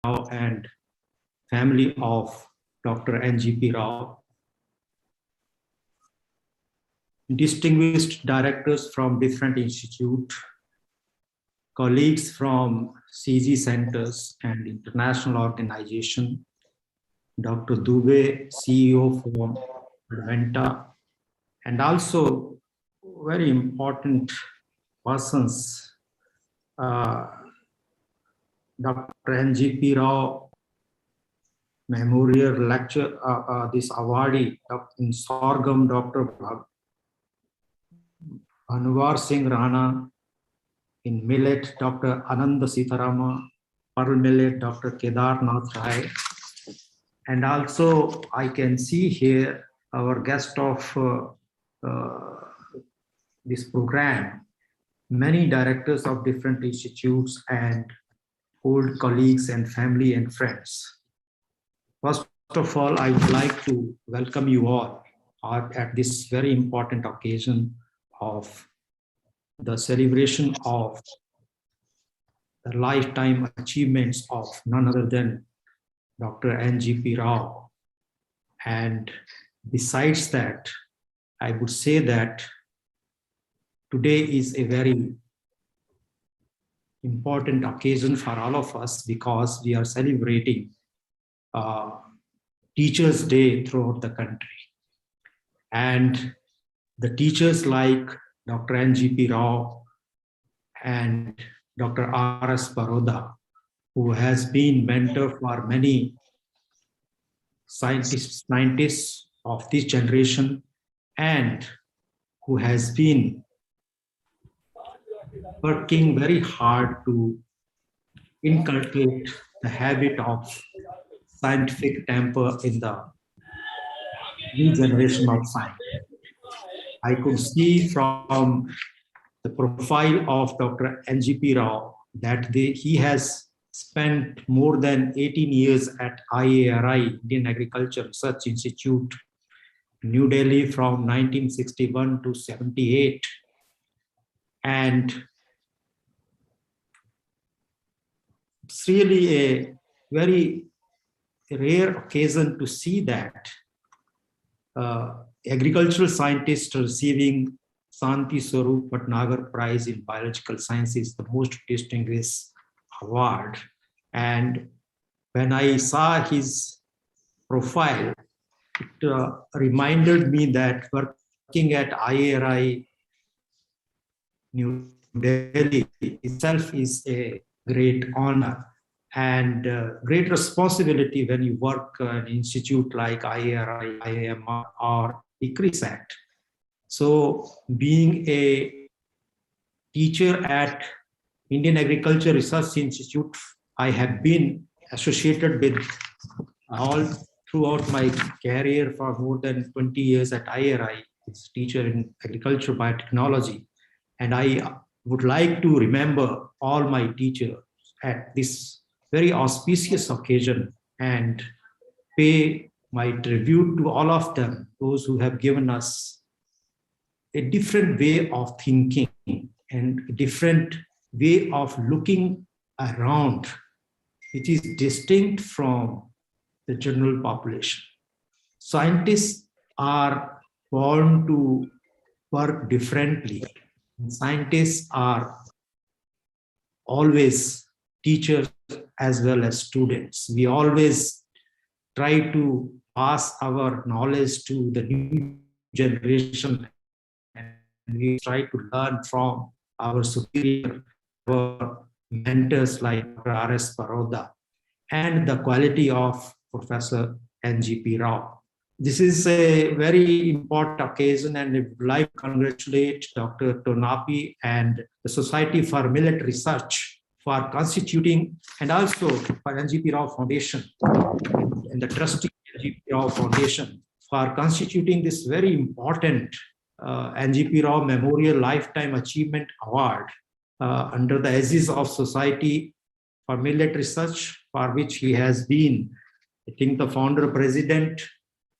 Rao and family of Dr. NGP Rao, distinguished directors from different institutes, colleagues from CG centers and international organization, Dr. Dubey, CEO from Adventa, and also very important persons, Dr. NGP Rao Memorial Lecture, this awardee in sorghum, Dr. Anwar Singh Rana, in millet, Dr. Ananda Sitarama, pearl millet, Dr. Kedarnath Rai. And also I can see here our guest of this program, many directors of different institutes and old colleagues and family and friends. First of all, I would like to welcome you all at this very important occasion of the celebration of the lifetime achievements of none other than Dr. NGP Rao. And besides that, I would say that today is a very important occasion for all of us because we are celebrating Teachers' Day throughout the country. And the teachers like Dr. NGP Rao and Dr. R.S. Paroda, who has been mentor for many scientists of this generation and who has been working very hard to inculcate the habit of scientific temper in the new generation of science. I could see from the profile of Dr. NGP Rao that he has spent more than 18 years at IARI, Indian Agriculture Research Institute, New Delhi from 1961 to 78. And it's really a very rare occasion to see that agricultural scientists receiving Santi Swarup Bhatnagar Prize in Biological Sciences, the most distinguished award. And when I saw his profile, it reminded me that working at IARI New Delhi itself is a great honor and great responsibility when you work in an institute like IARI, IAMR, or ICRISAT. So being a teacher at Indian Agriculture Research Institute, I have been associated with all throughout my career for more than 20 years at IARI, as teacher in agriculture biotechnology. And I would like to remember all my teachers at this very auspicious occasion and pay my tribute to all of them, those who have given us a different way of thinking and a different way of looking around, which is distinct from the general population. Scientists are born to work differently. Scientists are always teachers as well as students. We always try to pass our knowledge to the new generation, and we try to learn from our superior, our mentors like R.S. Paroda, and the quality of Professor NGP Rao. This is a very important occasion, and I would like to congratulate Dr. Tonapi and the Society for Millet Research for constituting, and also for NGP Rao Foundation and the trustee NGP Rao Foundation for constituting this very important NGP Rao Memorial Lifetime Achievement Award under the aegis of Society for Millet Research, for which he has been, I think, the founder president.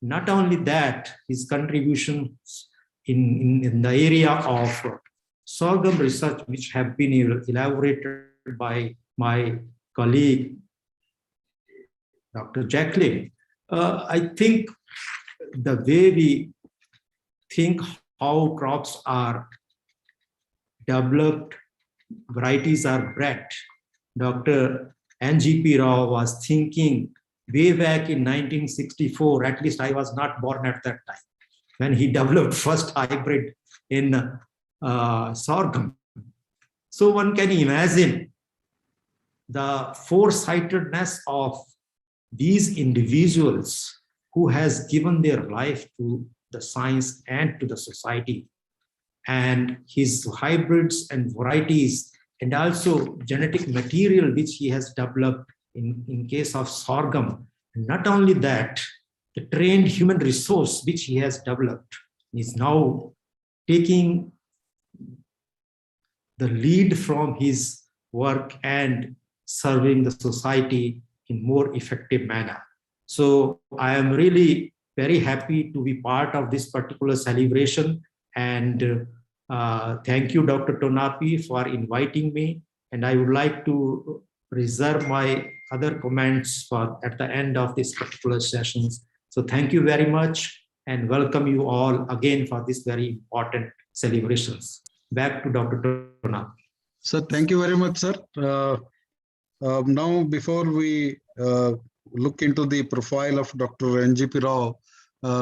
Not only that, his contributions in the area of sorghum research, which have been elaborated by my colleague Dr. Jacqueline. I think the way we think how crops are developed, varieties are bred, Dr. NGP Rao was thinking way back in 1964, at least I was not born at that time, when he developed first hybrid in sorghum. So one can imagine the foresightedness of these individuals who has given their life to the science and to the society, and his hybrids and varieties, and also genetic material which he has developed in case of sorghum. Not only that, the trained human resource which he has developed is now taking the lead from his work and serving the society in more effective manner. So I am really very happy to be part of this particular celebration, and thank you, Dr. Tonapi, for inviting me. And I would like to reserve my other comments for at the end of this particular sessions. So thank you very much, and welcome you all again for this very important celebrations. Back to Dr. Tonapi. Sir, thank you very much, sir. Now, before we look into the profile of Dr. NGP Rao,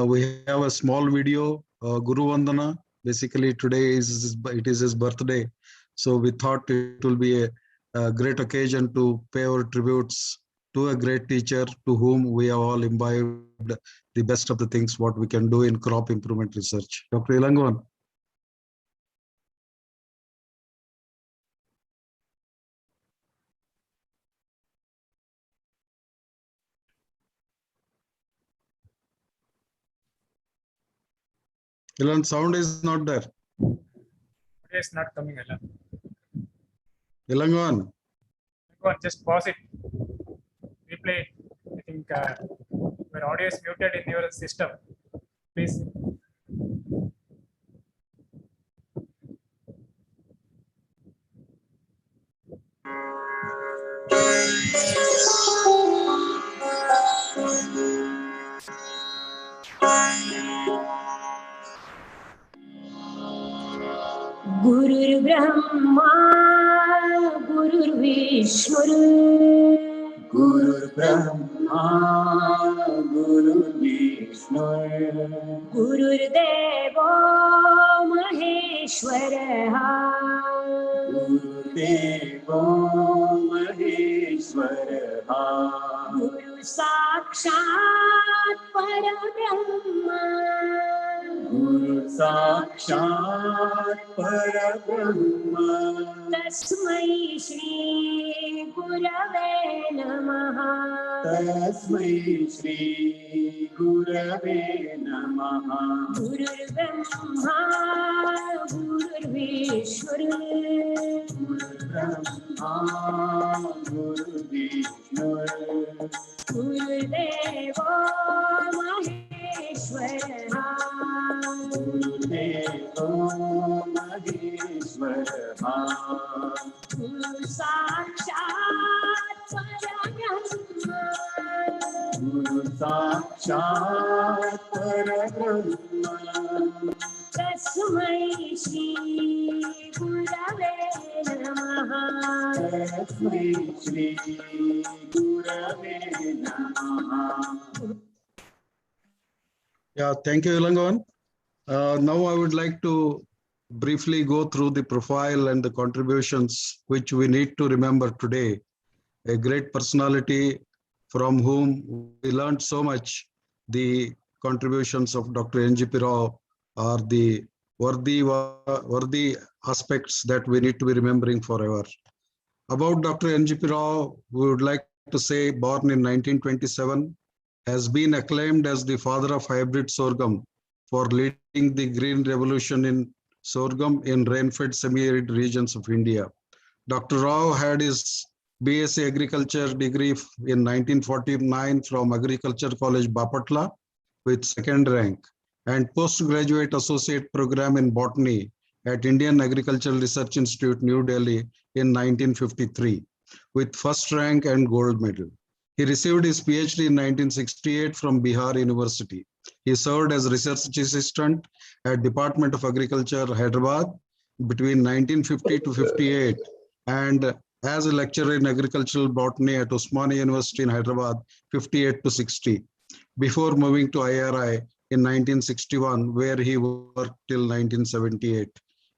we have a small video, Guru Vandana. Basically, today it is his birthday. So we thought it will be a great occasion to pay our tributes to a great teacher to whom we have all imbibed the best of the things what we can do in crop improvement research. Dr. Ilangovan. Ilan, sound is not there. It's not coming, Ilan. Ilangovan. Just pause it. Replay. I think your audio is muted in your system. Please. Guru Brahma, Guru Vishnu, Guru Brahma, Guru Vishnu, Guru Deva Maheshwara, Guru Deva Maheshwara, Guru Sakshat Parabrahma, Guru Sakshat Parabrahma, Tasmai Shri Gurave Namaha, Tasmai Shri Gurave Namaha, Guru Brahma, Guru Vishnu, Guru Brahma, Guru Vishnu, Guru Deva Maheshwara, Guru Deva Maheshwara, Guru Sakshat Parabrahma, Guru Sakshat Parabrahma, Tasmai Shri Gurave Namaha, Tasmai Shri Gurave Namaha. Yeah, thank you, Ilangovan. Now I would like to briefly go through the profile and the contributions which we need to remember today. A great personality from whom we learned so much. The contributions of Dr. NGP Rao are the worthy aspects that we need to be remembering forever. About Dr. NGP Rao, we would like to say, born in 1927, has been acclaimed as the father of hybrid sorghum for leading the green revolution in sorghum in rain-fed semi-arid regions of India. Dr. Rao had his BSc Agriculture degree in 1949 from Agriculture College, Bapatla, with second rank, and postgraduate associate program in botany at Indian Agricultural Research Institute, New Delhi in 1953, with first rank and gold medal. He received his PhD in 1968 from Bihar University. He served as research assistant at Department of Agriculture, Hyderabad between 1950 to 58 and as a lecturer in agricultural botany at Osmania University in Hyderabad 58 to 60 before moving to IRI in 1961 where he worked till 1978.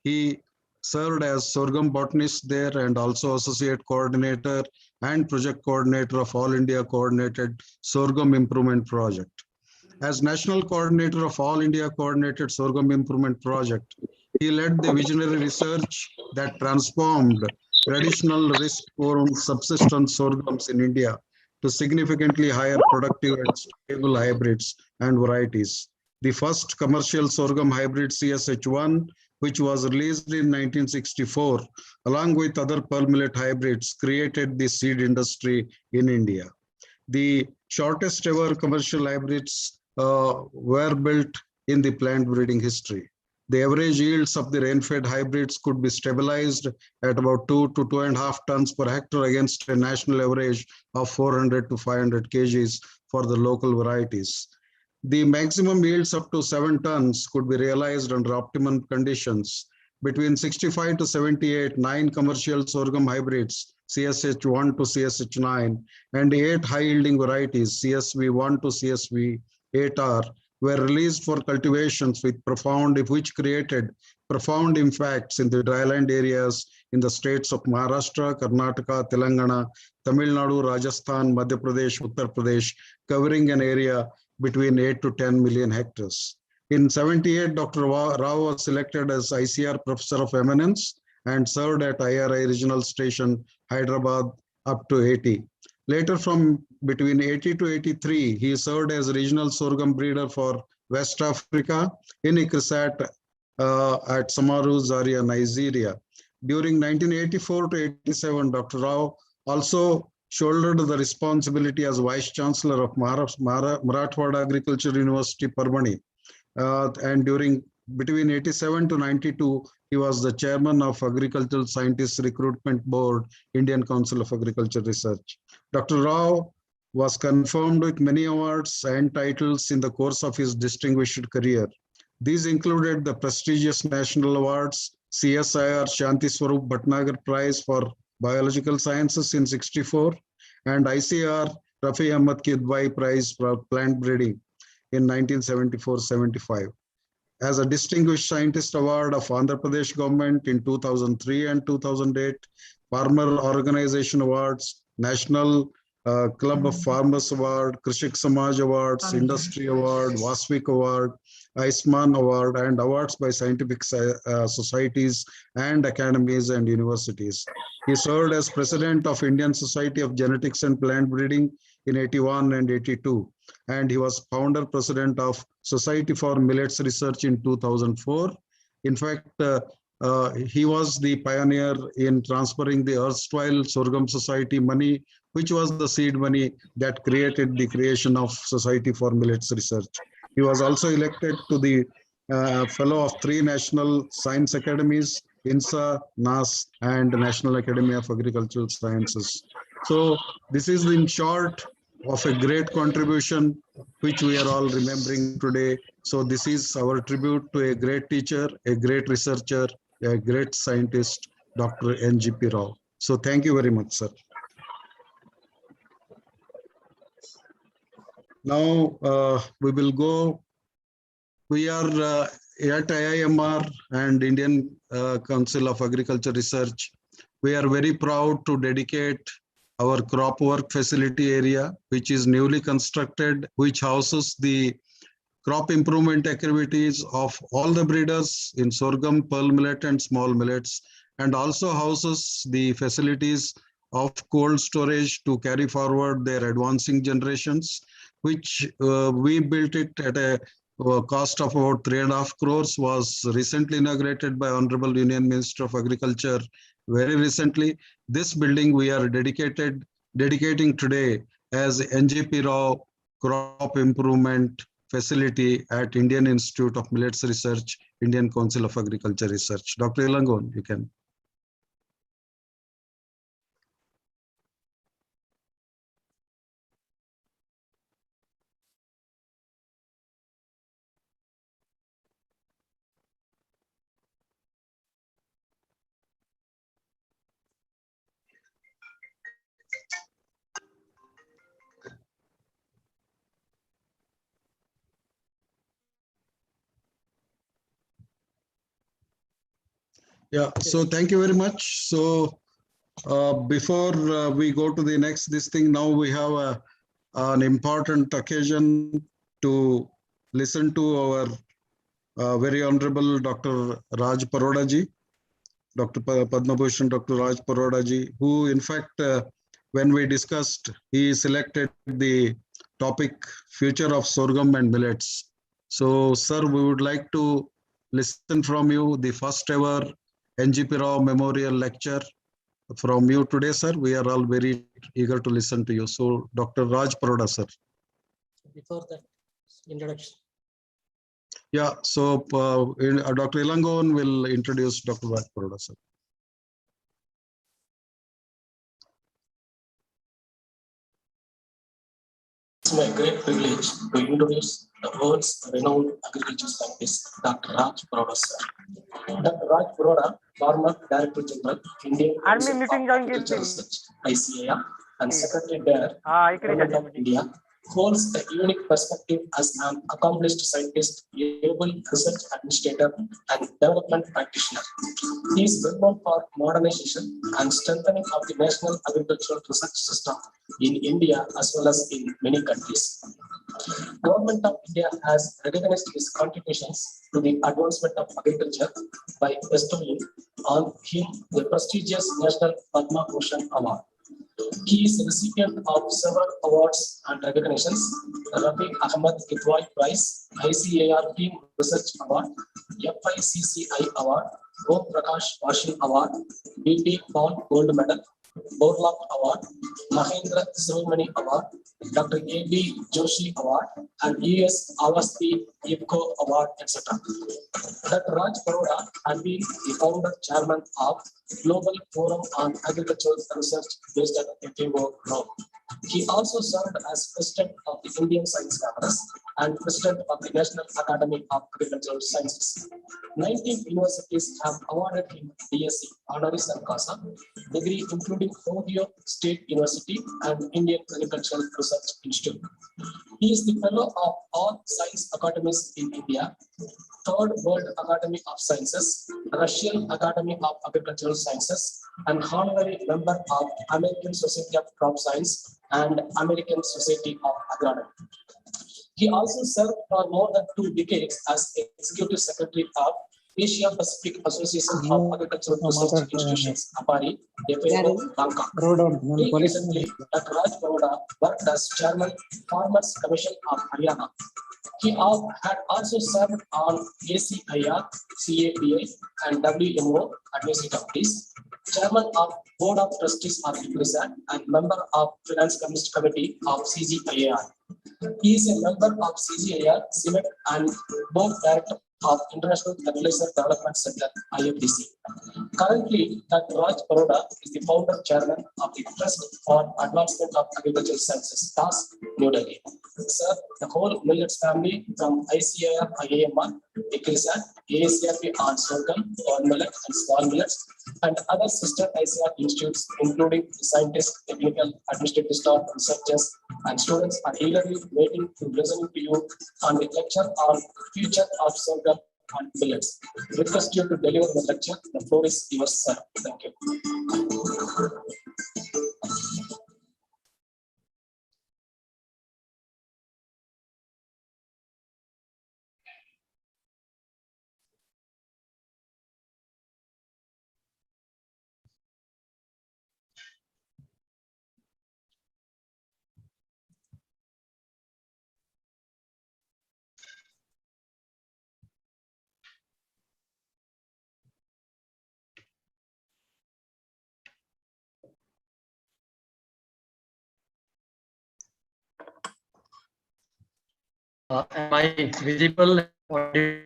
He served as sorghum botanist there and also associate coordinator and project coordinator of All India Coordinated Sorghum Improvement Project. As national coordinator of All India Coordinated Sorghum Improvement Project, he led the visionary research that transformed traditional risk-prone subsistence sorghums in India to significantly higher productive and stable hybrids and varieties. The first commercial sorghum hybrid CSH1, which was released in 1964, along with other pearl millet hybrids, created the seed industry in India. The shortest ever commercial hybrids were built in the plant breeding history. The average yields of the rain-fed hybrids could be stabilized at about 2 to 2.5 tons per hectare against a national average of 400 to 500 kgs for the local varieties. The maximum yields up to 7 tons could be realized under optimum conditions. Between 65 to 78, 9 commercial sorghum hybrids, CSH1 to CSH9, and 8 high-yielding varieties, CSV1 to CSV8R, were released for cultivations which created profound impacts in the dryland areas in the states of Maharashtra, Karnataka, Telangana, Tamil Nadu, Rajasthan, Madhya Pradesh, Uttar Pradesh, covering an area between 8 to 10 million hectares. In 78, Dr. Rao was selected as ICR Professor of Eminence and served at IRI Regional Station, Hyderabad, up to 80. Later, from between 80 to 83, he served as regional sorghum breeder for West Africa in Ikrisat at Samaru, Zaria, Nigeria. During 1984 to 87, Dr. Rao also shouldered the responsibility as Vice Chancellor of Marathwada Agriculture University, Parmani. And between 87 to 92, he was the chairman of Agricultural Scientists Recruitment Board, Indian Council of Agriculture Research. Dr. Rao was confirmed with many awards and titles in the course of his distinguished career. These included the prestigious national awards, CSIR Shanti Swarup Bhatnagar Prize for Biological Sciences in 64, and ICR Rafi Ahmad Kidwai Prize for Plant Breeding in 1974-75. As a Distinguished Scientist Award of Andhra Pradesh government in 2003 and 2008, Farmer Organization Awards, National Club of Farmers Award, Krishik Samaj Awards, Industry Award, Vasvik Award, Aisman Award, and awards by scientific societies and academies and universities. He served as President of Indian Society of Genetics and Plant Breeding in 81 and 82. And he was founder president of Society for Millets Research in 2004. In fact, he was the pioneer in transferring the erstwhile Sorghum Society money, which was the seed money that created the creation of Society for Millets Research. He was also elected to the fellow of 3 national science academies, INSA, NAS, and National Academy of Agricultural Sciences. So this is in short of a great contribution which we are all remembering today. So this is our tribute to a great teacher, a great researcher, a great scientist, Dr. NGP Rao. So thank you very much, sir. Now we will go. We are at IIMR and Indian Council of Agriculture Research. We are very proud to dedicate our crop work facility area, which is newly constructed, which houses the crop improvement activities of all the breeders in sorghum, pearl millet, and small millets, and also houses the facilities of cold storage to carry forward their advancing generations, which we built it at a cost of about 3.5 crores, was recently inaugurated by Honorable Union Minister of Agriculture very recently. This building we are dedicating today as NGP Rao Crop Improvement Facility at Indian Institute of Millets Research, Indian Council of Agriculture Research. Dr. Ilangon, you can. Yeah, so thank you very much. So before we go to the next this thing, now we have an important occasion to listen to our very honorable Dr. Raj Paroda ji, Dr. Padma Bhushan, Dr. Raj Paroda ji, who in fact, when we discussed, he selected the topic future of sorghum and millets. So, sir, we would like to listen from you the first ever NGP Rao Memorial Lecture from you today, sir. We are all very eager to listen to you. So, Dr. Raj Paroda, sir. Before that introduction. Yeah, so Dr. Ilangon will introduce Dr. Raj Paroda, sir. It's my great privilege to introduce the world's renowned agriculture scientist, Dr. Raj Paroda, sir. Dr. Raj Paroda, former Director General, Indian Council of Agriculture Research, ICAR, and Secretary There, Government of India, holds a unique perspective as an accomplished scientist, able research administrator, and development practitioner. He is well known for modernization and strengthening of the national agricultural research system in India as well as in many countries. Government of India has recognized his contributions to the advancement of agriculture by bestowing on him the prestigious National Padma Bhushan Award. He is the recipient of several awards and recognitions: Rafi Ahmed Kitwai Prize, ICAR Team Research Award, FICCI Award, Om Prakash Varshin Award, BP Paul Gold Medal, Borlaug Award, Mahendra Silvermani Award, Dr. A.B. Joshi Award, and U.S. Awasthi IPCO Award, etc. Dr. Raj Paroda has been the founder chairman of Global Forum on Agricultural Research based at FAO, Rome. He also served as president of the Indian Science Congress and president of the National Academy of Agricultural Sciences. 19 universities have awarded him DSc honoris causa degree, including Ohio State University and Indian Agricultural Research Institute. He is the fellow of all science academies in India, Third World Academy of Sciences, Russian Academy of Agricultural Sciences, and honorary member of American Society of Crop Science and American Society of Agronomy. He also served for more than 2 decades as Executive Secretary of Asia Pacific Association of Agricultural Research Institutions, APARI, FAO, Bangkok. Recently, Dr. Raj Paroda worked as Chairman Farmers Commission of Haryana. He had also served on ACIR, CAPA, and WMO advisory committees, Chairman of Board of Trustees of ICRISAT, and member of Finance Committee of CGIAR. He is a member of CGIAR, CIMET, and Board Director of International Fertilizer Development Center, IFDC. Currently, Dr. Raj Paroda is the founder chairman of the Trust for Advancement of Agricultural Sciences, TAS, New Delhi. Sir, the whole Millets family from ICAR, IAMR, ICRISAT, AACRP on sorghum, corn millet, and small millets, and other sister ICAR institutes, including scientists, technical, administrative staff, researchers, and students, are eagerly waiting to listen to you on the lecture on future of sorghum and millets. Request you to deliver the lecture. The floor is yours, sir. Thank you. Am I visible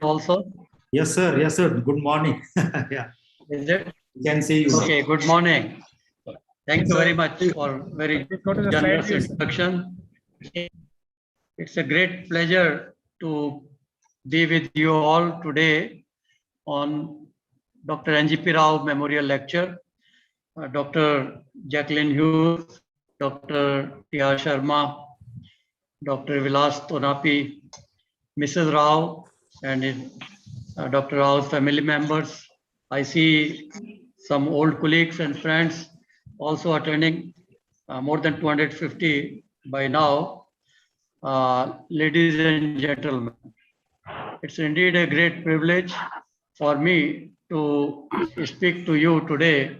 also? Yes, sir. Yes, sir. Good morning. Yeah, Is it? you can see you. Okay, good morning. Thank you very much for very Please go to the slide generous view, sir. introduction. It's a great pleasure to be with you all today on Dr. NGP Rao Memorial Lecture. Dr. Jacqueline Hughes, Dr. Tia Sharma, Dr. Vilas Tonapi, Mrs. Rao, and Dr. Rao's family members, I see some old colleagues and friends also attending, more than 250 by now. Ladies and gentlemen, it's indeed a great privilege for me to speak to you today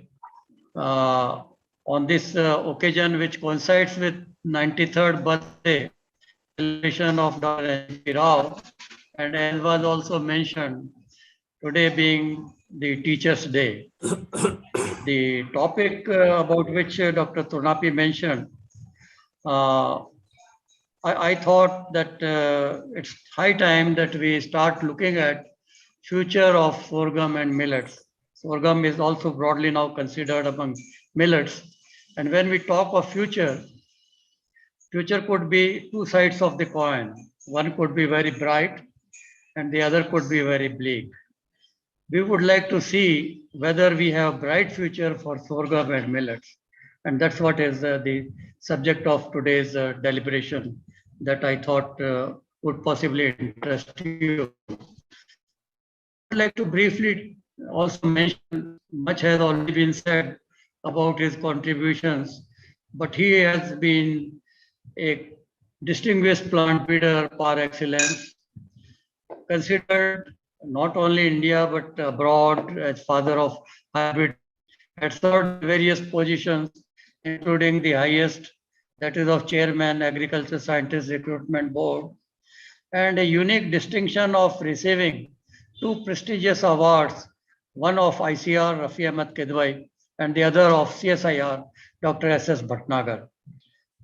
uh, on this occasion, which coincides with 93rd birthday celebration of Dr. NGP Rao, and as was also mentioned, today being the Teachers' Day. The topic about which Dr. Turnapi mentioned, uh, I thought that it's high time that we start looking at future of sorghum and millets. Sorghum is also broadly now considered among millets. And when we talk of future, future could be two sides of the coin. One could be very bright and the other could be very bleak. We would like to see whether we have bright future for sorghum and millets. And that's what is the subject of today's deliberation that I thought would possibly interest you. I would like to briefly also mention, much has already been said about his contributions, but he has been a distinguished plant breeder par excellence, considered not only India but abroad as father of hybrid, had served various positions, including the highest, that is of chairman, Agriculture Scientist Recruitment Board, and a unique distinction of receiving two prestigious awards, one of ICR, Rafi Ahmed Kidwai, and the other of CSIR, Dr. S.S. Bhatnagar.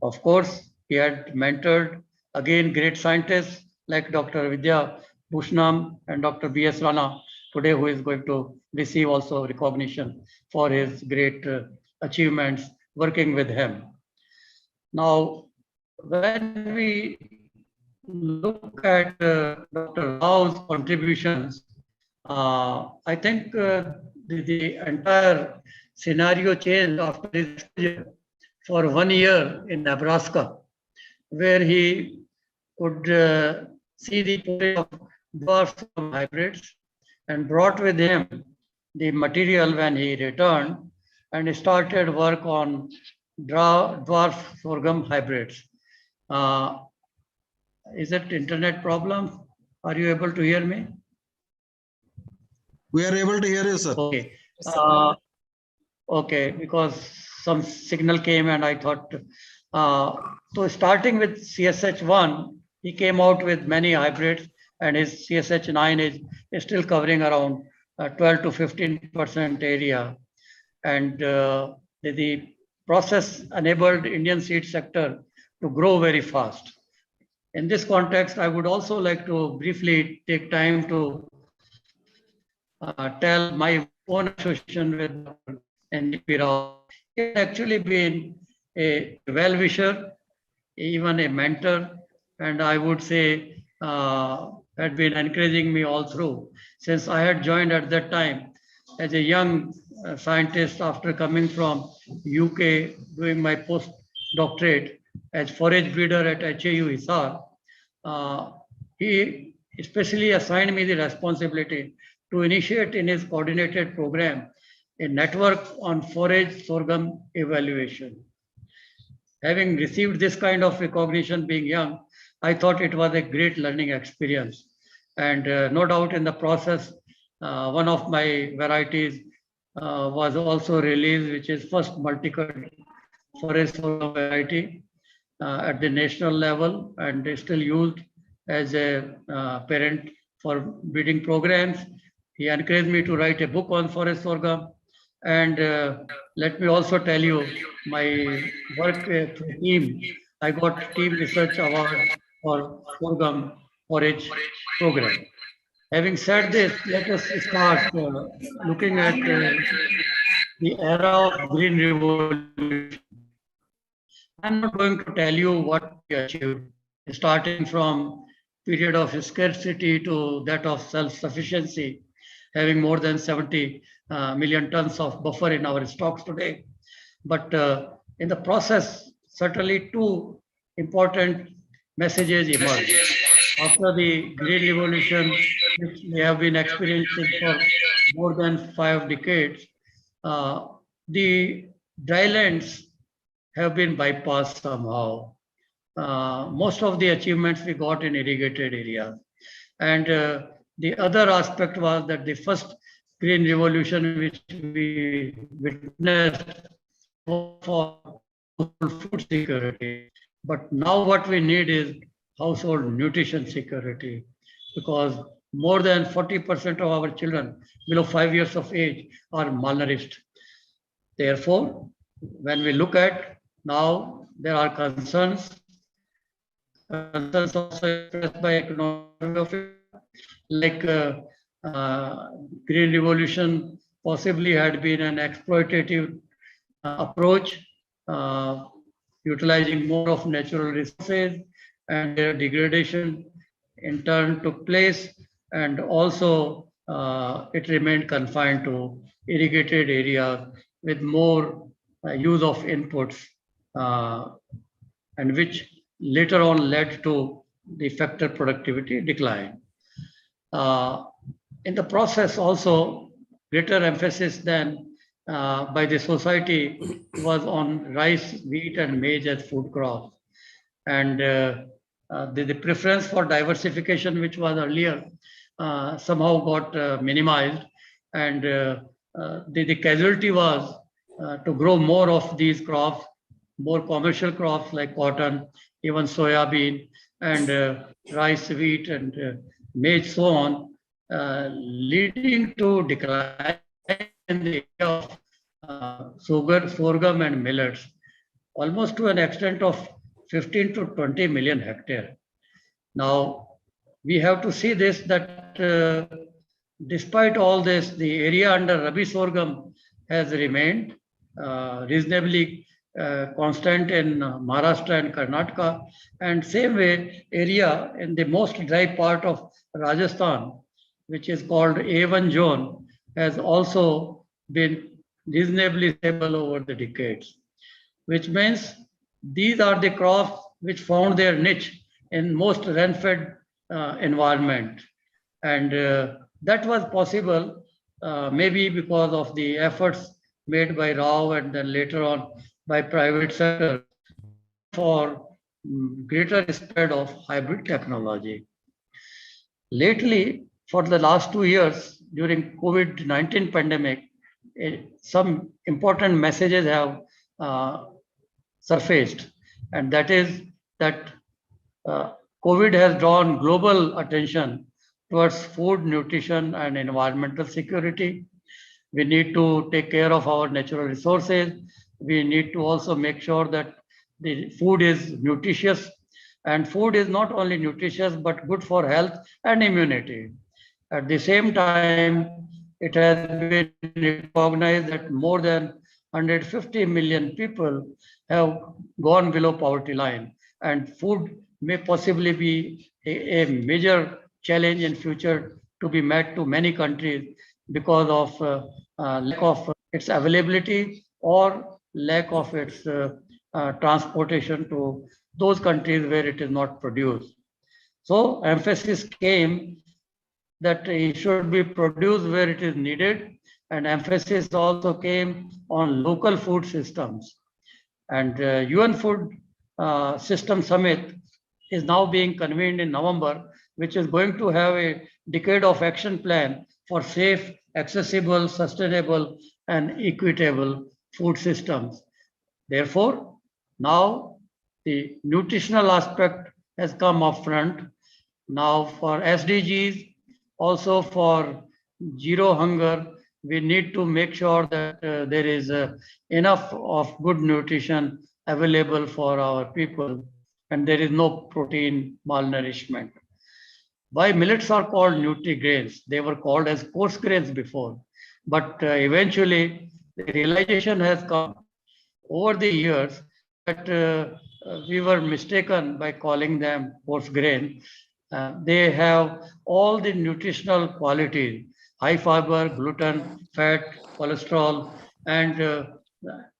Of course, he had mentored, again, great scientists like Dr. Vidya Bhushan and Dr. B.S. Rana, today who is going to receive also recognition for his great achievements working with him. Now, when we look at Dr. Rao's contributions, I think the entire scenario changed after his exposure for 1 year in Nebraska, where he could see the potential of dwarf hybrids and brought with him the material when he returned and started work on dwarf sorghum hybrids. Is it internet problem? Are you able to hear me? We are able to hear you, sir. Okay. Okay, because some signal came and I thought, so starting with CSH1, he came out with many hybrids and his CSH9 is still covering around 12 to 15% area. And the process enabled Indian seed sector to grow very fast. In this context, I would also like to briefly take time to tell my own association with NGP Rao. He has actually been a well-wisher, even a mentor, and I would say had been encouraging me all through. Since I had joined at that time as a young scientist after coming from UK, doing my postdoctorate as forage breeder at HAU Hisar, he especially assigned me the responsibility to initiate in his coordinated program a network on forage sorghum evaluation. Having received this kind of recognition being young, I thought it was a great learning experience. And no doubt in the process, one of my varieties was also released, which is first multi-cut forage sorghum variety at the national level and is still used as a parent for breeding programs. He encouraged me to write a book on forage sorghum. And let me also tell you, my work through team, I got team research award for sorghum forage program. Having said this, let us start looking at the era of green revolution. I'm not going to tell you what we achieved, starting from period of scarcity to that of self-sufficiency, having more than 70 million tons of buffer in our stocks today. But in the process, certainly two important messages emerged. After the Green Revolution, which we have been experiencing for more than 5 decades, the drylands have been bypassed somehow. Most of the achievements we got in irrigated areas. And the other aspect was that the first green revolution which we witnessed was for food security. But now what we need is household nutrition security, because more than 40% of our children below 5 years of age are malnourished. Therefore, when we look at now, there are concerns also expressed by economic of like green revolution possibly had been an exploitative approach, utilizing more of natural resources, and their degradation in turn took place, and also it remained confined to irrigated areas with more use of inputs, and which later on led to the factor productivity decline. In the process also, greater emphasis than by the society was on rice, wheat, and maize as food crops. And the preference for diversification, which was earlier, somehow got minimized. And the casualty was to grow more of these crops, more commercial crops like cotton, even soya bean, and rice, wheat, and maize, so on, leading to decline in the area of sorghum and millets, almost to an extent of 15 to 20 million hectare. Now, we have to see this, that despite all this, the area under Rabi sorghum has remained reasonably constant in Maharashtra and Karnataka, and same way area in the most dry part of Rajasthan, which is called A1 zone, has also been reasonably stable over the decades, which means these are the crops which found their niche in most rain-fed environment. And that was possible maybe because of the efforts made by Rao and then later on by private sector for greater spread of hybrid technology. Lately, for the last 2 years during COVID-19 pandemic, some important messages have surfaced, and that is that COVID has drawn global attention towards food, nutrition, and environmental security. We need to take care of our natural resources. We need to also make sure that the food is nutritious, and food is not only nutritious but good for health and immunity. At the same time, it has been recognized that more than 150 million people have gone below poverty line, and food may possibly be a major challenge in future to be met to many countries because of lack of its availability or lack of its transportation to those countries where it is not produced. So emphasis came that it should be produced where it is needed, and emphasis also came on local food systems. And UN Food System Summit is now being convened in November, which is going to have a decade of action plan for safe, accessible, sustainable, and equitable food systems. Therefore, now the nutritional aspect has come up front. Now for SDGs, also for zero hunger, we need to make sure that there is enough of good nutrition available for our people, and there is no protein malnourishment. Why millets are called nutri-grains? They were called as coarse grains before, but eventually the realization has come over the years that we were mistaken by calling them coarse grain. They have all the nutritional qualities: high fiber, gluten, fat, cholesterol, and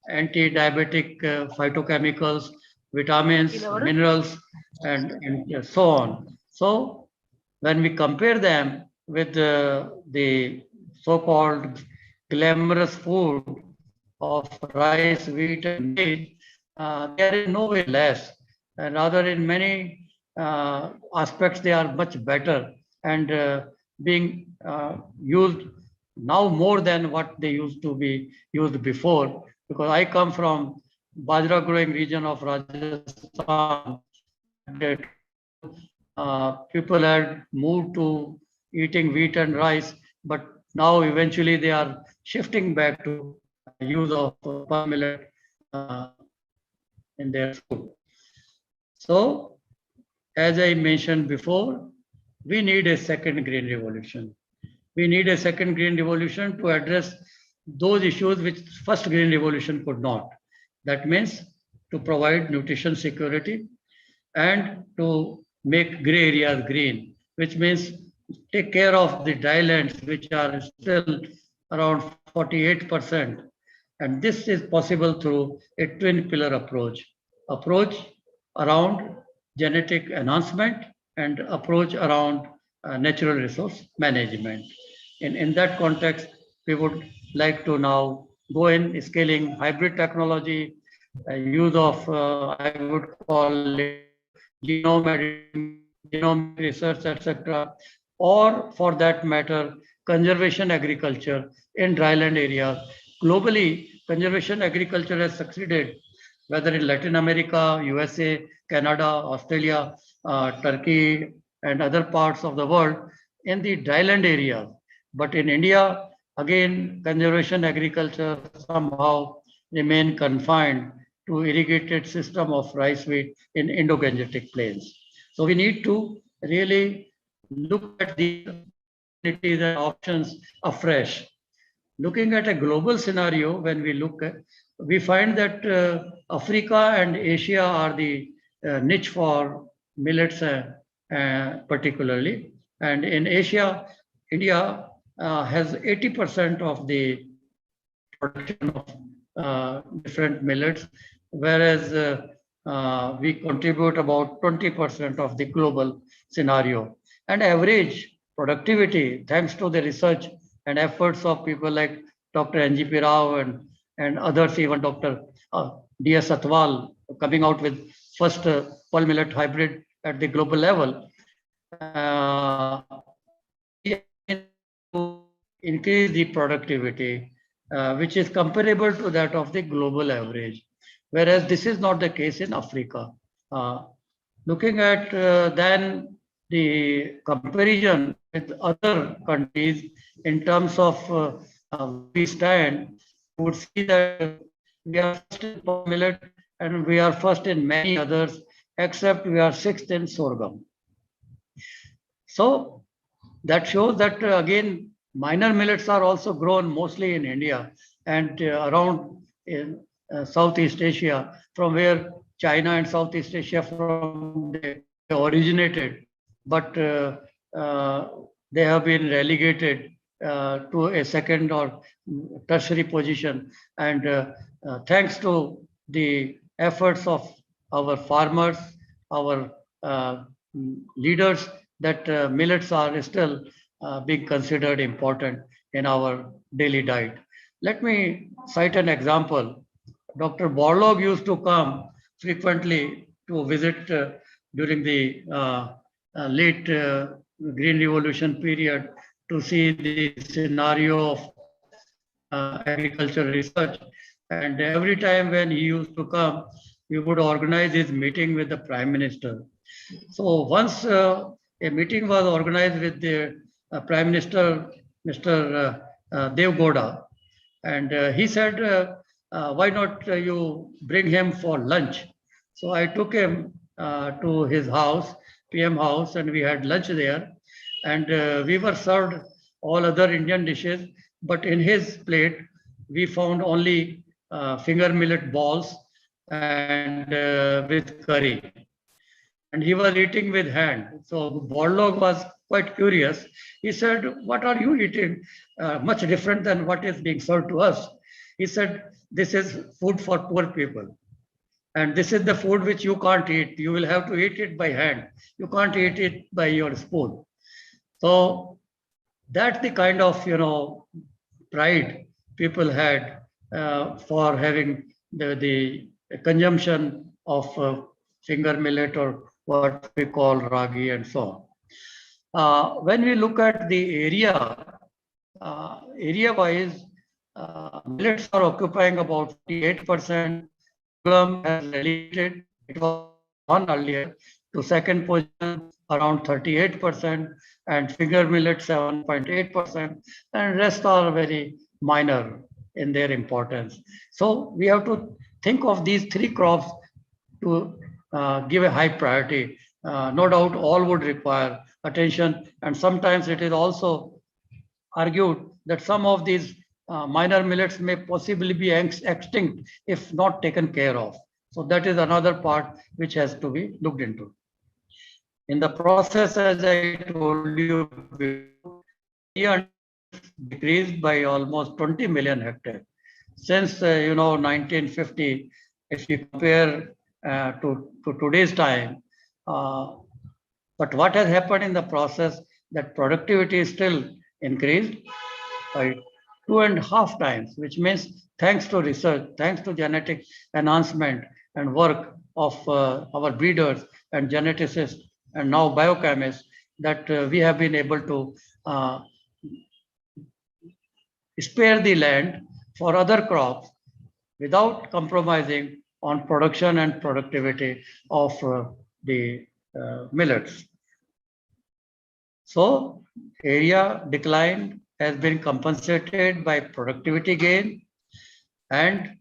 anti-diabetic phytochemicals, vitamins, minerals, and so on. So when we compare them with the so-called glamorous food of rice, wheat, and maize, they are in no way less. And rather, in many aspects, they are much better and being used now more than what they used to be used before. Because I come from Bajra growing region of Rajasthan, and people had moved to eating wheat and rice, but now eventually they are shifting back to use of palm millet in their food. So, as I mentioned before, we need a second green revolution. We need a second green revolution to address those issues which first green revolution could not. That means to provide nutrition security and to make gray areas green, which means take care of the dry lands, which are still around 48%. And this is possible through a twin pillar approach around genetic enhancement and approach around natural resource management. In that context, we would like to now go in scaling hybrid technology, use of, I would call it genome editing, genomic research, etc., or for that matter, conservation agriculture in dryland areas. Globally, conservation agriculture has succeeded, whether in Latin America, USA, Canada, Australia, Turkey, and other parts of the world in the dryland areas. But in India, again, conservation agriculture somehow remain confined to irrigated system of rice wheat in Indo-Gangetic plains. So we need to really look at the opportunities and options afresh. Looking at a global scenario, when we look at, we find that Africa and Asia are the niche for millets particularly. And in Asia, India has 80% of the production of different millets, whereas we contribute about 20% of the global scenario. And average productivity, thanks to the research and efforts of people like Dr. NGP Rao and others, even Dr. D.S. Atwal, coming out with first pearl millet hybrid at the global level, to increase the productivity, which is comparable to that of the global average, whereas this is not the case in Africa. Looking at then the comparison with other countries in terms of we stand, we would see that we are first in millet and we are first in many others, except we are sixth in sorghum. So that shows that again, minor millets are also grown mostly in India and around in Southeast Asia, from where China and Southeast Asia from they originated, but they have been relegated to a second or tertiary position. And thanks to the efforts of our farmers, our leaders, that millets are still being considered important in our daily diet. Let me cite an example. Dr. Borlaug used to come frequently to visit during the late Green Revolution period to see the scenario of agricultural research. And every time when he used to come, we would organize his meeting with the Prime Minister. So once a meeting was organized with the Prime Minister, Mr. Dev Gowda, and he said, why not you bring him for lunch? So I took him to his house, PM house, and we had lunch there. And we were served all other Indian dishes, but in his plate, we found only finger millet balls and with curry. And he was eating with hand. So Borlaug was quite curious. He said, what are you eating? Much different than what is being served to us. He said, this is food for poor people. And this is the food which you can't eat. You will have to eat it by hand. You can't eat it by your spoon. So that's the kind of, pride people had for having the consumption of finger millet or what we call ragi and so on. When we look at the area-wise, millets are occupying about 48%. Sorghum has relegated. It was one earlier to second position around 38%, and finger millet 7.8%, and rest are very minor in their importance. So we have to think of these three crops to give a high priority. No doubt all would require attention, and sometimes it is also argued that some of these minor millets may possibly be extinct if not taken care of. So that is another part which has to be looked into. In the process, as I told you, decreased by almost 20 million hectares. Since 1950, if you compare to today's time, but what has happened in the process, that productivity is still increased by 2.5 times, which means thanks to research, thanks to genetic enhancement and work of our breeders and geneticists and now biochemists, that we have been able to spare the land for other crops without compromising on production and productivity of the millets. So area decline has been compensated by productivity gain, and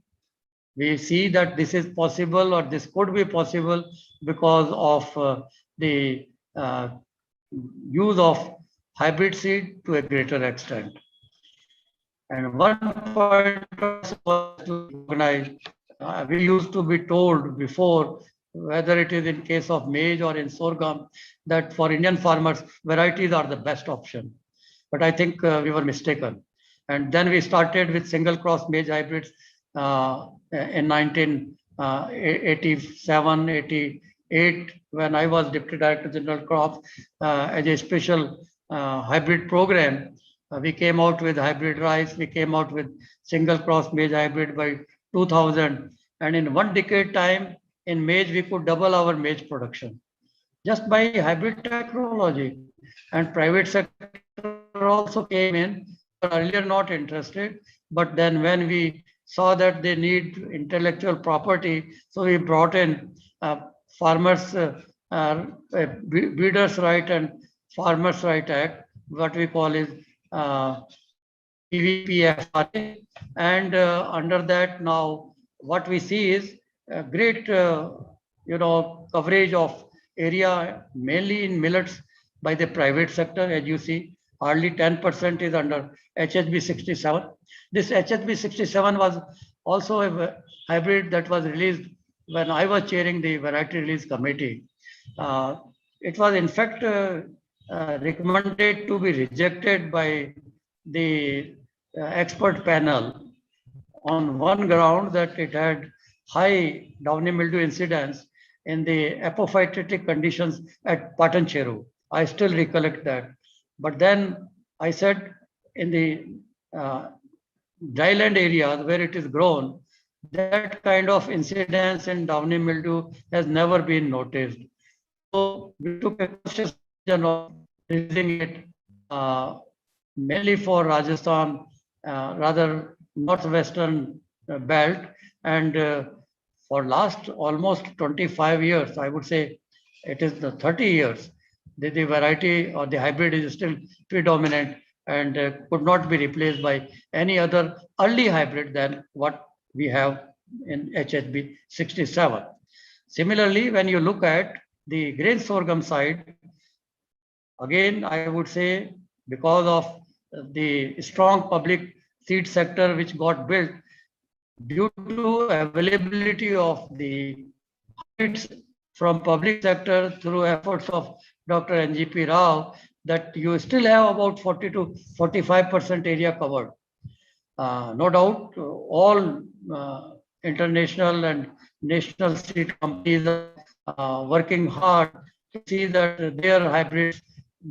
we see that this is possible, or this could be possible, because of the use of hybrid seed to a greater extent. And one point was to recognize, we used to be told before, whether it is in case of maize or in sorghum, that for Indian farmers, varieties are the best option. But I think we were mistaken. And then we started with single cross maize hybrids in 1987, 88, when I was Deputy Director General Crops, as a special hybrid program. We came out with hybrid rice, we came out with single cross maize hybrid by 2000. And in 1 decade time, in maize, we could double our maize production just by hybrid technology. And private sector also came in, but earlier not interested. But then when we saw that they need intellectual property, so we brought in Farmers Breeders' Right and Farmers' Right Act, what we call is PVPFRA, and under that now what we see is a great coverage of area, mainly in millets, by the private sector. As you see, hardly 10% is under HHB 67. This HHB 67 was also a hybrid that was released when I was chairing the variety release committee. It was in fact recommended to be rejected by the expert panel on one ground, that it had high downy mildew incidence in the apophytic conditions at Patancheru. I still recollect that. But then I said, in the dryland areas where it is grown, that kind of incidence in downy mildew has never been noticed. So we took a conscious decision of releasing it mainly for Rajasthan, rather northwestern belt, and for last almost 25 years, I would say it is the 30 years, the variety or the hybrid is still predominant and could not be replaced by any other early hybrid than what we have in HHB 67. Similarly, when you look at the grain sorghum side, again, I would say because of the strong public seed sector which got built, due to availability of the hybrids from public sector through efforts of Dr. NGP Rao, that you still have about 40 to 45% area covered. No doubt, all international and national seed companies are working hard to see that their hybrids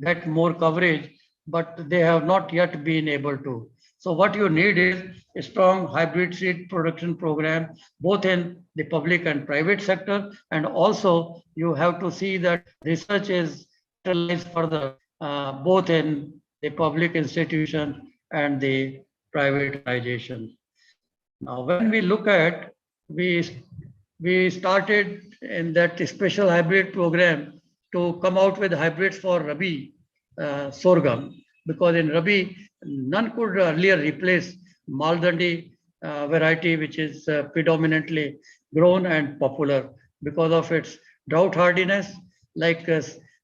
get more coverage, but they have not yet been able to. So what you need is a strong hybrid seed production program, both in the public and private sector. And also you have to see that research is utilized further, both in the public institution and the private organization. Now, when we look at, we started in that special hybrid program to come out with hybrids for Rabi sorghum, because in Rabi, none could earlier replace Maldandi variety, which is predominantly grown and popular because of its drought hardiness, like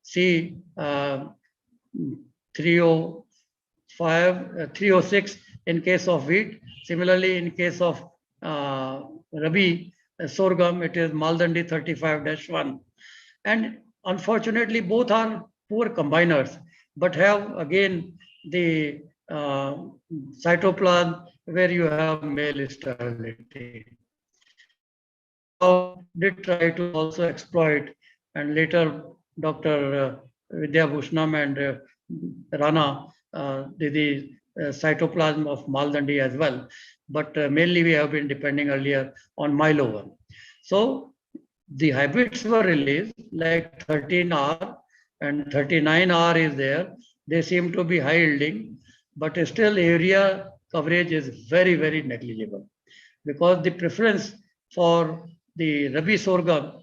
C 305, 306 in case of wheat. Similarly, in case of Rabi sorghum, it is Maldandi 35-1. And unfortunately, both are poor combiners, but have again the cytoplasm where you have male sterility. Did try to also exploit, and later Dr. Vidya Bhushan and Rana did the cytoplasm of Maldandi as well. But mainly we have been depending earlier on Milo. So the hybrids were released like 13R and 39R is there. They seem to be high yielding, but still area coverage is very, very negligible, because the preference for the Rabi sorghum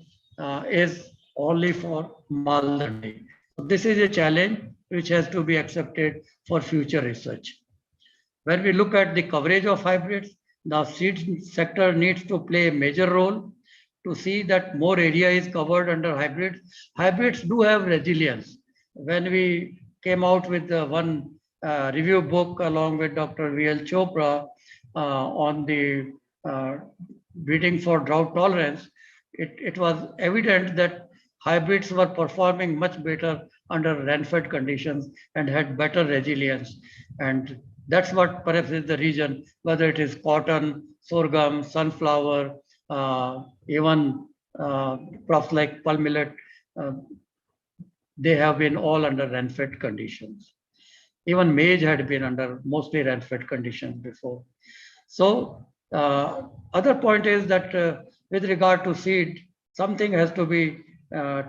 is only for Maldandi. So this is a challenge which has to be accepted for future research. When we look at the coverage of hybrids, the seed sector needs to play a major role to see that more area is covered under hybrids. Hybrids do have resilience. When we came out with one review book along with Dr. V.L. Chopra on the breeding for drought tolerance, it was evident that hybrids were performing much better under rain-fed conditions and had better resilience. And that's what perhaps is the reason, whether it is cotton, sorghum, sunflower, even crops like pulse millet, they have been all under rain-fed conditions. Even maize had been under mostly rain-fed conditions before. So other point is that with regard to seed, something has to be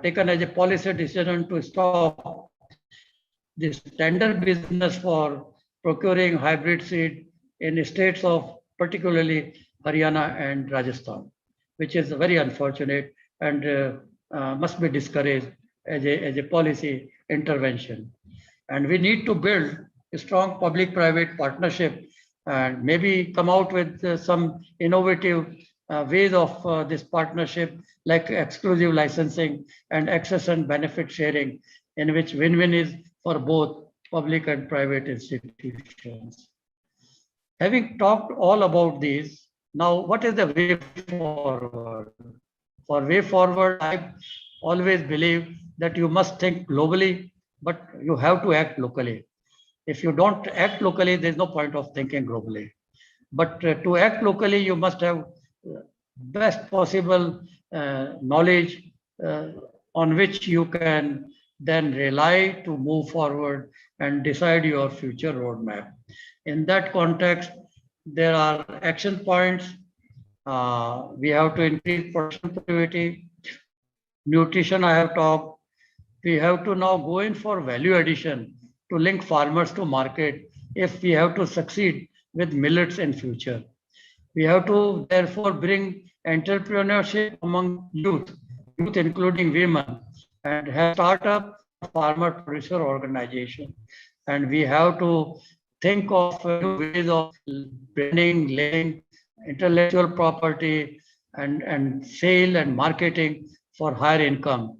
taken as a policy decision to stop this tender business for procuring hybrid seed in states of particularly Haryana and Rajasthan, which is very unfortunate and must be discouraged as a policy intervention. And we need to build a strong public-private partnership and maybe come out with some innovative ways of this partnership, like exclusive licensing and access and benefit sharing, in which win-win is for both public and private institutions. Having talked all about these, now what is the way forward? For way forward, I always believe that you must think globally, but you have to act locally. If you don't act locally, there's no point of thinking globally. But to act locally, you must have best possible knowledge on which you can then rely to move forward and decide your future roadmap. In that context, there are action points. We have to increase production productivity. Nutrition, I have talked. We have to now go in for value addition to link farmers to market if we have to succeed with millets in future. We have to therefore bring entrepreneurship among youth including women, and have startup farmer producer organization. And we have to think of ways of branding, laying intellectual property and sale and marketing for higher income.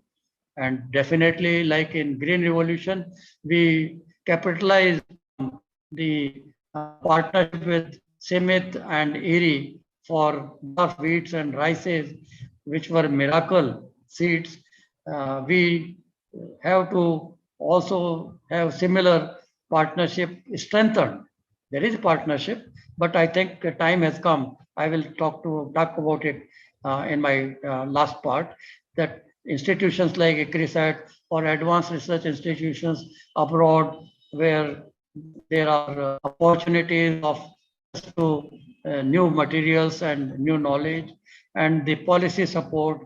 And definitely, like in Green Revolution, we capitalize on the partnership with Simit and Erie for wheats and rices, which were miracle seeds. We have to also have similar partnership strengthened. There is partnership, but I think the time has come. I will talk about it in my last part, that institutions like ICRISAT or advanced research institutions abroad, where there are opportunities of to new materials and new knowledge, and the policy support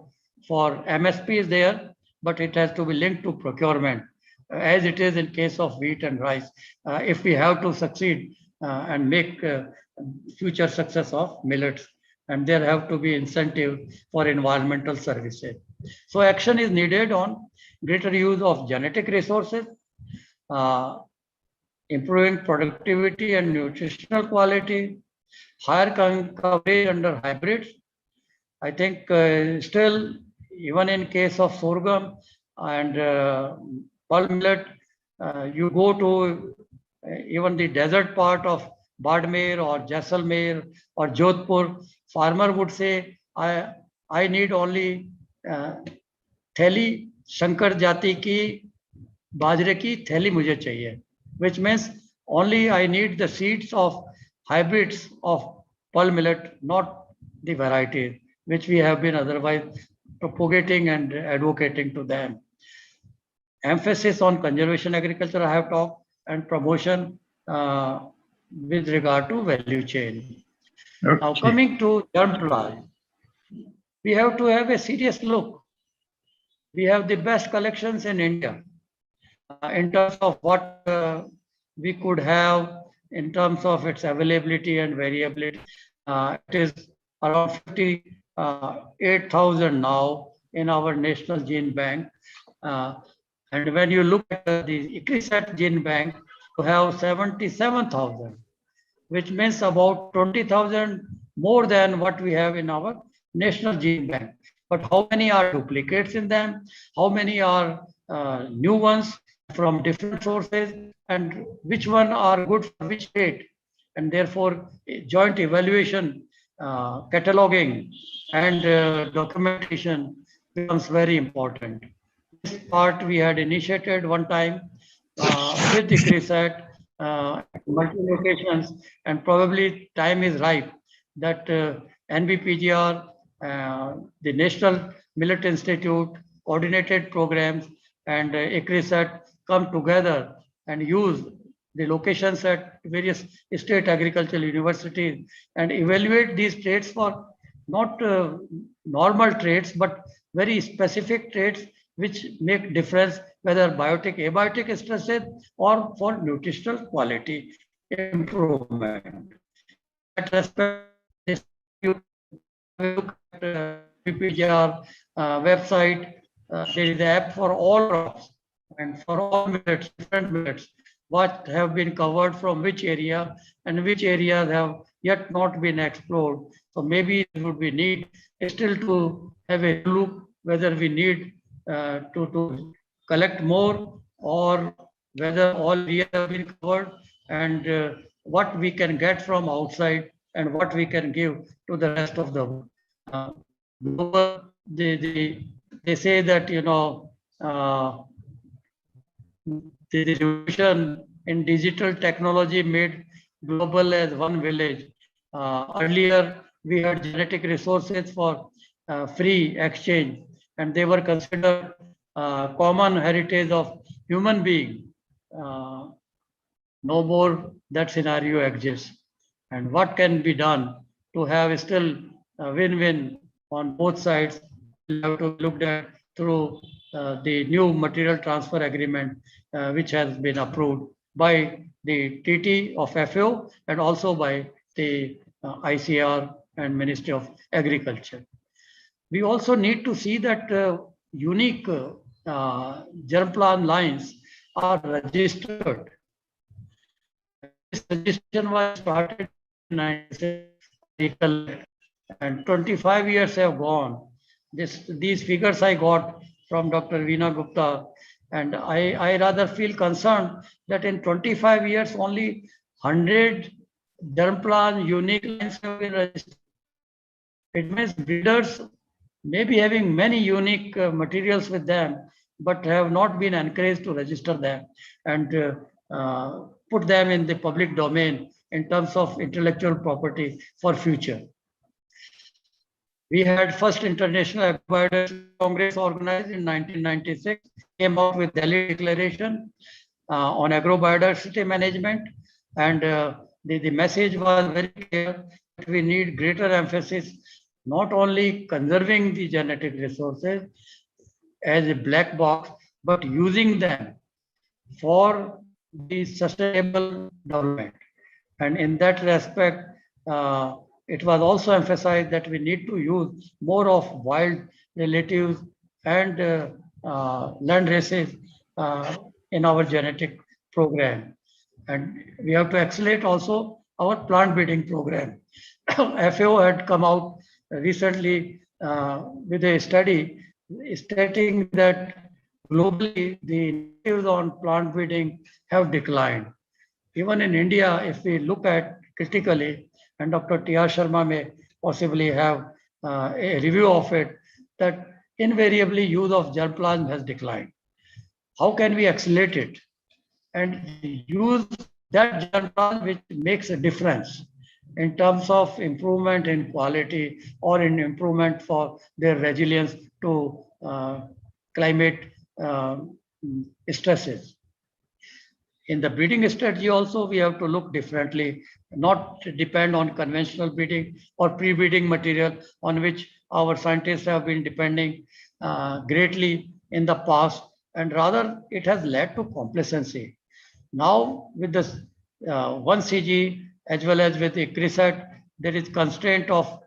for MSP is there, but it has to be linked to procurement, as it is in case of wheat and rice. If we have to succeed and make future success of millets, and there have to be incentive for environmental services. So action is needed on greater use of genetic resources, uh, improving productivity and nutritional quality, higher coverage under hybrids. I think still, even in case of sorghum and pearl millet, you go to even the desert part of Badmer or Jaisalmer or Jodhpur, farmer would say, I need only थैली शंकर जाति की बाजरे की थैली मुझे चाहिए, which means only I need the seeds of hybrids of pearl millet, not the varieties which we have been otherwise propagating and advocating to them. Emphasis on conservation agriculture I have talked, and promotion with regard to value chain. Okay. Now coming to germplasm, we have to have a serious look. We have the best collections in India in terms of what we could have in terms of its availability and variability. It is around 58,000 now in our National Gene Bank. And when you look at the ICRISAT Gene Bank, you have 77,000, which means about 20,000 more than what we have in our National Gene Bank. But how many are duplicates in them? How many are new ones from different sources? And which one are good for which state? And therefore, joint evaluation, cataloging, and documentation becomes very important. This part we had initiated one time with the ICRISAT, multi locations, and probably time is ripe that NBPGR, the National Millet Institute, coordinated programs, and ICRISAT come together and use the locations at various state agricultural universities and evaluate these traits for not normal traits, but very specific traits which make difference whether biotic, abiotic stresses or for nutritional quality improvement. At respect, you look at PPGR website, there is an app for all crops and for all millets, different millets, what have been covered from which area and which areas have yet not been explored. So maybe it would be need still to have a look whether we need to collect more or whether all areas have been covered, and what we can get from outside and what we can give to the rest of the world. They say that, you know, the revolution in digital technology made global as one village. Earlier, we had genetic resources for free exchange, and they were considered common heritage of human being. No more that scenario exists. And what can be done to have still a win-win on both sides? We'll have to look at through the new material transfer agreement, which has been approved by the TT of FAO and also by the ICR and Ministry of Agriculture. We also need to see that unique germplasm lines are registered. This registration was started in 1996 and 25 years have gone. These figures I got from Dr. Veena Gupta, and I rather feel concerned that in 25 years only 100 germplasm unique lines have been registered. It means breeders may be having many unique materials with them, but have not been encouraged to register them and put them in the public domain in terms of intellectual property for future. We had first International Biodiversity Congress organized in 1996, came out with Delhi Declaration. on agrobiodiversity management, and the message was very clear that we need greater emphasis not only conserving the genetic resources as a black box, but using them for the sustainable development. And in that respect, it was also emphasized that we need to use more of wild relatives and land races in our genetic program. And we have to accelerate also our plant breeding program. FAO had come out recently with a study stating that globally the initiatives on plant breeding have declined. Even in India, if we look at critically, and Dr. T.R. Sharma may possibly have a review of it, that invariably use of germplasm has declined. How can we accelerate it and use that germplasm which makes a difference in terms of improvement in quality or in improvement for their resilience to climate stresses? In the breeding strategy also, we have to look differently, not depend on conventional breeding or pre-breeding material on which our scientists have been depending greatly in the past, and rather it has led to complacency. Now with this 1 cg as well as with the CRISAT, there is constraint of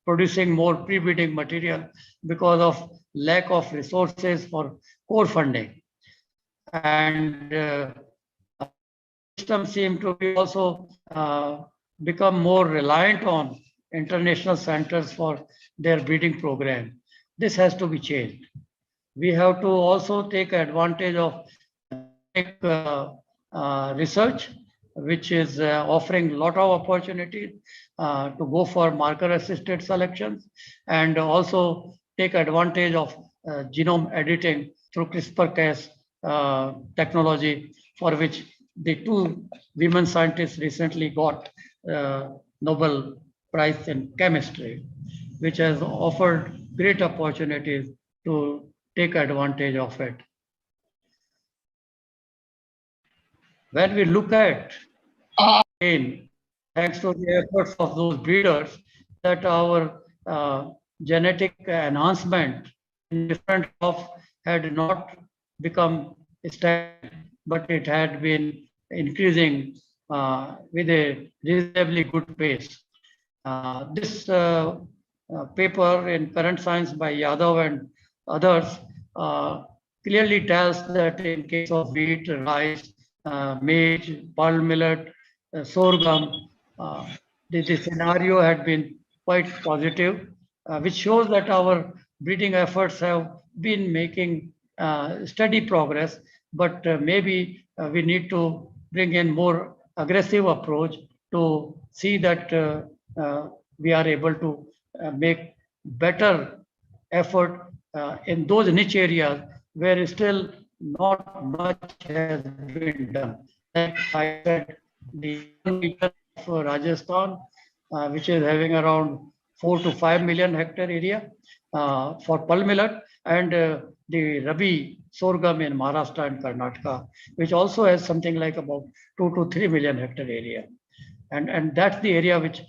producing more pre-breeding material because of lack of resources for core funding. And systems seem to be also become more reliant on international centers for their breeding program. This has to be changed. We have to also take advantage of research, which is offering a lot of opportunities to go for marker-assisted selections, and also take advantage of genome editing through CRISPR-Cas technology, for which the 2 women scientists recently got Nobel Prize in chemistry, which has offered great opportunities to take advantage of it. When we look at, again, thanks to the efforts of those breeders, that our genetic enhancement in different crops had not become stagnant, but it had been increasing with a reasonably good pace. This paper in Current Science by Yadav and others clearly tells that in case of wheat, rice, maize, pearl millet, sorghum, the scenario had been quite positive, which shows that our breeding efforts have been making steady progress, but maybe we need to bring in more aggressive approach to see that we are able to make better effort in those niche areas where still not much has been done. Like I said, the region of Rajasthan, which is having around 4 to 5 million hectare area for pearl millet, and the Rabi sorghum in Maharashtra and Karnataka, which also has something like about 2 to 3 million hectare area. And that's the area which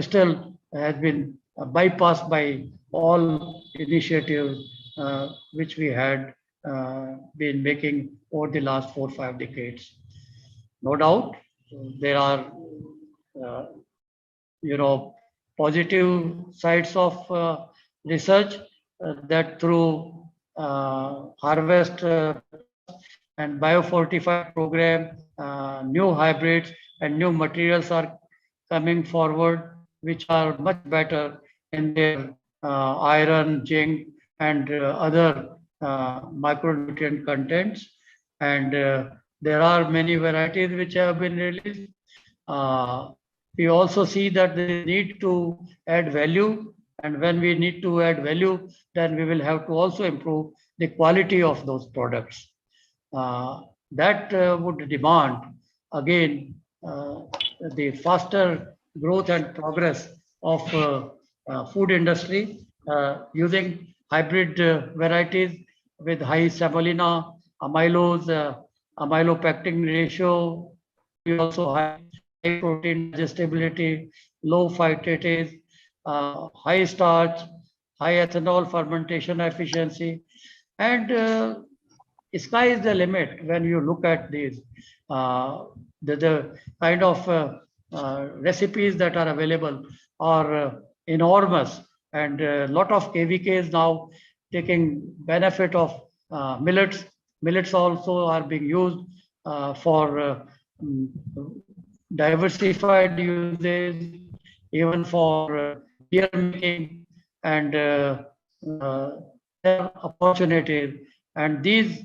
still has been bypassed by all initiatives which we had been making over the last 4 or 5 decades. No doubt, there are positive sides of research that through harvest and biofortified program, new hybrids and new materials are coming forward, which are much better in their iron, zinc, and other micronutrient contents. And there are many varieties which have been released. We also see that they need to add value, and when we need to add value, then we will have to also improve the quality of those products. That would demand, again, the faster growth and progress of food industry using hybrid varieties with high semolina, amylose, amylopectin ratio we also high protein digestibility, low phytates, high starch, high ethanol fermentation efficiency, and sky is the limit when you look at these the kind of recipes that are available are enormous, and a lot of kvks now taking benefit of millets also are being used for mm, diversified uses, even for beer making, and uh, there are opportunities. And these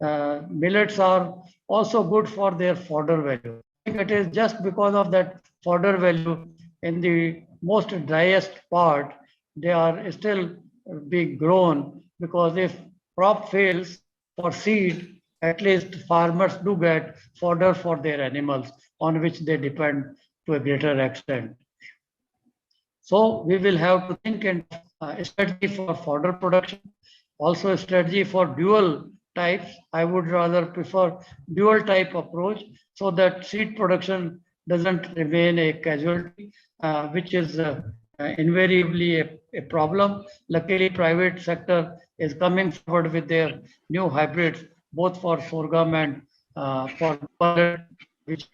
millets are also good for their fodder value. I think it is just because of that fodder value in the most driest part, they are still being grown, because if crop fails for seed, at least farmers do get fodder for their animals on which they depend to a greater extent. So we will have to think in a strategy for fodder production, also a strategy for dual types. I would rather prefer dual type approach so that seed production doesn't remain a casualty, which is invariably a problem. Luckily, private sector is coming forward with their new hybrids, both for sorghum and for millet, which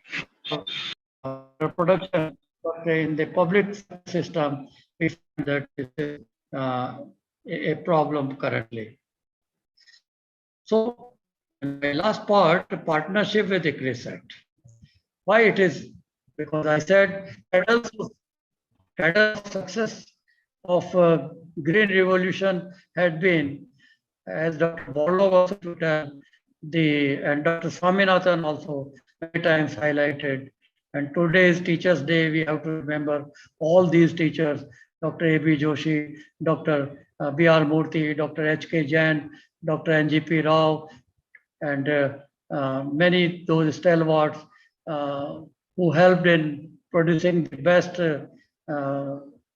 production, but in the public system, we find that it is a problem currently. So, in my last part, partnership with ICRISAT. Why it is? Because I said cadre success of green revolution had been, as Dr. Borlaug also to tell, and Dr. Swaminathan also many times highlighted. And today's Teachers' Day, we have to remember all these teachers, Dr. A.B. Joshi, Dr. B.R. Murthy, Dr. H.K. Jain, Dr. NGP Rao, and many those stalwarts who helped in producing the best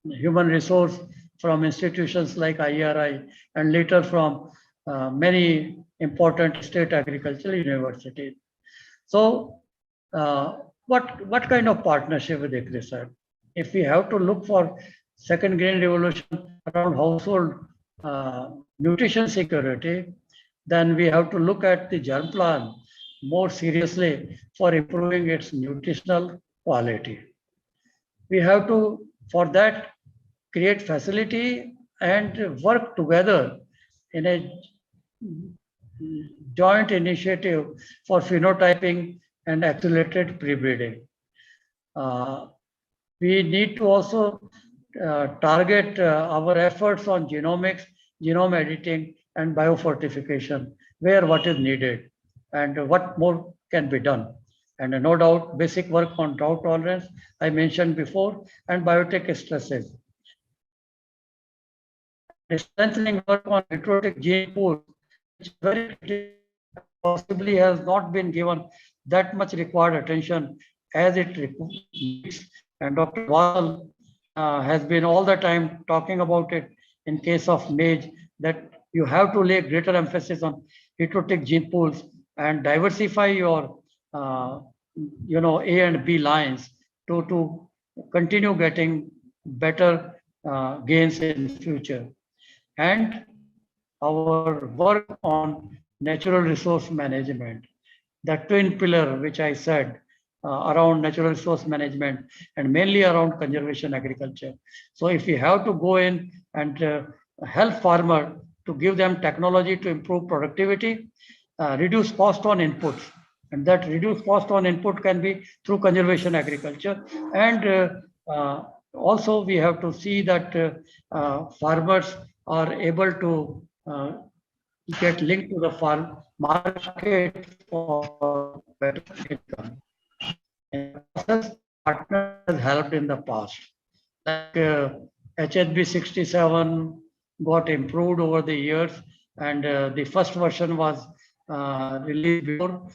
human resource from institutions like IRI, and later from many important state agricultural universities. So what kind of partnership with ICRISAT? If we have to look for second green revolution around household nutrition security, then we have to look at the germ plant more seriously for improving its nutritional quality. We have to, for that, create facility and work together in a joint initiative for phenotyping and accelerated pre-breeding. We need to also target our efforts on genomics, genome editing, and biofortification, where what is needed and what more can be done. And no doubt, basic work on drought tolerance, I mentioned before, and biotic stresses. Strengthening work on heterotic gene pool, which very possibly has not been given that much required attention as it needs. And Dr. Wall has been all the time talking about it in case of maize, that you have to lay greater emphasis on heterotic gene pools and diversify your A and B lines to continue getting better gains in future. And our work on natural resource management, the twin pillar which I said around natural resource management and mainly around conservation agriculture. So if we have to go in and help farmer to give them technology to improve productivity, reduce cost on inputs, and that reduced cost on input can be through conservation agriculture. And also we have to see that farmers are able to get linked to the farm market for better income. And partners helped in the past. Like HHB 67 got improved over the years, and the first version was released before.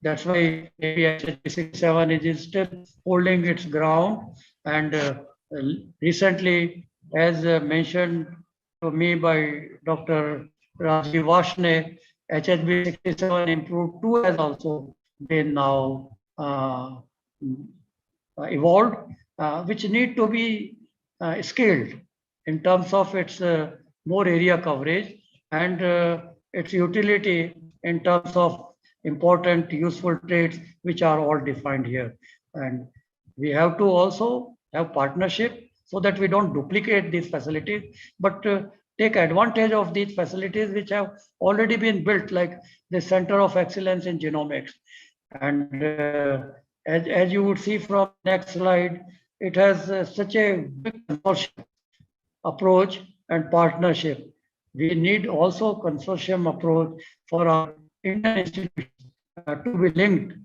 That's why maybe HHB 67 is still holding its ground. And recently, as mentioned to me by Dr. Rajiv Vashne, HHB 67 improved 2 has also been now evolved, which need to be scaled in terms of its more area coverage and its utility in terms of important useful traits which are all defined here. And we have to also have partnership so that we don't duplicate these facilities, but take advantage of these facilities which have already been built, like the Center of Excellence in Genomics. And as you would see from next slide, it has such a big consortium approach and partnership. We need also consortium approach for our Indian institutions to be linked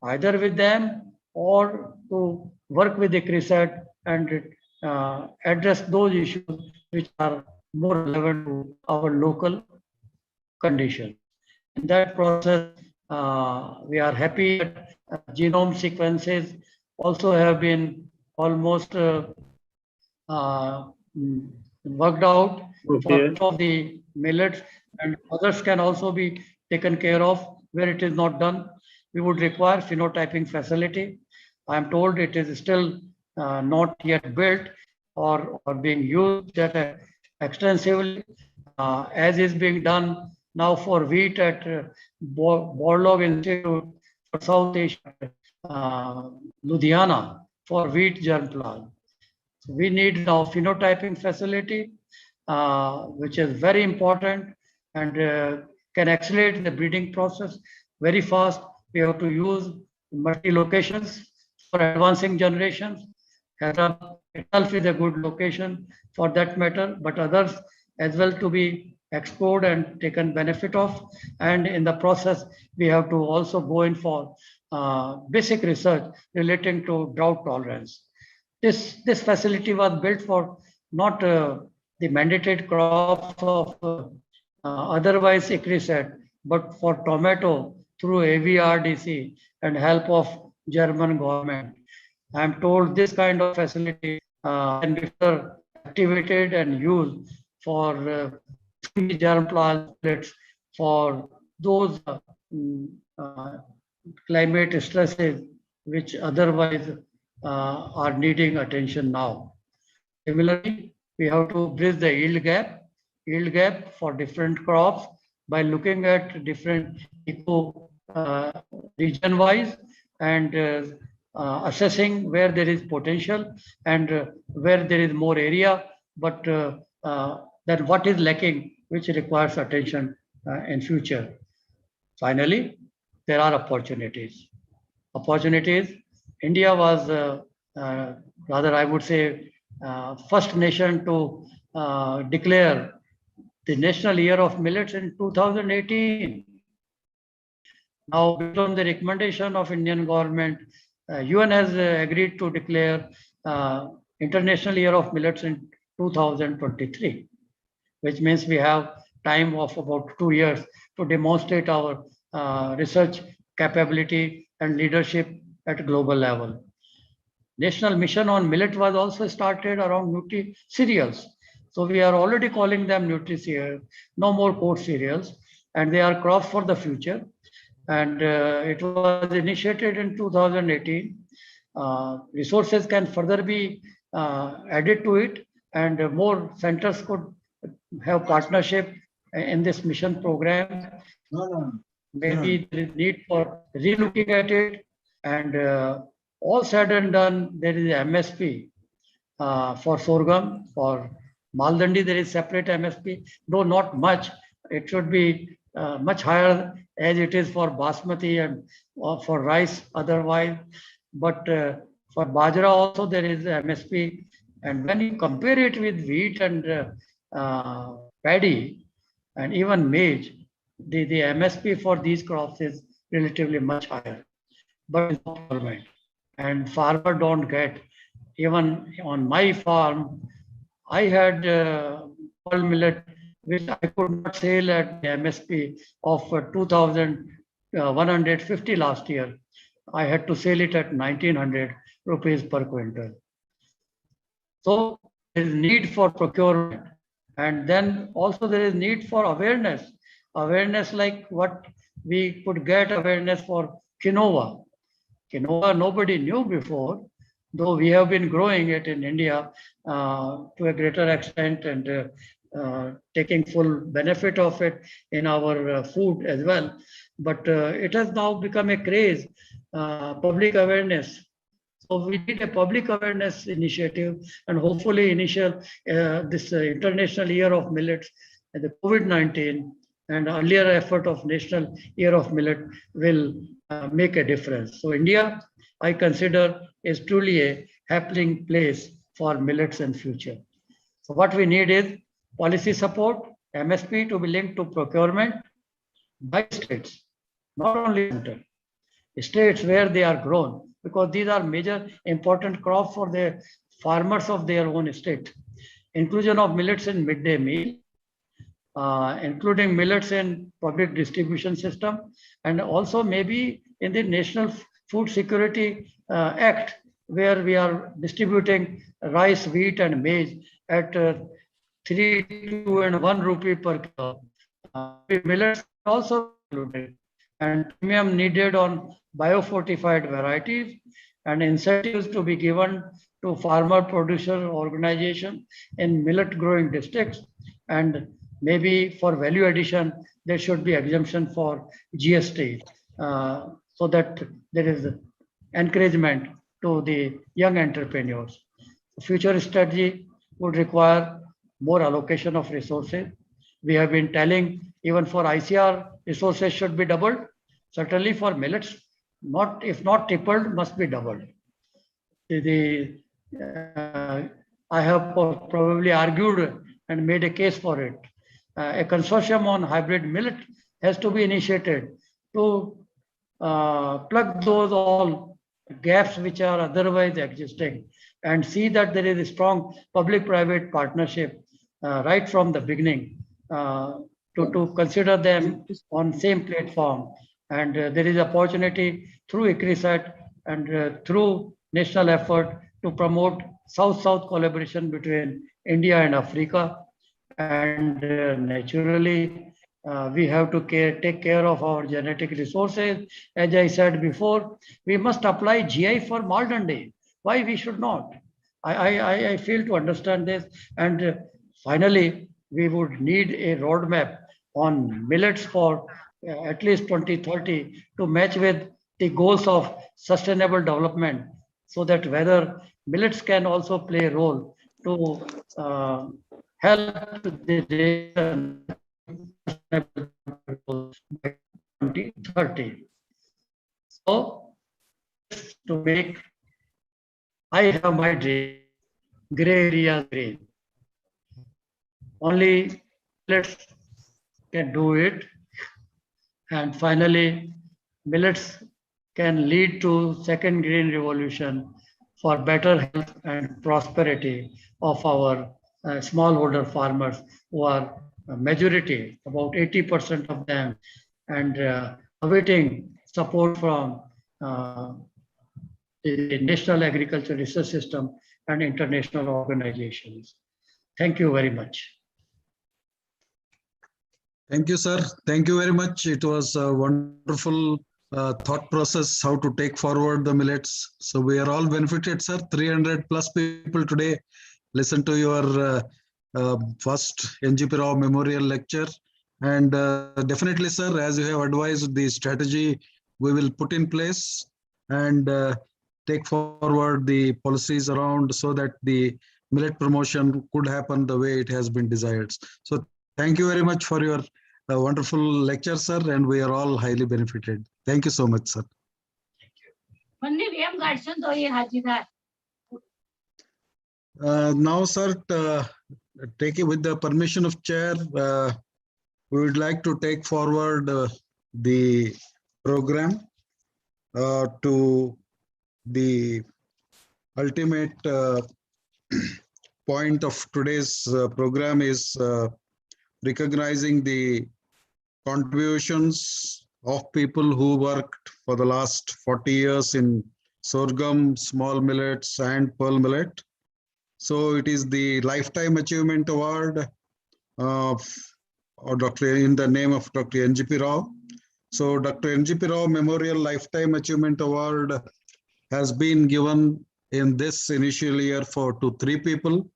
either with them or to work with the CRISAT and address those issues which are more relevant to our local conditions. In that process, we are happy that genome sequences also have been almost worked out for each of the millets, and others can also be taken care of where it is not done. We would require phenotyping facility. I am told it is still not yet built or being used extensively, as is being done now for wheat at Borlaug Institute for South Asia, Ludhiana, for wheat germplasm. So we need now phenotyping facility, which is very important and can accelerate the breeding process very fast. We have to use multi-locations for advancing generations. Hyderabad itself is a good location for that matter, but others as well to be explored and taken benefit of. And in the process, we have to also go in for basic research relating to drought tolerance. This facility was built for not the mandated crops of otherwise ICRISAT, but for tomato through AVRDC and help of German government. I am told this kind of facility can be activated and used for germplasm for those climate stresses which otherwise are needing attention now. Similarly, we have to bridge the yield gap for different crops by looking at different eco region wise and assessing where there is potential and where there is more area, but then what is lacking, which requires attention in future. Finally, there are opportunities. India was rather, I would say, first nation to declare the National Year of Millets in 2018. Now, based on the recommendation of Indian government, UN has agreed to declare International Year of Millets in 2023, which means we have time of about 2 years to demonstrate our research capability and leadership at global level. National mission on millet was also started around nutri-cereals. So we are already calling them nutri-cereals, no more coarse cereals, and they are crops for the future. And it was initiated in 2018. Resources can further be added to it, and more centers could have partnership in this mission program. Maybe there is need for relooking at it, and all said and done, there is MSP for sorghum. For Maldandi, there is separate MSP, though not much. It should be much higher as it is for basmati and for rice otherwise. But for bajra also there is MSP. And when you compare it with wheat and paddy and even maize, the MSP for these crops is relatively much higher. But it's not government. And farmer don't get. Even on my farm, I had pearl millet which I could not sell at the MSP of 2,150 last year. I had to sell it at 1,900 rupees per quintal. So there is need for procurement, and then also there is need for awareness awareness like what we could get awareness for quinoa. Quinoa nobody knew before, though we have been growing it in India to a greater extent and taking full benefit of it in our food as well. But it has now become a craze, public awareness. So we need a public awareness initiative, and hopefully initial this International Year of Millets and the COVID-19 and earlier effort of National Year of Millet will make a difference. So India, I consider, is truly a happening place for millets in future. So what we need is policy support, MSP to be linked to procurement by states, not only center. States where they are grown, because these are major important crops for the farmers of their own state. Inclusion of millets in midday meal, including millets in public distribution system, and also maybe in the National Food Security Act, where we are distributing rice, wheat, and maize at 3, 2, and 1 rupee per kilo. Millets also included, and premium needed on biofortified varieties, and incentives to be given to farmer producer organization in millet growing districts, and maybe for value addition, there should be exemption for GST so that there is encouragement to the young entrepreneurs. Future strategy would require more allocation of resources. We have been telling even for ICR, resources should be doubled. Certainly for millets, not if not tripled, must be doubled. I have probably argued and made a case for it. A consortium on hybrid millet has to be initiated to plug those all gaps which are otherwise existing, and see that there is a strong public-private partnership right from the beginning to consider them on same platform. And there is opportunity through ICRISAT and through national effort to promote South-South collaboration between India and Africa. And naturally, we have to take care of our genetic resources. As I said before, we must apply GI for modern day. Why we should not? I fail to understand this. And finally, we would need a roadmap on millets for at least 2030 to match with the goals of sustainable development, so that whether millets can also play a role to help the nation by 2030. So to make, I have my dream, gray area green. Only millets can do it. And finally, millets can lead to second green revolution for better health and prosperity of our smallholder farmers, who are a majority, about 80% of them, and awaiting support from the National Agriculture Research System and international organizations. Thank you very much. Thank you, sir. Thank you very much. It was a wonderful thought process how to take forward the millets. So we are all benefited, sir. 300 plus people today listen to your first NGP Rao Memorial Lecture. And definitely, sir, as you have advised, the strategy we will put in place and take forward the policies around so that the millet promotion could happen the way it has been desired. So thank you very much for your wonderful lecture, sir, and we are all highly benefited. Thank you so much, sir. Now, sir, take it with the permission of chair, we would like to take forward the program to the ultimate point of today's program is recognizing the contributions of people who worked for the last 40 years in sorghum, small millets, and pearl millet. So it is the Lifetime Achievement Award or Dr. in the name of Dr. NGP Rao. So Dr. NGP Rao Memorial Lifetime Achievement Award has been given in this initial year to 3 people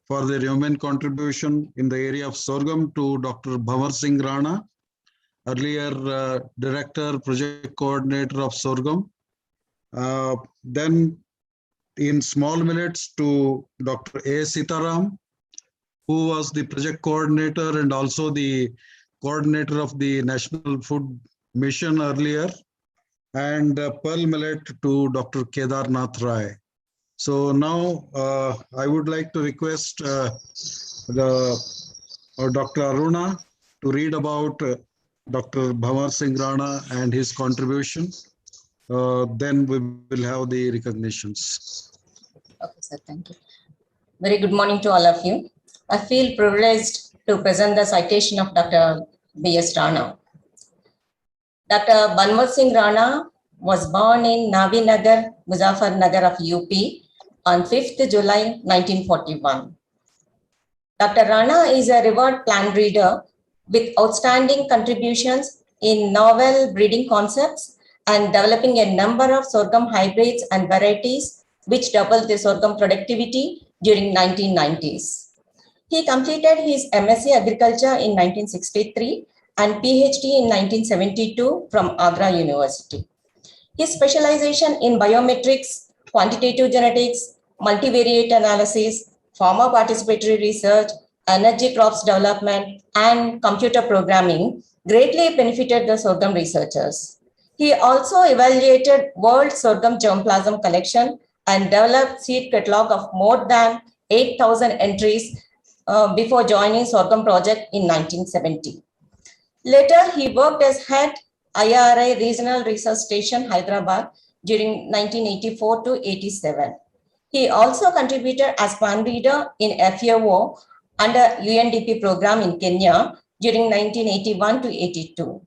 for their human contribution in the area of sorghum to Dr. Bhavar Singh Rana, earlier Director, Project Coordinator of sorghum. Then in small millets to Dr. A. Sitaram, who was the project coordinator and also the coordinator of the National Food Mission earlier, and pearl millet to Dr. Kedarnath Rai. So now I would like to request Dr. Aruna to read about Dr. Bhavar Singh Rana and his contribution. Then we will have the recognitions. Okay, sir, thank you. Very good morning to all of you. I feel privileged to present the citation of Dr. B.S. Rana. Dr. Bhavar Singh Rana was born in Navi Nagar, Muzaffarnagar of UP on 5th July 1941. Dr. Rana is a revered plant breeder with outstanding contributions in novel breeding concepts and developing a number of sorghum hybrids and varieties which doubled the sorghum productivity during 1990s. He completed his MSc Agriculture in 1963 and PhD in 1972 from Agra University. His specialization in biometrics, quantitative genetics, multivariate analysis, farmer participatory research, energy crops development, and computer programming greatly benefited the sorghum researchers. He also evaluated world sorghum germplasm collection and developed seed catalog of more than 8,000 entries before joining sorghum project in 1970. Later, he worked as head IRI Regional Research Station, Hyderabad during 1984 to 87. He also contributed as plant breeder in FAO under UNDP program in Kenya during 1981 to 82.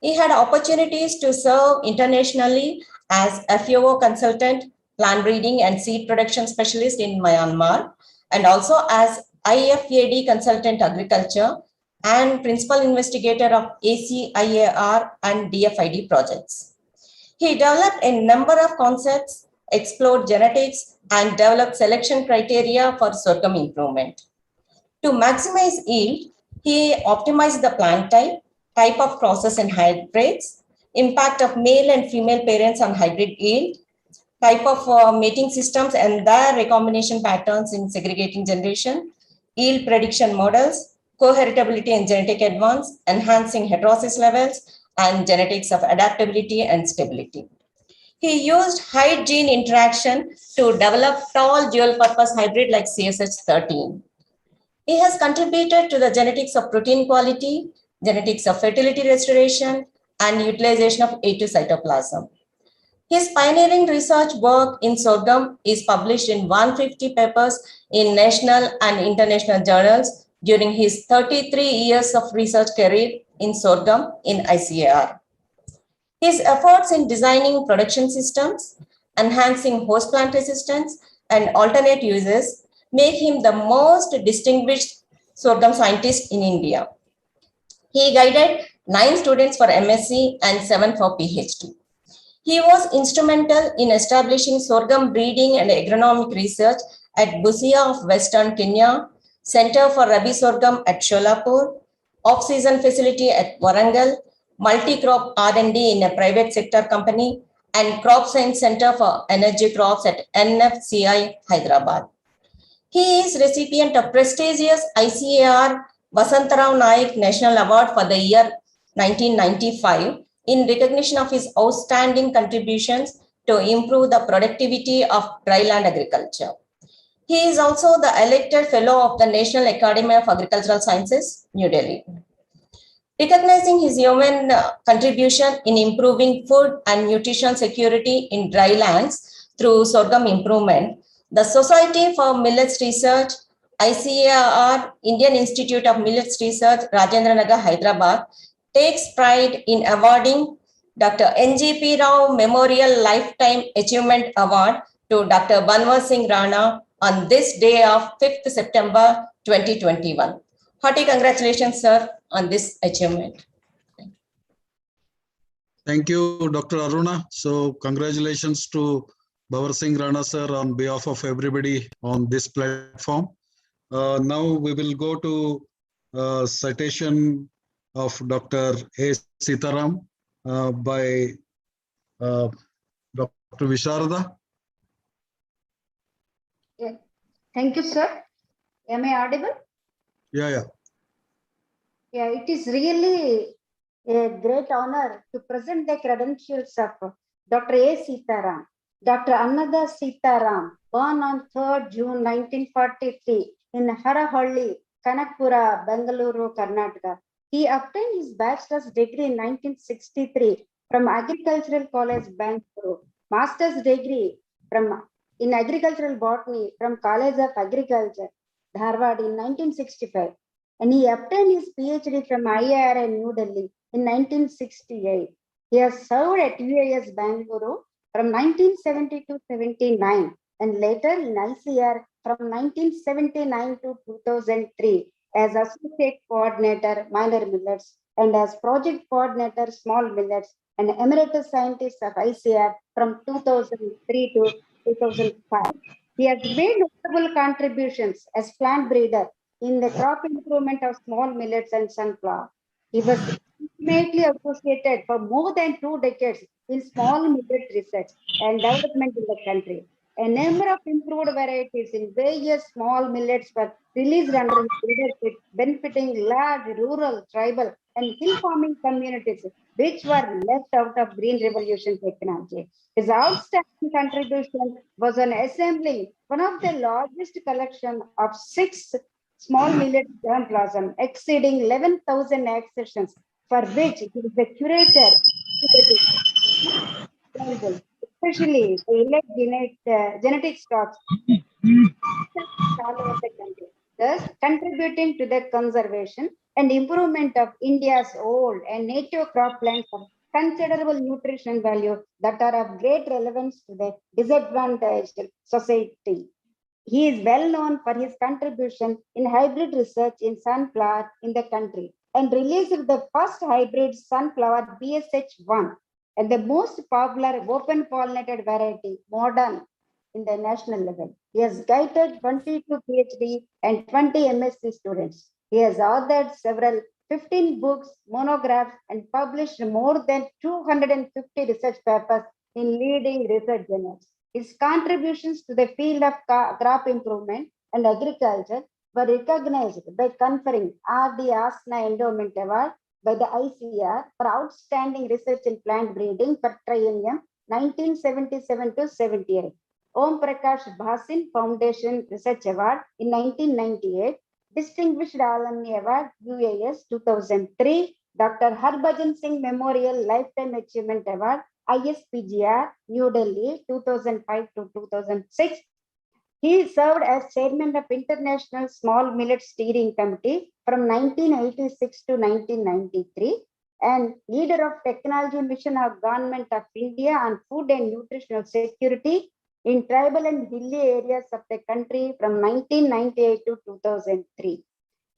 He had opportunities to serve internationally as FAO consultant, plant breeding and seed production specialist in Myanmar, and also as IFAD consultant agriculture and principal investigator of ACIAR and DFID projects. He developed a number of concepts, explored genetics, and developed selection criteria for sorghum improvement. To maximize yield, he optimized the plant type of process in hybrids, impact of male and female parents on hybrid yield, type of mating systems and their recombination patterns in segregating generation, yield prediction models, coheritability and genetic advance, enhancing heterosis levels, and genetics of adaptability and stability. He used high gene interaction to develop tall dual-purpose hybrid like CSH13. He has contributed to the genetics of protein quality, genetics of fertility restoration, and utilization of A2 cytoplasm. His pioneering research work in sorghum is published in 150 papers in national and international journals during his 33 years of research career in sorghum in ICAR. His efforts in designing production systems, enhancing host plant resistance, and alternate uses make him the most distinguished sorghum scientist in India. He guided 9 students for MSc and 7 for PhD. He was instrumental in establishing sorghum breeding and agronomic research at Busia of Western Kenya, Center for Rabi Sorghum at Sholapur, off-season facility at Warangal, multi-crop R&D in a private sector company, and Crop Science Center for Energy Crops at NFCI, Hyderabad. He is recipient of prestigious ICAR Vasantarao Naik National Award for the year 1995 in recognition of his outstanding contributions to improve the productivity of dryland agriculture. He is also the elected fellow of the National Academy of Agricultural Sciences, New Delhi. Recognizing his human contribution in improving food and nutrition security in dry lands through sorghum improvement, the Society for Millets Research, ICAR, Indian Institute of Millets Research, Rajendra Nagar, Hyderabad, takes pride in awarding Dr. NGP Rao Memorial Lifetime Achievement Award to Dr. Bhavar Singh Rana on this day of 5th September 2021. Hearty congratulations, sir, on this achievement. Thank you, Dr. Aruna. So congratulations to Bhavar Singh Rana sir on behalf of everybody on this platform. Now we will go to citation of Dr. A. Sitaram by Dr. Visharada. Yeah. Thank you, sir. Am I audible? Yeah. Yeah, it is really a great honor to present the credentials of Dr. A. Sitaram. Dr. Annada Sitaram, born on 3rd June 1943 in Harahalli, Kanakpura, Bengaluru, Karnataka. He obtained his bachelor's degree in 1963 from Agricultural College, Bangalore, master's degree in agricultural botany from College of Agriculture, Dharwad in 1965. And he obtained his PhD from IIR in New Delhi in 1968. He has served at UAS Bangalore from 1970 to 79 and later in ICR from 1979 to 2003 as Associate Coordinator Minor Millets and as Project Coordinator Small Millets and Emeritus Scientist of ICR from 2003 to 2005. He has made notable contributions as plant breeder in the crop improvement of small millets and sunflower. He was intimately associated for more than 2 decades in small millet research and development in the country. A number of improved varieties in various small millets were released under his leadership, benefiting large rural, tribal, and hill farming communities, which were left out of Green Revolution technology. His outstanding contribution was on assembling one of the largest collection of 6 small millet germplasm exceeding 11,000 accessions, for which he is the curator, especially the elect genetic stocks all over the country, thus contributing to the conservation and improvement of India's old and native crop plants of considerable nutrition value that are of great relevance to the disadvantaged society. He is well known for his contribution in hybrid research in sunflower in the country and released the first hybrid sunflower BSH1 and the most popular open pollinated variety, modern, in the national level. He has guided 22 PhD and 20 MSc students. He has authored several 15 books, monographs, and published more than 250 research papers in leading research journals. His contributions to the field of crop improvement and agriculture were recognized by conferring R.D. Asna Endowment Award by the ICR for outstanding research in plant breeding for triennium 1977 to 78. Om Prakash Bhasin Foundation Research Award in 1998, Distinguished Alumni Award UAS 2003, Dr. Harbhajan Singh Memorial Lifetime Achievement Award ISPGR New Delhi 2005 to 2006. He served as chairman of International Small Millet Steering Committee from 1986 to 1993 and leader of Technology Mission of Government of India on Food and Nutritional Security in tribal and hilly areas of the country from 1998 to 2003.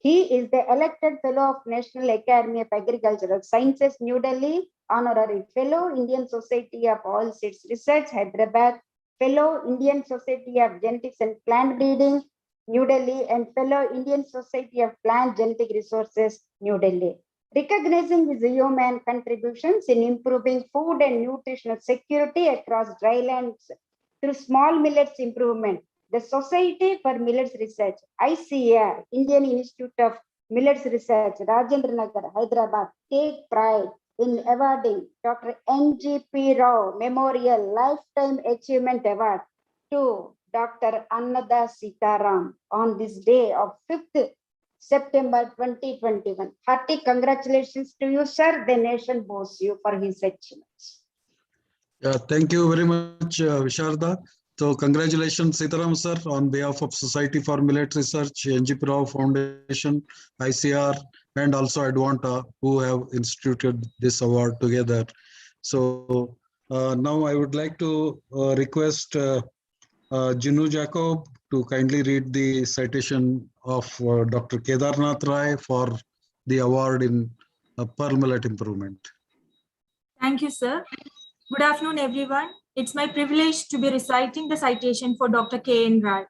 He is the elected fellow of National Academy of Agricultural Sciences, New Delhi, honorary fellow, Indian Society of Oilseeds Research, Hyderabad, fellow, Indian Society of Genetics and Plant Breeding, New Delhi, and fellow, Indian Society of Plant Genetic Resources, New Delhi. Recognizing his human contributions in improving food and nutritional security across drylands through small millets improvement, the Society for Millets Research, ICR, Indian Institute of Millets Research, Rajendra Nagar, Hyderabad, take pride in awarding Dr. NGP Rao Memorial Lifetime Achievement Award to Dr. Annada Sitaram on this day of 5th September 2021. Hearty congratulations to you, sir. The nation boasts you for his achievements. Yeah, thank you very much, Visharda. So congratulations, Sitaram sir, on behalf of Society for Millet Research, NGP Rao Foundation, ICR, and also Advanta, who have instituted this award together. So now I would like to request Jinu Jacob to kindly read the citation of Dr. Kedarnath Rai for the award in pearl millet improvement. Thank you, sir. Good afternoon, everyone. It's my privilege to be reciting the citation for Dr. K.N. Rai.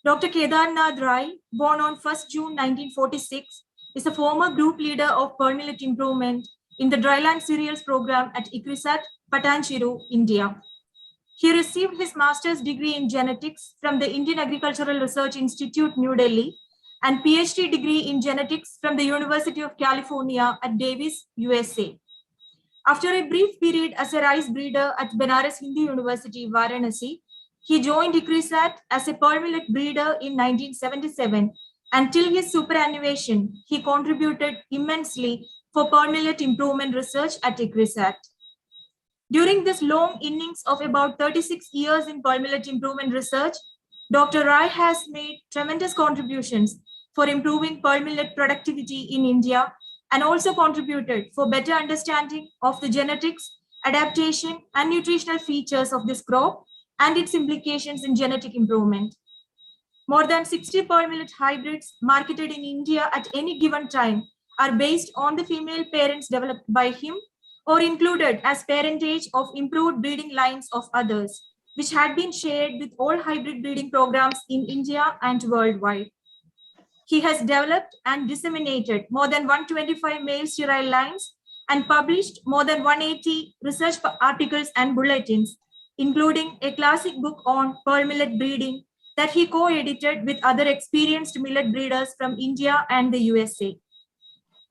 Dr. Kedarnath Rai, born on 1st June 1946, is a former group leader of pearl millet improvement in the dryland cereals program at ICRISAT, Patancheru, India. He received his master's degree in genetics from the Indian Agricultural Research Institute, New Delhi, and PhD degree in genetics from the University of California at Davis, USA. After a brief period as a rice breeder at Banaras Hindu University, Varanasi, he joined ICRISAT as a pearl millet breeder in 1977. Until his superannuation, he contributed immensely for pearl millet improvement research at ICRISAT. During this long innings of about 36 years in pearl millet improvement research, Dr. Rai has made tremendous contributions for improving pearl millet productivity in India and also contributed for better understanding of the genetics, adaptation, and nutritional features of this crop and its implications in genetic improvement. More than 60 pearl millet hybrids marketed in India at any given time are based on the female parents developed by him or included as parentage of improved breeding lines of others, which had been shared with all hybrid breeding programs in India and worldwide. He has developed and disseminated more than 125 male sterile lines and published more than 180 research articles and bulletins, including a classic book on pearl millet breeding that he co-edited with other experienced millet breeders from India and the USA.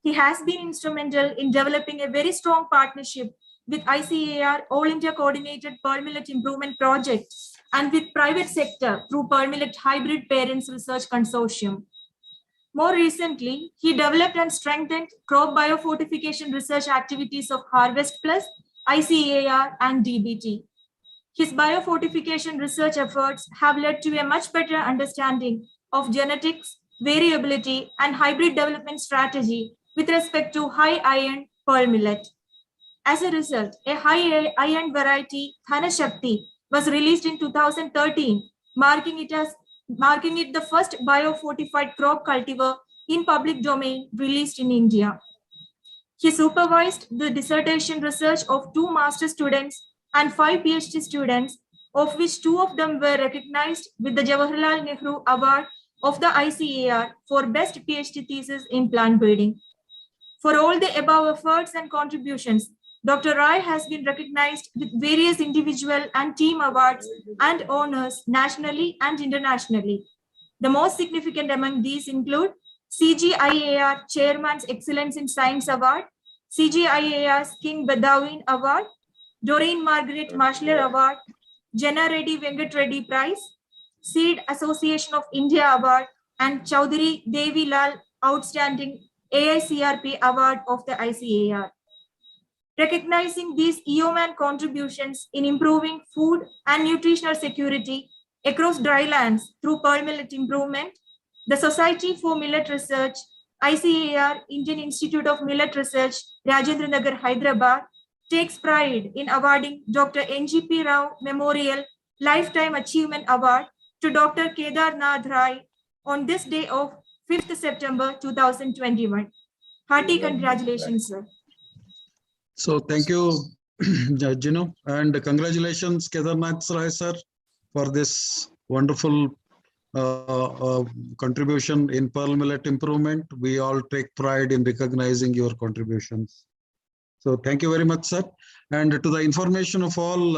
He has been instrumental in developing a very strong partnership with ICAR, All India Coordinated Pearl Millet Improvement Project, and with private sector through Pearl Millet Hybrid Parents Research Consortium. More recently, he developed and strengthened crop biofortification research activities of Harvest Plus, ICAR, and DBT. His biofortification research efforts have led to a much better understanding of genetics, variability, and hybrid development strategy with respect to high iron pearl millet. As a result, a high iron variety, Thana Shakti, was released in 2013, marking it the first biofortified crop cultivar in public domain released in India. He supervised the dissertation research of 2 master students and 5 PhD students, of which 2 of them were recognized with the Jawaharlal Nehru Award of the ICAR for Best PhD Thesis in Plant Breeding. For all the above efforts and contributions, Dr. Rai has been recognized with various individual and team awards and honors nationally and internationally. The most significant among these include CGIAR Chairman's Excellence in Science Award, CGIAR's King Badawin Award, Doreen Margaret Marshall Award, Jenna Reddy Venkat Reddy Prize, Seed Association of India Award, and Chaudhary Devi Lal Outstanding AICRP Award of the ICAR. Recognizing these yeoman contributions in improving food and nutritional security across drylands through pearl millet improvement, the Society for Millet Research, ICAR, Indian Institute of Millet Research, Rajendra Nagar, Hyderabad, takes pride in awarding Dr. NGP Rao Memorial Lifetime Achievement Award to Dr. Kedarnath Rai on this day of 5th September 2021. Hearty congratulations, sir. So thank you, Jino, and congratulations, Kedarnath Rai sir, for this wonderful contribution in pearl millet improvement. We all take pride in recognizing your contributions. So thank you very much, sir. And to the information of all,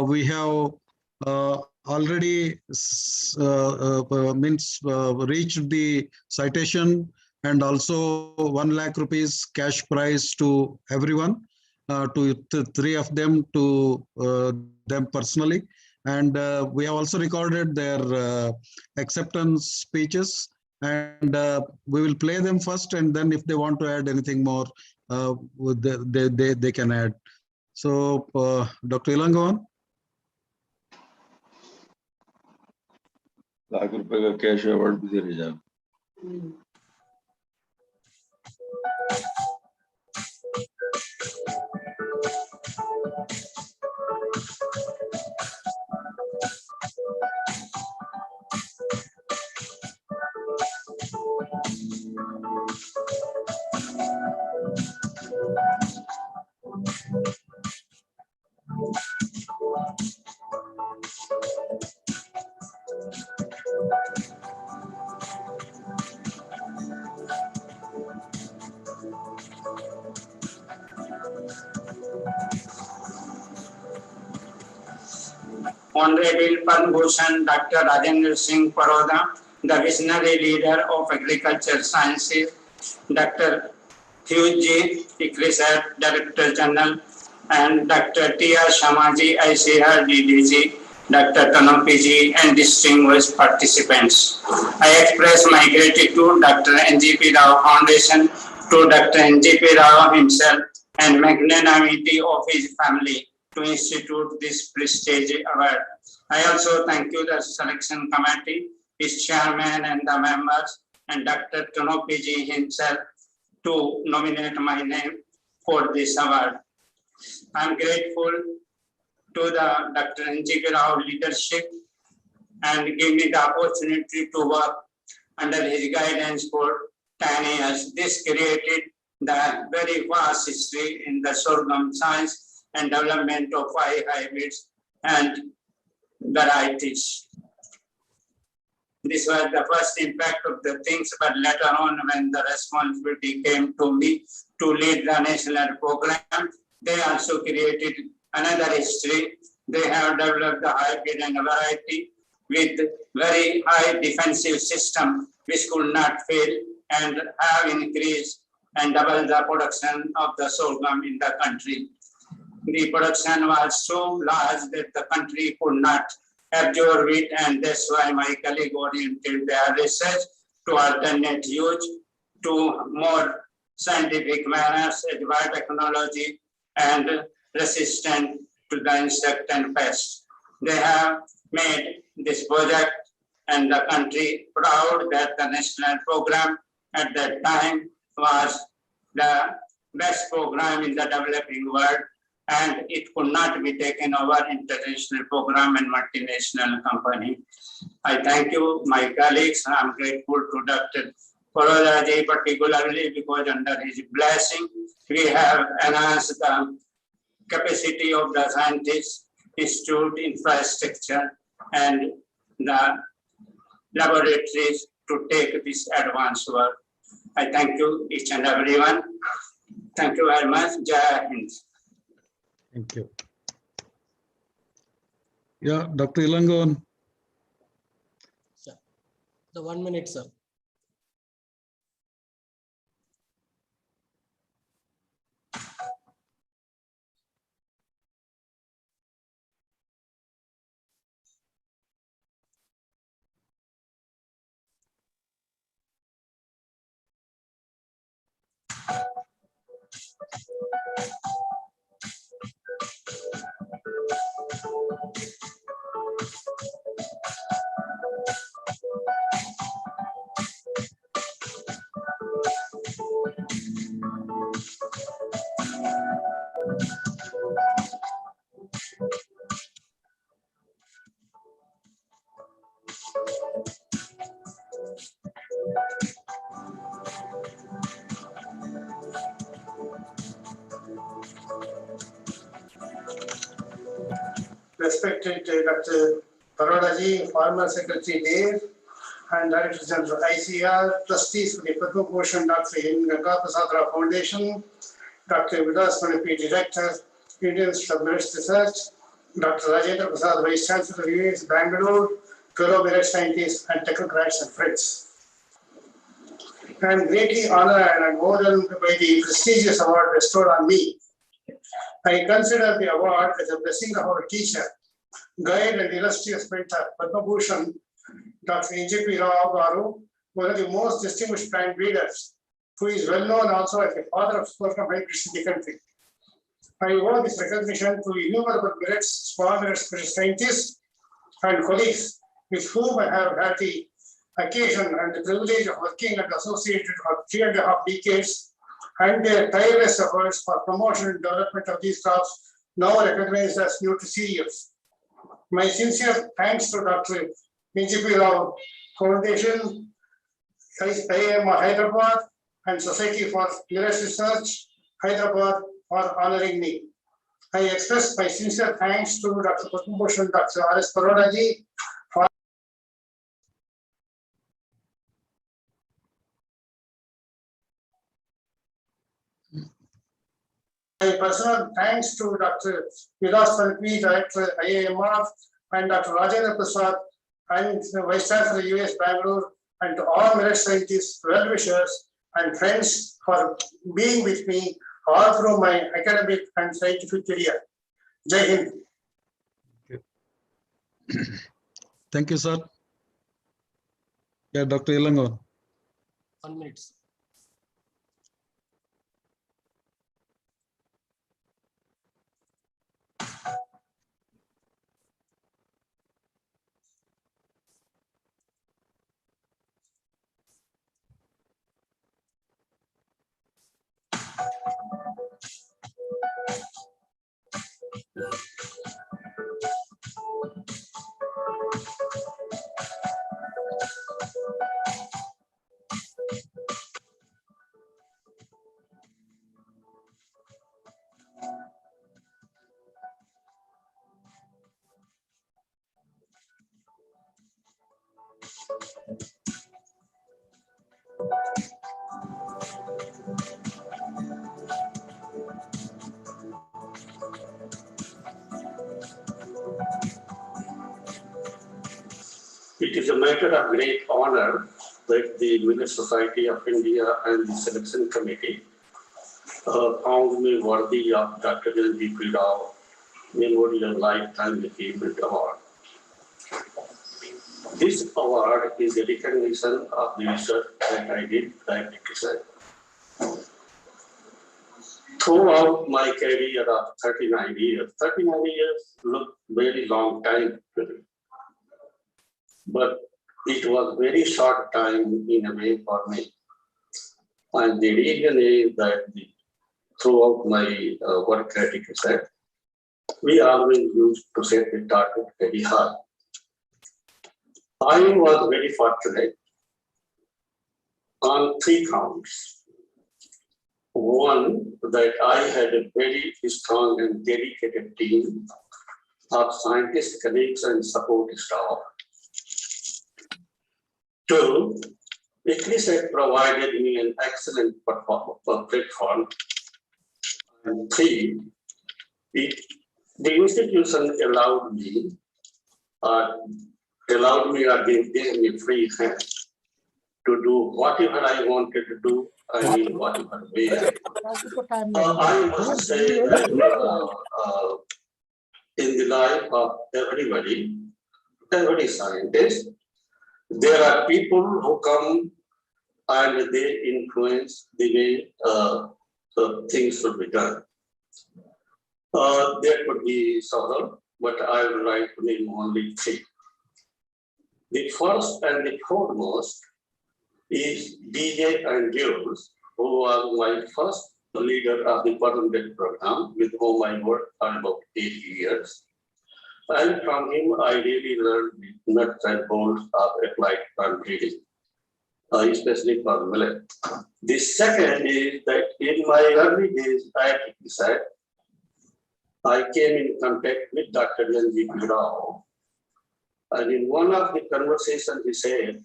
we have already reached the citation and also 1 lakh rupees cash prize to everyone, to 3 of them, to them personally. And we have also recorded their acceptance speeches, and we will play them first, and then if they want to add anything more, they can add. So Dr. Ilangavan. Lakh रुपए का cash award भी दे रहे जाए। Honorable Padma Bhushan Dr. Rajendra Singh Paroda, the visionary leader of agriculture sciences, Dr. Hugh G. Research Director General, and Dr. T.R. Shamaji, ICR DDG, Dr. Tanopi ji, and distinguished participants. I express my gratitude Dr. NGP Rao Foundation, to Dr. NGP Rao himself, and magnanimity of his family to institute this prestigious award. I also thank you, the selection committee, its chairman and the members, and Dr. Tanopi ji himself to nominate my name for this award. I am grateful to the Dr. NGP Rao leadership and give me the opportunity to work under his guidance for 10 years. This created the very vast history in the sorghum science and development of hybrids and varieties. This was the first impact of the things, but later on when the responsibility came to me to lead the national program, they also created another history. They have developed the hybrid and variety with very high defensive system which could not fail and have increased and doubled the production of the sorghum in the country. The production was so large that the country could not absorb it, and that's why my colleague oriented their research to alternate use to more scientific manners, advanced technology, and resistant to the insect and pests. They have made this project and the country proud that the national program at that time was the best program in the developing world, and it could not be taken over international program and multinational company. I thank you, my colleagues. I'm grateful to Dr. Paroda ji particularly because under his blessing, we have enhanced the capacity of the scientists, institute, infrastructure, and the laboratories to take this advanced work. I thank you, each and everyone. Thank you very much. Jai Hind. Thank you. Yeah, Dr. Ilangon. The 1 minute, sir. Respected Dr. Paroda ji, former Secretary Dave, and Director General ICR, trustees for the Padma Bhushan Dr. Ganga Prasad Rao Foundation, Dr. Vidas Manapi, Director, Indian Institute of Millets Research, Dr. Rajendra Prasad, Vice Chancellor, US, Bangalore, fellow millet scientists and technocrats and friends. I am greatly honored and emboldened by the prestigious award bestowed on me. I consider the award as a blessing of our teacher, guide and illustrious mentor, Padma Bhushan, Dr. NGP Rao Garu, one of the most distinguished plant breeders, who is well known also as the father of sorghum hybrids in the country. I owe this recognition to innumerable millets, small millets scientists and colleagues with whom I have had the occasion and the privilege of working and associated for 3.5 decades, and their tireless efforts for promotion and development of these crops, now recognized as nutricerials. My sincere thanks to Dr. NGP Rao Foundation, IIM Hyderabad, and Society for Millets Research, Hyderabad, for honoring me. I express my sincere thanks to Dr. Padma Bhushan, Dr. R.S. Paroda ji, for my personal thanks to Dr. Vidas Manapi, Director IIMR, and Dr. Rajendra Prasad, and Vice Chancellor US Bangalore, and to all merit scientists, well-wishers, and friends for being with me all through my academic and scientific career. Jai Hind. Thank you, sir. Yeah, Dr. Ilangon. 1 minute. It is a matter of great honor that the Millet Society of India and the Selection Committee found me worthy of Dr. NGP Rao Memorial Lifetime Achievement Award. This award is a recognition of the research that I did practically. Throughout my career of 39 years look very long time to me. But it was very short time in a way for me. And the reason is that throughout my work ethic set, we always used to set the target very high. I was very fortunate on 3 counts. One, that I had a very strong and dedicated team of scientists, colleagues, and support staff. 2, ICRISAT provided me an excellent platform. And 3, the institution allowed me or gave me free hand to do whatever I wanted to do, whatever way. I must say that in the life of every scientist, there are people who come and they influence the way things should be done. There could be several, but I will write to name only 3. The first and the foremost is DJ and Jules, who was my first leader of the permanent program, with whom I worked for about 8 years. And from him, I really learned the nuts and bolts of applied plant breeding, especially for millet. The second is that in my early days at ICRISAT, I came in contact with Dr. NGP Rao. And in one of the conversations, he said,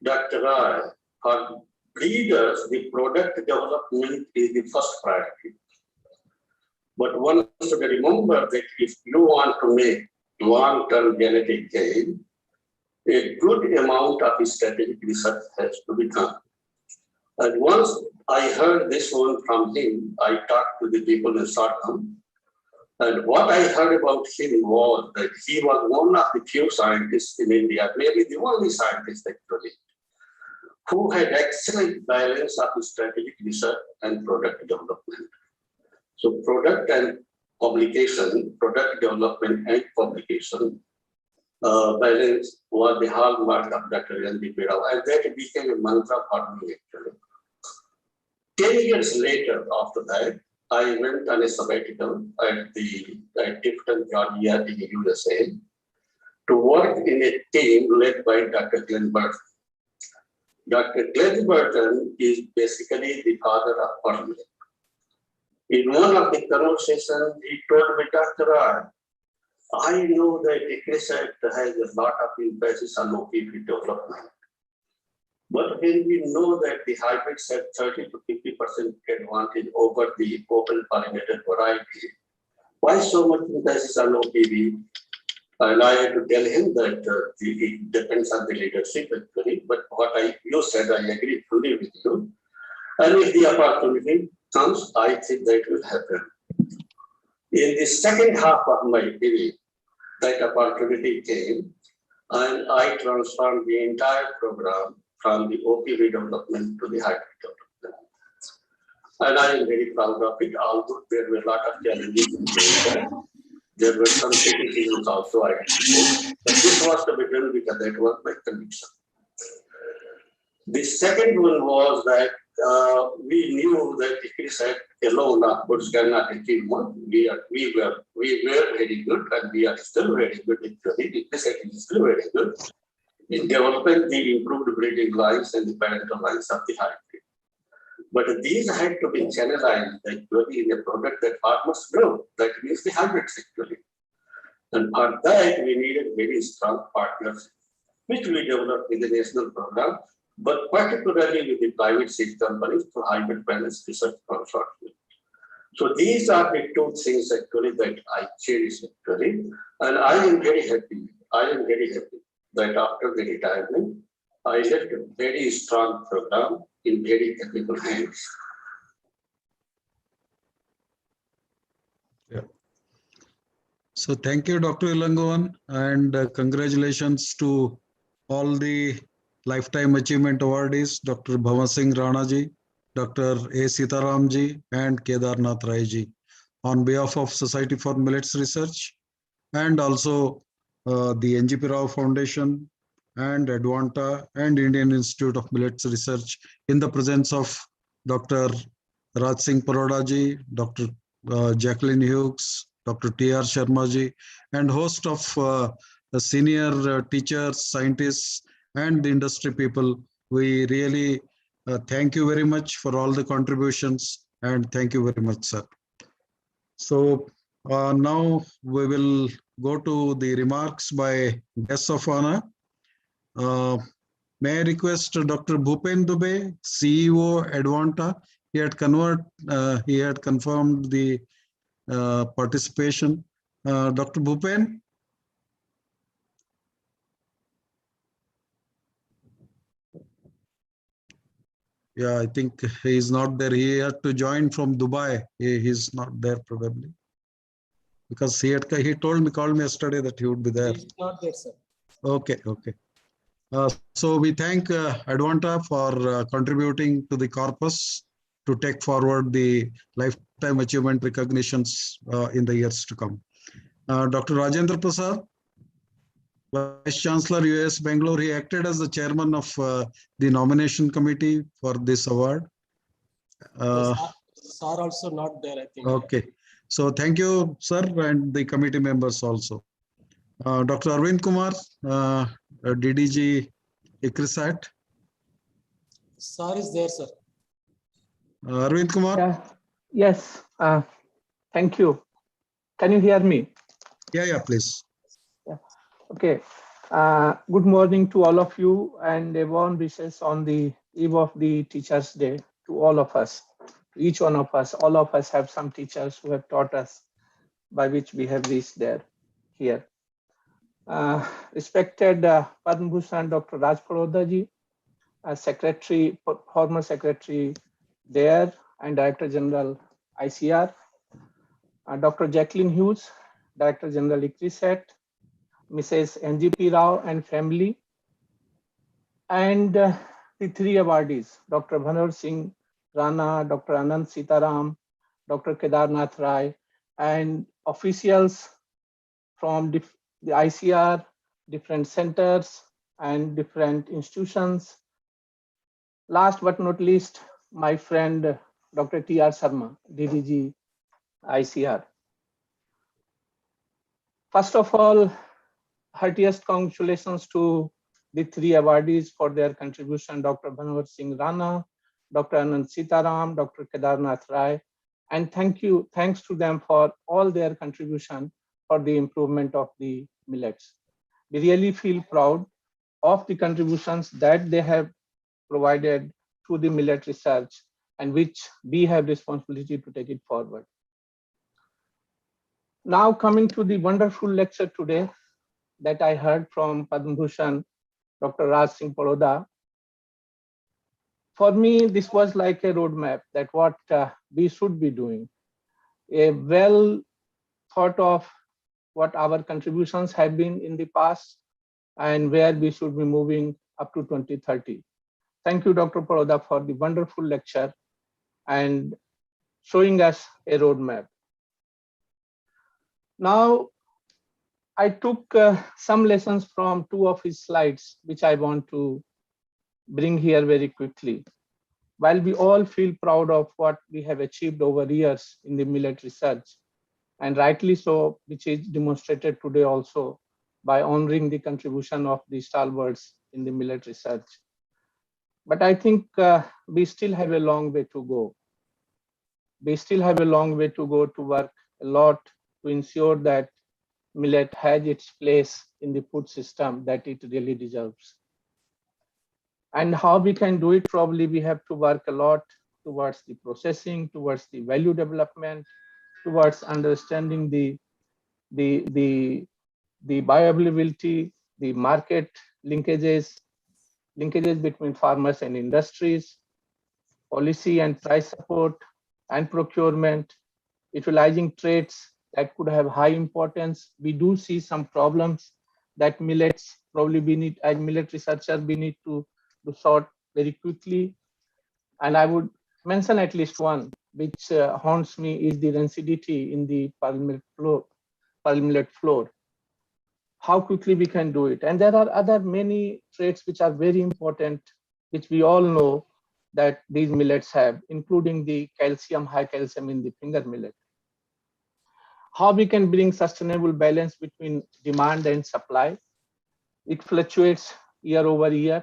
Dr. Rao, for breeders, the product development is the first priority. But one should remember that if you want to make long-term genetic gain, a good amount of strategic research has to be done. And once I heard this one from him, I talked to the people in sorghum. And what I heard about him was that he was one of the few scientists in India, maybe the only scientist actually, who had excellent balance of strategic research and product development. So product and publication, product development and publication balance was the hallmark of Dr. NGP Rao, and that became a mantra for me actually. 10 years later after that, I went on a sabbatical at Tifton, Georgia in the USA to work in a team led by Dr. Glenn Burton. Dr. Glenn Burton is basically the father of Padma. In one of the conversations, he told me, Dr. Rao, I know that ICRISAT has a lot of emphasis on OPV development. But when we know that the hybrids have 30 to 50% advantage over the open pollinated variety, why so much emphasis on OPV? And I had to tell him that it depends on the leadership actually. But what you said, I agree fully with you. And if the opportunity comes, I think that will happen. In the second half of my period, that opportunity came, and I transformed the entire program from the OP redevelopment to the hybrid development. And I am very proud of it, although there were a lot of challenges in doing that. There were some criticisms also I had to put, but this was to be done because that was my conviction. The second one was that we knew that research alone, of course, cannot achieve much. We were very good, and we are still very good. Actually, research is still very good in developing the improved breeding lines and the parental lines of the hybrid. But these had to be channelized actually in a product that farmers grow. That means the hybrids actually. And for that, we needed very strong partners, which we developed in the national program, but particularly with the private seed companies to hybrid parents research consortium. So these are the two things actually that I cherish actually, and I am very happy. I am very happy that after the retirement, I left a very strong program in very technical hands. Yeah. So thank you, Dr. Ilangovan, and congratulations to all the Lifetime Achievement Awardees, Dr. Bhavan Singh Rana ji, Dr. A. Sitaram ji, and Kedarnath Rai ji, on behalf of Society for Millets Research, and also the NGP Rao Foundation, and Advanta, and Indian Institute of Millets Research, in the presence of Dr. Raj Singh Paroda ji, Dr. Jacqueline Hughes, Dr. T.R. Sharma ji, and host of senior teachers, scientists, and the industry people. We really thank you very much for all the contributions, and thank you very much, sir. So now we will go to the remarks by guests of honor. May I request Dr. Bhupen Dubey, CEO Advanta. He had confirmed the participation. Dr. Bhupen. Yeah, I think he's not there. He had to join from Dubai. He's not there probably, because he called me yesterday that he would be there. He's not there, sir. Okay. So we thank Advanta for contributing to the corpus to take forward the lifetime achievement recognitions in the years to come. Dr. Rajendra Prasad, Vice Chancellor, US Bangalore, he acted as the chairman of the nomination committee for this award. Sir also not there, I think. Okay. So thank you, sir, and the committee members also. Dr. Arvind Kumar, DDG ICRISAT. Sir is there, sir. Arvind Kumar? Yeah. Yes, thank you. Can you hear me? Yeah, please. Yeah. Okay. Good morning to all of you, and a warm wishes on the eve of the Teachers' Day to all of us, each one of us. All of us have some teachers who have taught us, by which we have reached here. Respected Padma Bhushan Dr. Raj Paroda ji, Secretary, former Secretary there, and Director General ICR, Dr. Jacqueline Hughes, Director General ICRISAT, Mrs. NGP Rao and family, and the three awardees, Dr. Bhavan Singh Rana, Dr. Anand Sitaram, Dr. Kedarnath Rai, and officials from the ICR, different centers and different institutions. Last but not least, my friend, Dr. T.R. Sharma, DDG ICR. First of all, heartiest congratulations to the three awardees for their contribution, Dr. Bhavan Singh Rana, Dr. Anand Sitaram, Dr. Kedarnath Rai, and thanks to them for all their contribution for the improvement of the millets. We really feel proud of the contributions that they have provided to the millet research, and which we have responsibility to take it forward. Now coming to the wonderful lecture today, that I heard from Padma Bhushan, Dr. Raj Singh Paroda, for me, this was like a roadmap that what we should be doing. A well thought of what our contributions have been in the past and where we should be moving up to 2030. Thank you, Dr. Paroda, for the wonderful lecture and showing us a roadmap. Now, I took some lessons from two of his slides, which I want to bring here very quickly. While we all feel proud of what we have achieved over years in the millet research, and rightly so, which is demonstrated today also by honoring the contribution of the stalwarts in the millet research. But I think we still have a long way to go. We still have a long way to go to work a lot to ensure that millet has its place in the food system that it really deserves. And how we can do it, probably we have to work a lot towards the processing, towards the value development, towards understanding the bioavailability, the market linkages between farmers and industries, policy and price support and procurement, utilizing traits that could have high importance. We do see some problems that millets probably we need, as millet researchers, we need to sort very quickly. And I would mention at least one, which haunts me, is the rancidity in the pearl millet flour. How quickly we can do it. And there are other many traits which are very important, which we all know that these millets have, including the calcium, high calcium in the finger millet. How we can bring sustainable balance between demand and supply. It fluctuates year over year.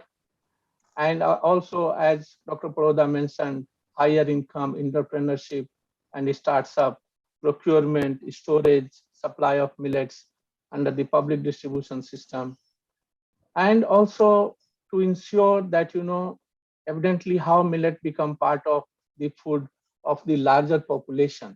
And also, as Dr. Paroda mentioned, higher income, entrepreneurship, and startup, procurement, storage, supply of millets under the public distribution system. And also to ensure that, evidently how millet become part of the food of the larger population.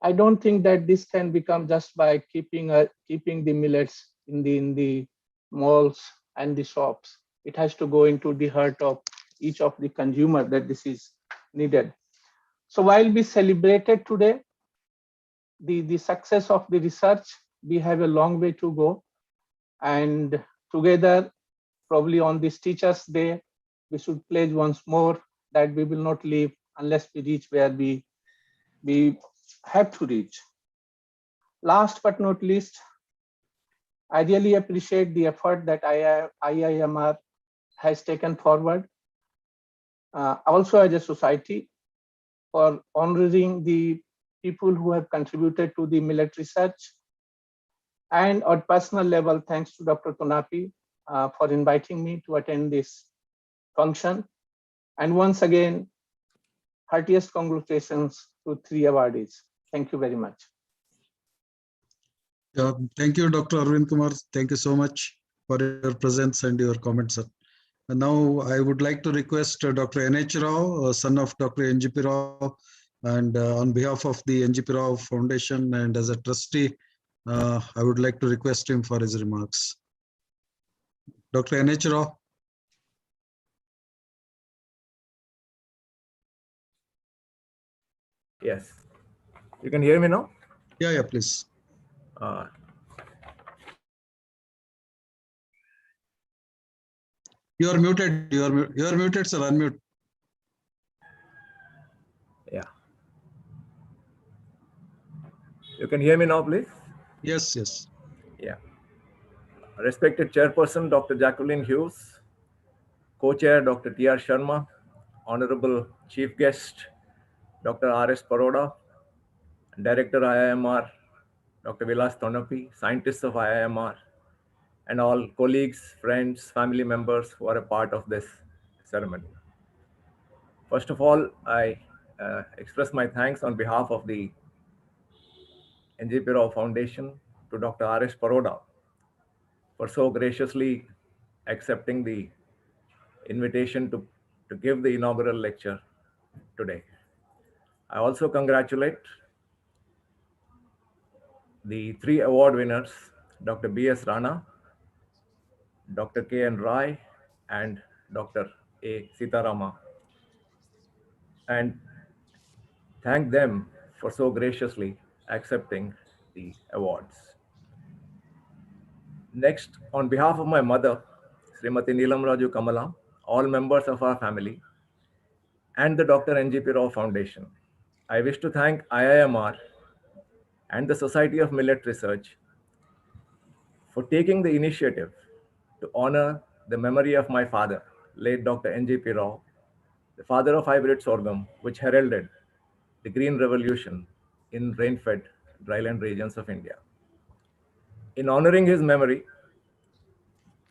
I don't think that this can become just by keeping the millets in the malls and the shops. It has to go into the heart of each of the consumer that this is needed. So while we celebrated today the success of the research, we have a long way to go. And together, probably on this Teachers' Day, we should pledge once more that we will not leave unless we reach where we have to reach. Last but not least, I really appreciate the effort that IIMR has taken forward, also as a society, for honoring the people who have contributed to the millet research. And on personal level, thanks to Dr. Tonapi for inviting me to attend this function. And once again, heartiest congratulations to 3 awardees. Thank you very much. Thank you, Dr. Arvind Kumar. Thank you so much for your presence and your comments, sir. And now I would like to request Dr. N.H. Rao, son of Dr. NGP Rao, and on behalf of the NGP Rao Foundation and as a trustee, I would like to request him for his remarks. Dr. N.H. Rao. Yes. You can hear me now? Yeah, please. You are muted. You are muted, sir. Unmute. Yeah. You can hear me now, please? Yes, yes. Yeah. Respected Chairperson, Dr. Jacqueline Hughes, Co-Chair, Dr. T.R. Sharma, Honorable Chief Guest, Dr. R.S. Paroda, Director IIMR, Dr. Vilas Tonapi, scientists of IIMR, and all colleagues, friends, family members who are a part of this ceremony. First of all, I express my thanks on behalf of the NGP Rao Foundation to Dr. R.S. Paroda for so graciously accepting the invitation to give the inaugural lecture today. I also congratulate the 3 award winners, Dr. B.S. Rana, Dr. K.N. Rai, and Dr. A. Sitarama, and thank them for so graciously accepting the awards. Next, on behalf of my mother, Srimati Neelam Raju Kamala, all members of our family, and the Dr. NGP Rao Foundation, I wish to thank IIMR and the Society of Millet Research for taking the initiative to honor the memory of my father, late Dr. NGP Rao, the father of hybrid sorghum, which heralded the Green Revolution in rain-fed dryland regions of India. In honoring his memory,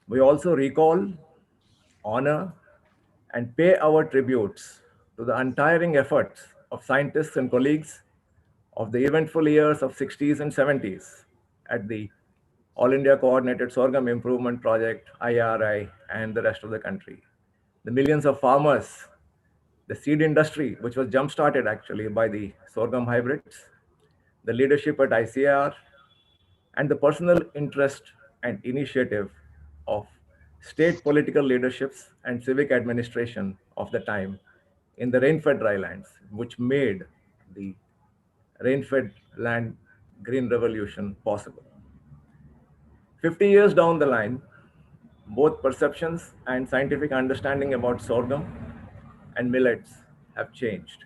we also recall, honor, and pay our tributes to the untiring efforts of scientists and colleagues of the eventful years of 60s and 70s at the All India Coordinated Sorghum Improvement Project, IRI, and the rest of the country. The millions of farmers, the seed industry, which was jump-started actually by the sorghum hybrids, the leadership at ICAR, and the personal interest and initiative of state political leaderships and civic administration of the time in the rain-fed drylands, which made the rain-fed land green revolution possible. 50 years down the line, both perceptions and scientific understanding about sorghum and millets have changed.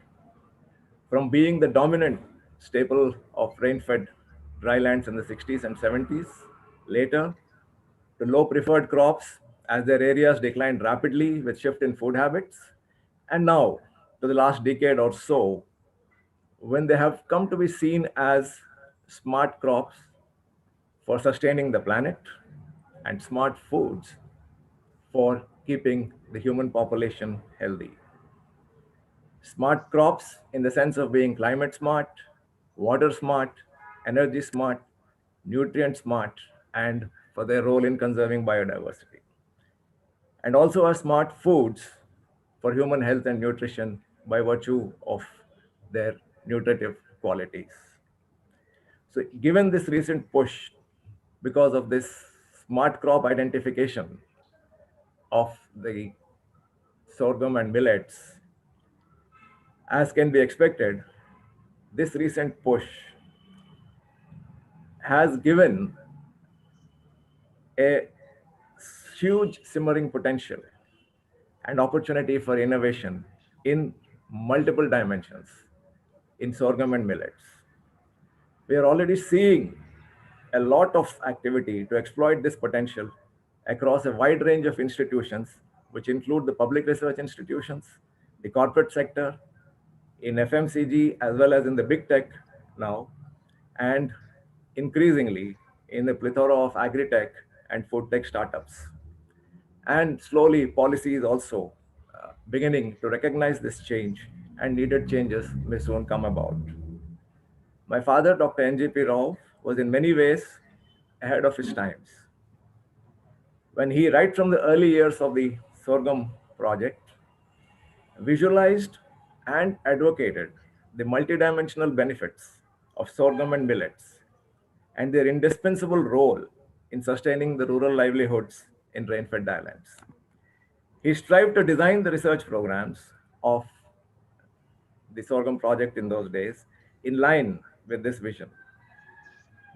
From being the dominant staple of rain-fed drylands in the 60s and 70s, later to low preferred crops as their areas declined rapidly with shift in food habits, and now to the last decade or so, when they have come to be seen as smart crops for sustaining the planet and smart foods for keeping the human population healthy. Smart crops in the sense of being climate smart, water smart, energy smart, nutrient smart, and for their role in conserving biodiversity. And also are smart foods for human health and nutrition by virtue of their nutritive qualities. So given this recent push, because of this smart crop identification of the sorghum and millets, as can be expected, this recent push has given a huge simmering potential and opportunity for innovation in multiple dimensions in sorghum and millets. We are already seeing a lot of activity to exploit this potential across a wide range of institutions, which include the public research institutions, the corporate sector, in FMCG, as well as in the big tech now, and increasingly in the plethora of agri-tech and food tech startups. And slowly, policy is also beginning to recognize this change, and needed changes may soon come about. My father, Dr. NGP Rao, was in many ways ahead of his times. When he, right from the early years of the sorghum project, visualized and advocated the multidimensional benefits of sorghum and millets and their indispensable role in sustaining the rural livelihoods in rain-fed drylands. He strived to design the research programs of the sorghum project in those days in line with this vision.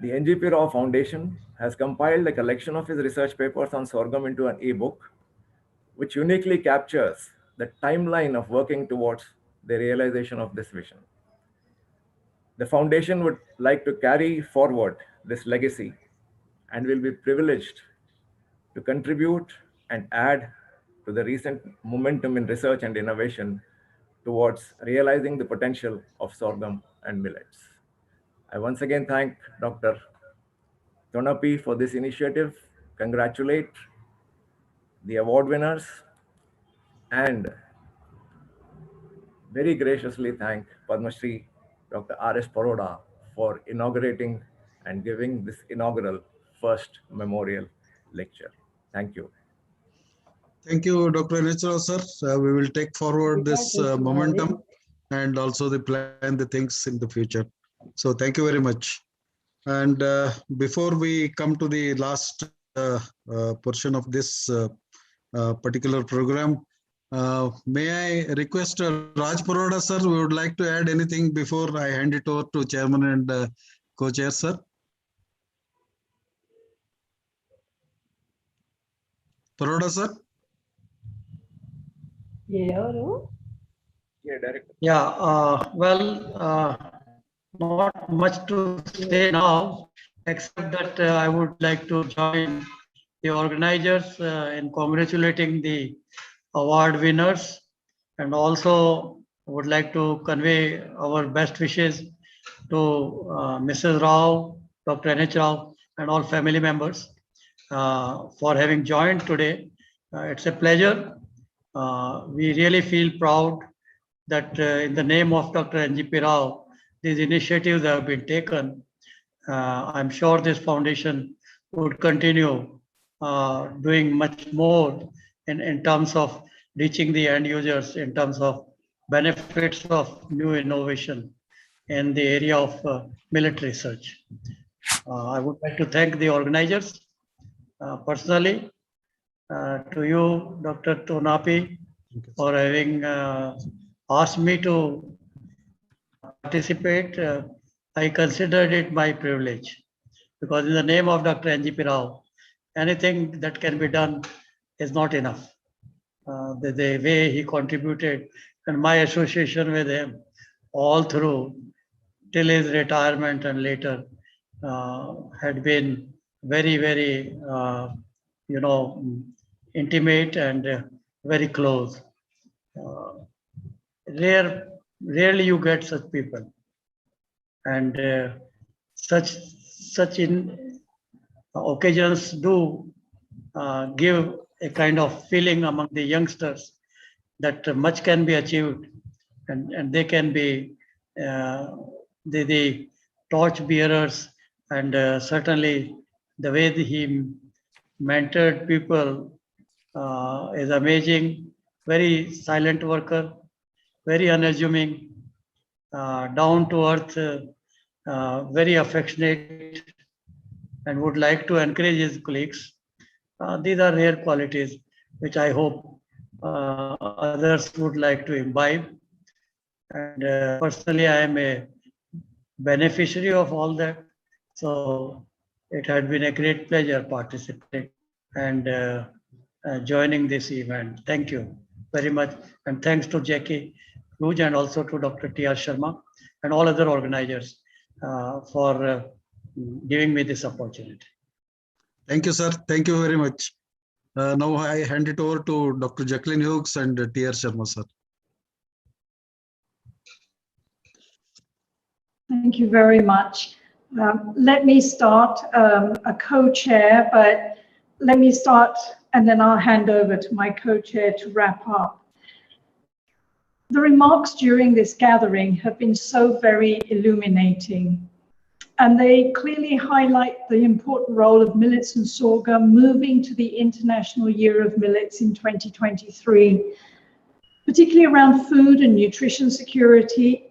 The NGP Rao Foundation has compiled a collection of his research papers on sorghum into an e-book, which uniquely captures the timeline of working towards the realization of this vision. The foundation would like to carry forward this legacy and will be privileged to contribute and add to the recent momentum in research and innovation towards realizing the potential of sorghum and millets. I once again thank Dr. Tonapi for this initiative, congratulate the award winners, and very graciously thank Padma Shri Dr. R.S. Paroda for inaugurating and giving this inaugural first memorial lecture. Thank you. Thank you, Dr. Rao, sir. We will take forward this momentum and also plan the things in the future. So thank you very much. And before we come to the last portion of this particular program. May I request Raj Paroda, sir, we would like to add anything before I hand it over to Chairman and Co-Chair, sir. Paroda, sir. Yeah, not much to say now, except that I would like to join the organizers in congratulating the award winners, and also would like to convey our best wishes to Mrs. Rao, Dr. N.H. Rao, and all family members for having joined today. It's a pleasure. We really feel proud that in the name of Dr. NGP Rao, these initiatives have been taken. I'm sure this foundation would continue doing much more in terms of reaching the end users, in terms of benefits of new innovation in the area of millet research. I would like to thank the organizers personally, to you, Dr. Tonapi, for having asked me to participate. I considered it my privilege, because in the name of Dr. NGP Rao, anything that can be done is not enough. The way he contributed and my association with him all through till his retirement and later had been very, very, intimate and very close. Rarely you get such people, and such in occasions do give a kind of feeling among the youngsters that much can be achieved, and they can be the torch bearers, and certainly the way he mentored people is amazing. Very silent worker, very unassuming, down to earth, very affectionate, and would like to encourage his colleagues. These are rare qualities which I hope others would like to imbibe. And personally, I am a beneficiary of all that. So it had been a great pleasure participating and joining this event. Thank you very much. And thanks to Jackie Huge and also to Dr. T.R. Sharma and all other organizers for giving me this opportunity. Thank you, sir. Thank you very much. Now I hand it over to Dr. Jacqueline Hughes and T.R. Sharma, sir. Thank you very much. Let me start a co-chair, but let me start and then I'll hand over to my co-chair to wrap up. The remarks during this gathering have been so very illuminating, and they clearly highlight the important role of millets and sorghum moving to the International Year of Millets in 2023, particularly around food and nutrition security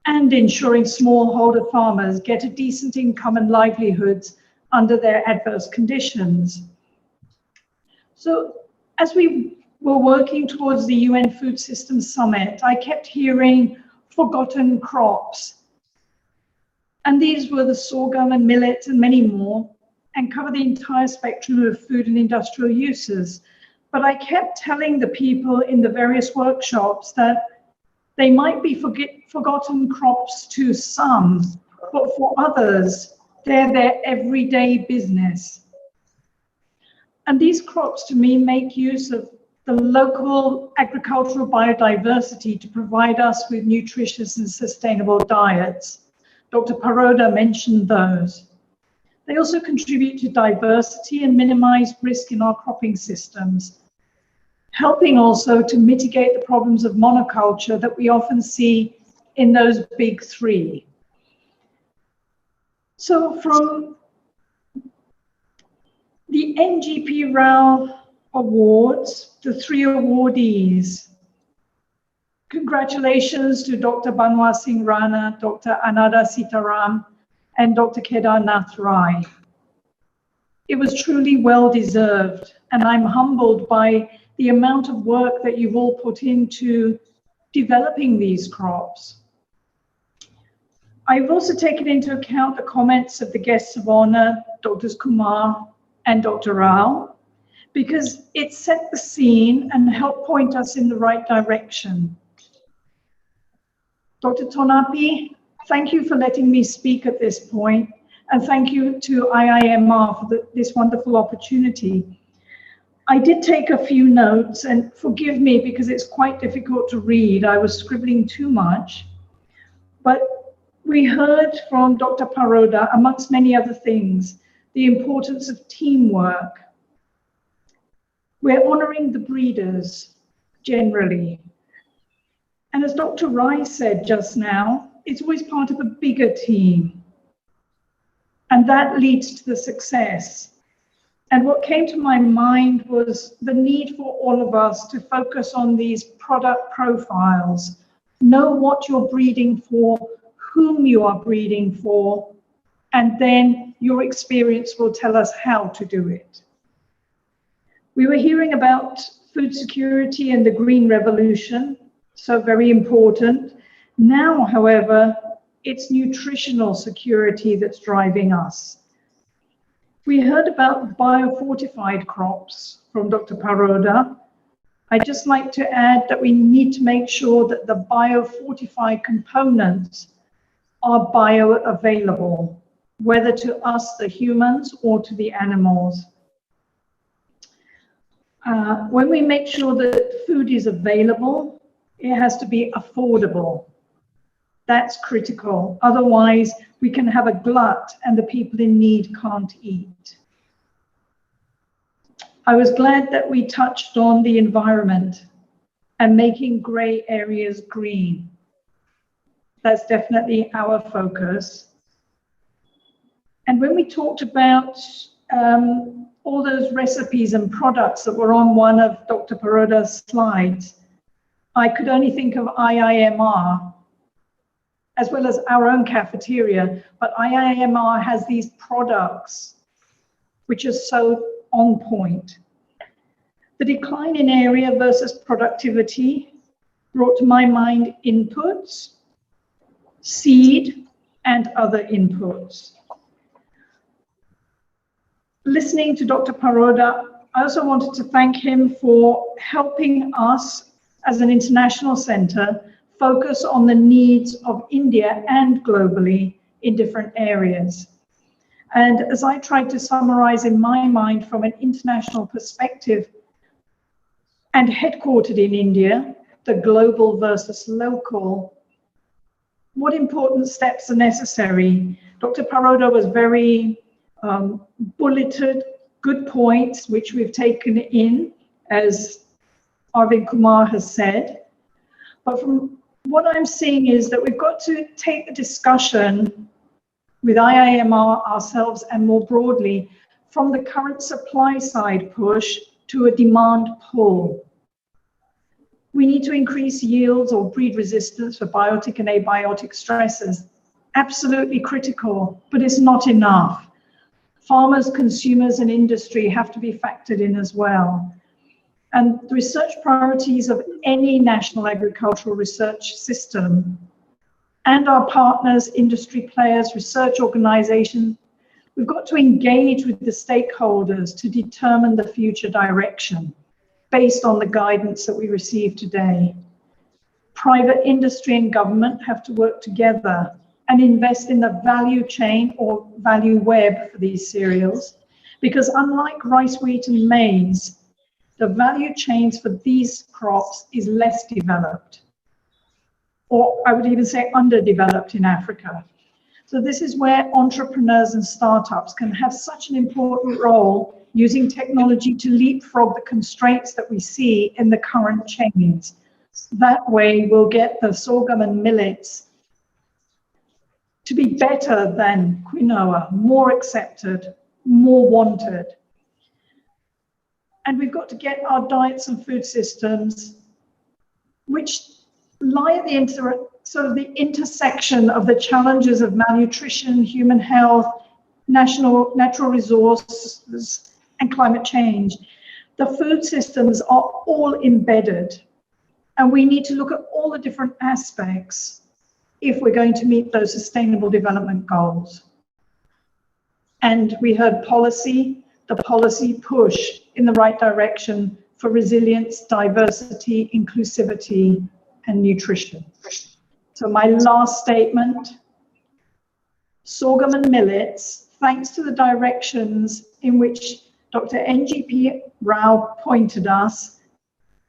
and ensuring smallholder farmers get a decent income and livelihoods under their adverse conditions. So as we were working towards the UN Food Systems Summit, I kept hearing forgotten crops. And these were the sorghum and millet and many more, and cover the entire spectrum of food and industrial uses. But I kept telling the people in the various workshops that they might be forgotten crops to some, but for others, they're their everyday business. And these crops, to me, make use of the local agricultural biodiversity to provide us with nutritious and sustainable diets. Dr. Paroda mentioned those. They also contribute to diversity and minimize risk in our cropping systems, helping also to mitigate the problems of monoculture that we often see in those big three. So from the NGP Rao Awards, the three awardees, congratulations to Dr. Banwar Singh Rana, Dr. Anada Sitaram, and Dr. Kedar Nath Rai. It was truly well deserved, and I'm humbled by the amount of work that you've all put into developing these crops. I've also taken into account the comments of the guests of honor, Drs. Kumar and Dr. Rao, because it set the scene and helped point us in the right direction. Dr. Tonapi, thank you for letting me speak at this point, and thank you to IIMR for this wonderful opportunity. I did take a few notes, and forgive me because it's quite difficult to read. I was scribbling too much, but we heard from Dr. Paroda, amongst many other things, the importance of teamwork. We're honoring the breeders generally. And as Dr. Rai said just now, it's always part of a bigger team. And that leads to the success. And what came to my mind was the need for all of us to focus on these product profiles, know what you're breeding for, whom you are breeding for, and then your experience will tell us how to do it. We were hearing about food security and the green revolution, so very important. Now, however, it's nutritional security that's driving us. We heard about biofortified crops from Dr. Paroda. I'd just like to add that we need to make sure that the biofortified components are bioavailable, whether to us, the humans, or to the animals. When we make sure that food is available, it has to be affordable. That's critical. Otherwise, we can have a glut and the people in need can't eat. I was glad that we touched on the environment and making gray areas green. That's definitely our focus. And when we talked about all those recipes and products that were on one of Dr. Paroda's slides, I could only think of IIMR, as well as our own cafeteria, but IIMR has these products which are so on point. The decline in area versus productivity brought to my mind inputs, seed, and other inputs. Listening to Dr. Paroda, I also wanted to thank him for helping us as an international center focus on the needs of India and globally in different areas. And as I tried to summarize in my mind from an international perspective and headquartered in India, the global versus local, what important steps are necessary? Dr. Paroda was very bulleted, good points, which we've taken in, as Arvind Kumar has said. But from what I'm seeing is that we've got to take the discussion with IIMR ourselves and more broadly from the current supply side push to a demand pull. We need to increase yields or breed resistance for biotic and abiotic stresses. Absolutely critical, but it's not enough. Farmers, consumers, and industry have to be factored in as well. And the research priorities of any national agricultural research system and our partners, industry players, research organizations, we've got to engage with the stakeholders to determine the future direction based on the guidance that we receive today. Private industry and government have to work together and invest in the value chain or value web for these cereals, because unlike rice, wheat, and maize, the value chains for these crops is less developed, or I would even say underdeveloped in Africa. So this is where entrepreneurs and startups can have such an important role using technology to leapfrog the constraints that we see in the current chains. That way we'll get the sorghum and millets to be better than quinoa, more accepted, more wanted. And we've got to get our diets and food systems, which lie at the intersection of the challenges of malnutrition, human health, natural resources, and climate change. The food systems are all embedded, and we need to look at all the different aspects if we're going to meet those sustainable development goals. And we heard policy, the policy push in the right direction for resilience, diversity, inclusivity, and nutrition. So my last statement, sorghum and millets, thanks to the directions in which Dr. NGP Rao pointed us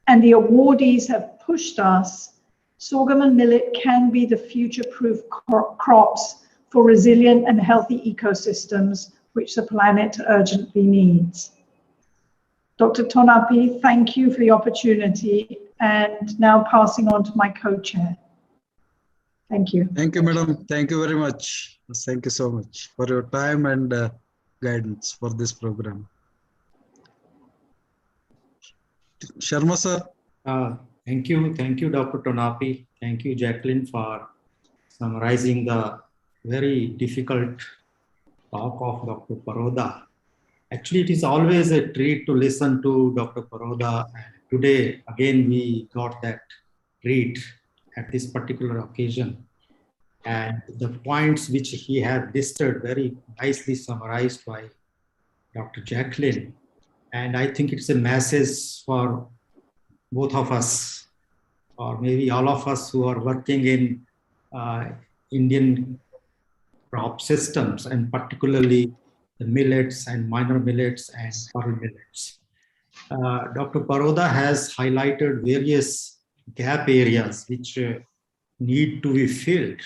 and the awardees have pushed us, sorghum and millet can be the future-proof crops for resilient and healthy ecosystems which the planet urgently needs. Dr. Tonapi, thank you for the opportunity, and now passing on to my co-chair. Thank you. Thank you, madam. Thank you very much. Thank you so much for your time and guidance for this program. Sharma sir. Thank you, Dr. Tonapi. Thank you, Jacqueline, for summarizing the very difficult talk of Dr. Paroda. Actually, it is always a treat to listen to Dr. Paroda. And today, again, we got that treat at this particular occasion. And the points which he had listed very nicely summarized by Dr. Jacqueline. And I think it's a message for both of us, or maybe all of us who are working in Indian crop systems, and particularly the millets and minor millets and pearl millets. Dr. Paroda has highlighted various gap areas which need to be filled,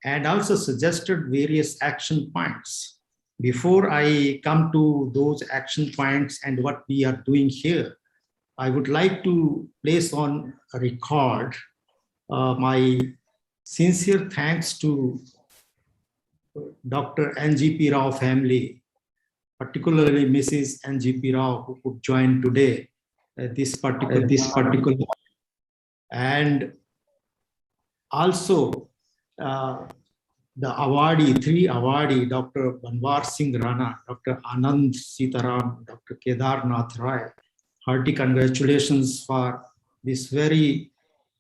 and also suggested various action points. Before I come to those action points and what we are doing here, I would like to place on a record my sincere thanks to Dr. NGP Rao family, particularly Mrs. NGP Rao, who could join today this particular, and also the awardee, three awardee, Dr. Banwar Singh Rana, Dr. Anand Sitaram, Dr. Kedarnath Rai. Hearty congratulations for this very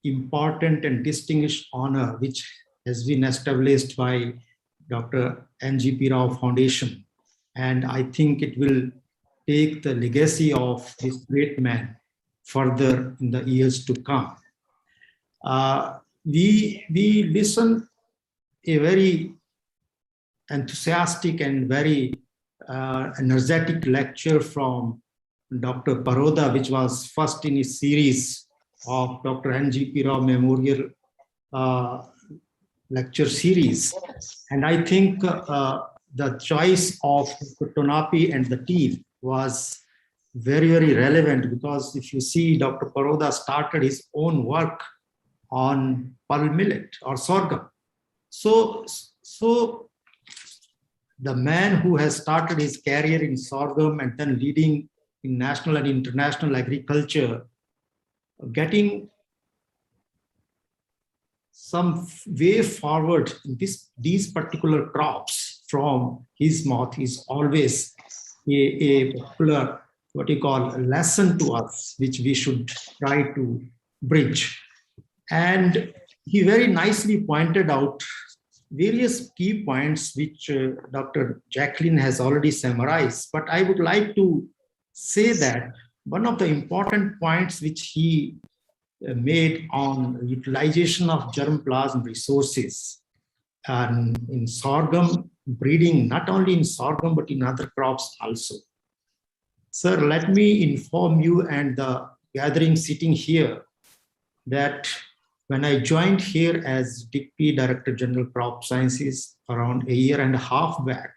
important and distinguished honor which has been established by Dr. NGP Rao Foundation. And I think it will take the legacy of this great man further in the years to come. We listened a very enthusiastic and very energetic lecture from Dr. Paroda, which was first in a series of Dr. NGP Rao Memorial lecture series. And I think the choice of Dr. Tonapi and the team was very, very relevant, because if you see, Dr. Paroda started his own work on pearl millet or sorghum. So the man who has started his career in sorghum and then leading in national and international agriculture, getting some way forward in these particular crops from his mouth is always a particular, what you call, a lesson to us, which we should try to bridge. And he very nicely pointed out various key points which Dr. Jacqueline has already summarized, but I would like to say that one of the important points which he made on utilization of germplasm resources and in sorghum breeding, not only in sorghum but in other crops also. Sir, let me inform you and the gathering sitting here that when I joined here as Deputy Director General Crop Sciences around a year and a half back,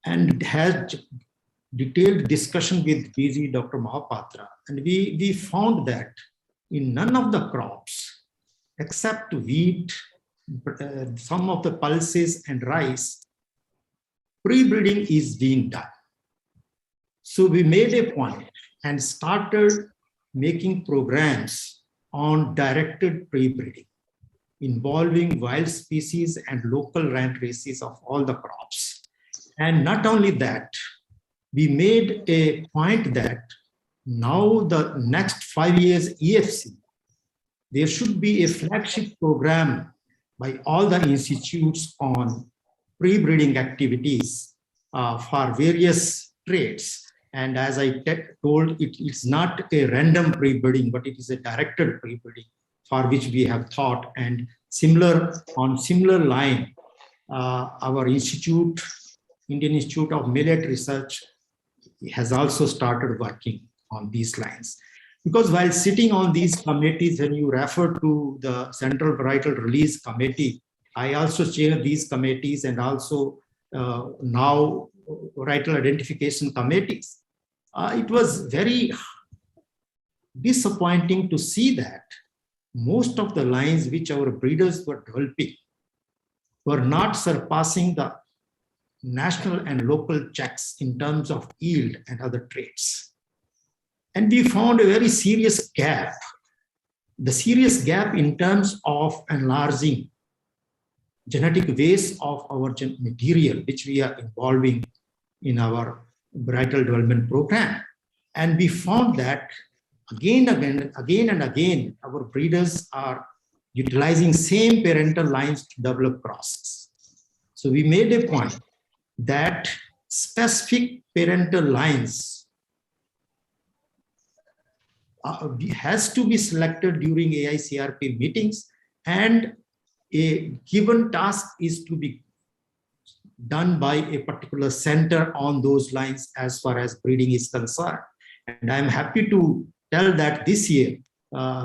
and had detailed discussion with BG Dr. Mahapatra, and we found that in none of the crops except wheat, some of the pulses and rice, pre-breeding is being done. So we made a point and started making programs on directed pre-breeding involving wild species and local rank races of all the crops. And not only that, we made a point that now the next 5 years EFC, there should be a flagship program by all the institutes on pre-breeding activities for various traits. And as I told, it's not a random pre-breeding, but it is a directed pre-breeding for which we have thought. And on similar line, our institute, Indian Institute of Millet Research, has also started working on these lines. Because while sitting on these committees, when you refer to the Central Varietal Release Committee, I also chair these committees and also now varietal identification committees. It was very disappointing to see that most of the lines which our breeders were developing were not surpassing the national and local checks in terms of yield and other traits. And we found a very serious gap, the serious gap in terms of enlarging genetic base of our material, which we are involving in our varietal development program. And we found that again and again, our breeders are utilizing same parental lines to develop crosses. So we made a point that specific parental lines has to be selected during AICRP meetings, and a given task is to be done by a particular center on those lines as far as breeding is concerned. And I'm happy to tell that this year,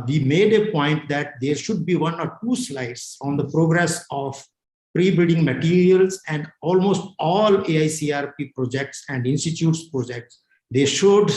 we made a point that there should be 1 or 2 slides on the progress of pre-breeding materials, and almost all AICRP projects and institutes projects, they showed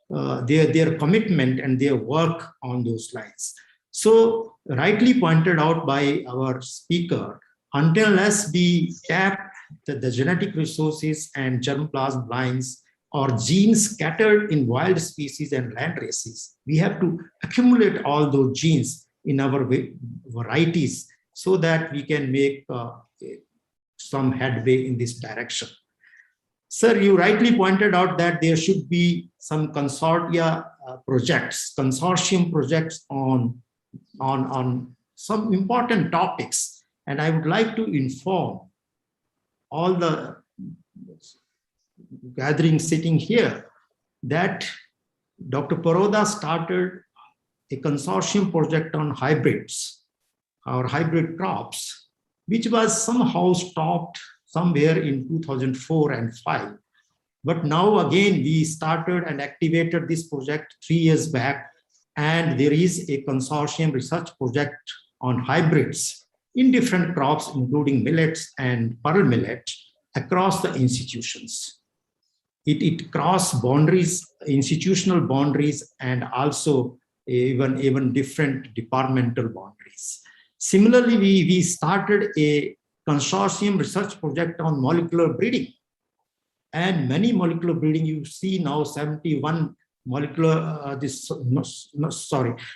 their commitment and their work on those lines. So rightly pointed out by our speaker, unless we tap the genetic resources and germplasm lines or genes scattered in wild species and land races, we have to accumulate all those genes in our varieties so that we can make some headway in this direction. Sir, you rightly pointed out that there should be some consortium projects on some important topics. And I would like to inform all the gathering sitting here that Dr. Paroda started a consortium project on hybrids, our hybrid crops, which was somehow stopped somewhere in 2004 and 5. But now again, we started and activated this project 3 years back, and there is a consortium research project on hybrids in different crops, including millets and pearl millet, across the institutions. It crosses boundaries, institutional boundaries, and also even different departmental boundaries. Similarly, we started a consortium research project on molecular breeding. And many molecular breeding, you see now 71 molecular,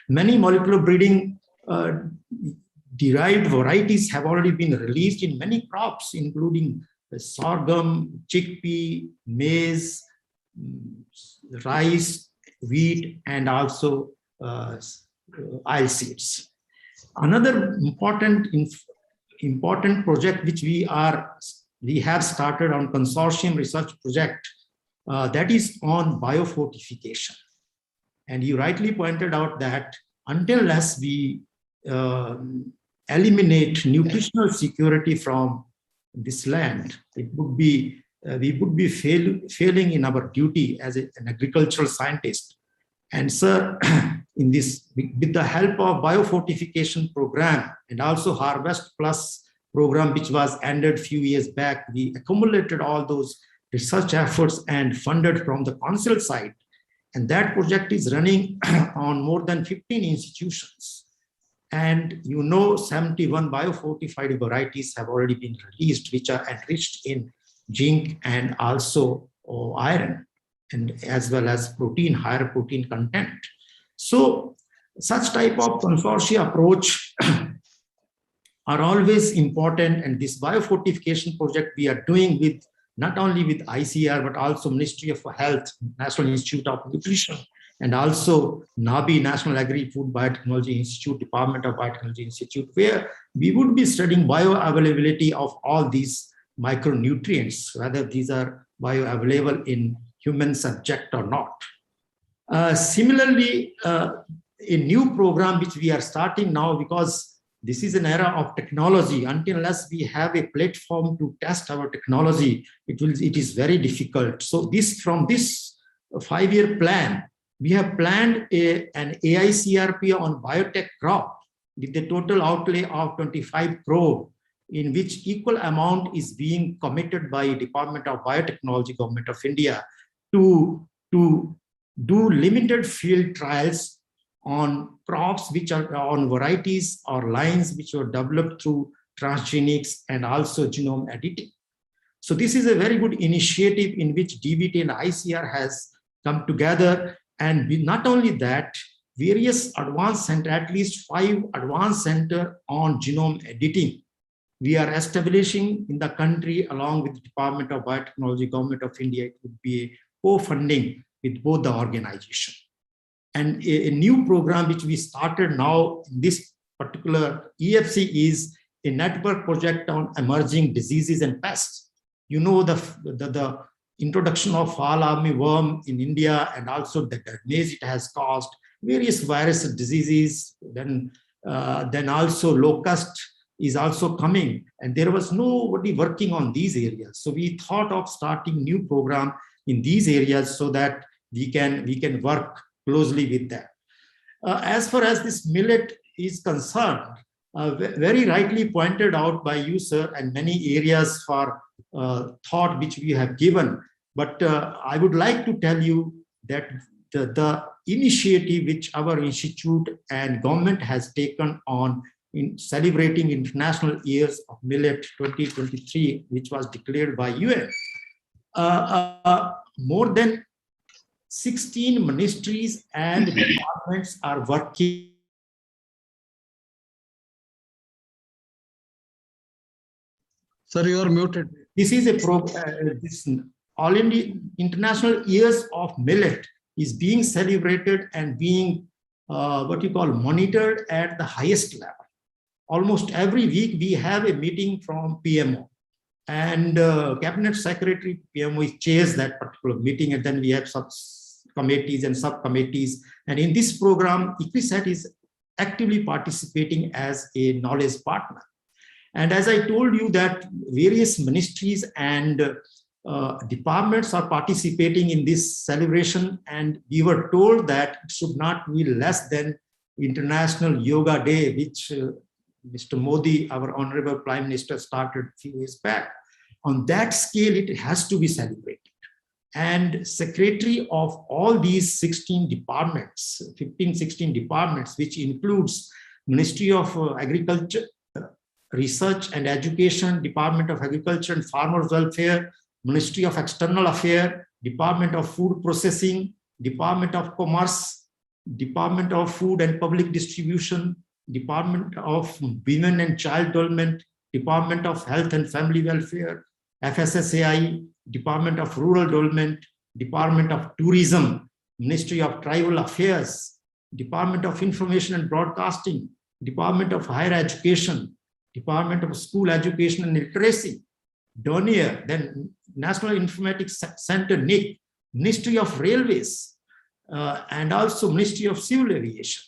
many molecular breeding derived varieties have already been released in many crops, including sorghum, chickpea, maize, rice, wheat, and also oilseeds. Another important project which we have started on consortium research project that is on biofortification. And you rightly pointed out that unless we eliminate nutritional security from this land, we would be failing in our duty as an agricultural scientist. And sir, in this, with the help of biofortification program and also Harvest Plus program, which was ended a few years back, we accumulated all those research efforts and funded from the council side. And that project is running on more than 15 institutions. And 71 biofortified varieties have already been released, which are enriched in zinc and also iron, and as well as protein, higher protein content. So such type of consortia approach are always important. And this biofortification project we are doing with not only with ICR, but also Ministry of Health, National Institute of Nutrition, and also NABI, National Agri-Food Biotechnology Institute, Department of Biotechnology Institute, where we would be studying bioavailability of all these micronutrients, whether these are bioavailable in human subject or not. Similarly, a new program which we are starting now, because this is an era of technology. Unless we have a platform to test our technology, it is very difficult. So from this 5-year plan, we have planned an AICRP on biotech crop with the total outlay of 25 crore, in which equal amount is being committed by Department of Biotechnology, Government of India, to do limited field trials on crops which are on varieties or lines which were developed through transgenics and also genome editing. So this is a very good initiative in which DBT and ICR has come together. And not only that, various advanced center, at least 5 advanced center on genome editing, we are establishing in the country along with the Department of Biotechnology, Government of India. It would be a co-funding with both the organization. And a new program which we started now in this particular EFC is a network project on emerging diseases and pests. You know, the introduction of fall armyworm in India, and also the damage it has caused, various virus diseases, then also locust is also coming, and there was nobody working on these areas. So we thought of starting new program in these areas so that we can work closely with that. As far as this millet is concerned, very rightly pointed out by you, sir, and many areas for thought which we have given. But I would like to tell you that the initiative which our institute and government has taken on in celebrating International Years of Millet 2023, which was declared by UN, more than 16 ministries and departments are working. Sir, you are muted. This is a program. This All India International Years of Millet is being celebrated and being monitored at the highest level. Almost every week we have a meeting from PMO, and Cabinet Secretary PMO chairs that particular meeting, and then we have committees and subcommittees. And in this program, ICRISAT is actively participating as a knowledge partner. And as I told you that various ministries and departments are participating in this celebration, and we were told that it should not be less than International Yoga Day, which Mr. Modi, our Honorable Prime Minister, started a few years back. On that scale, it has to be celebrated. And secretary of all these 16 departments, 15, 16 departments, which includes Ministry of Agriculture, Research and Education, Department of Agriculture and Farmers Welfare, Ministry of External Affairs, Department of Food Processing, Department of Commerce, Department of Food and Public Distribution, Department of Women and Child Development, Department of Health and Family Welfare, FSSAI, Department of Rural Development, Department of Tourism, Ministry of Tribal Affairs, Department of Information and Broadcasting, Department of Higher Education, Department of School Education and Literacy, DONIER, then National Informatics Center, NIC, Ministry of Railways, and also Ministry of Civil Aviation.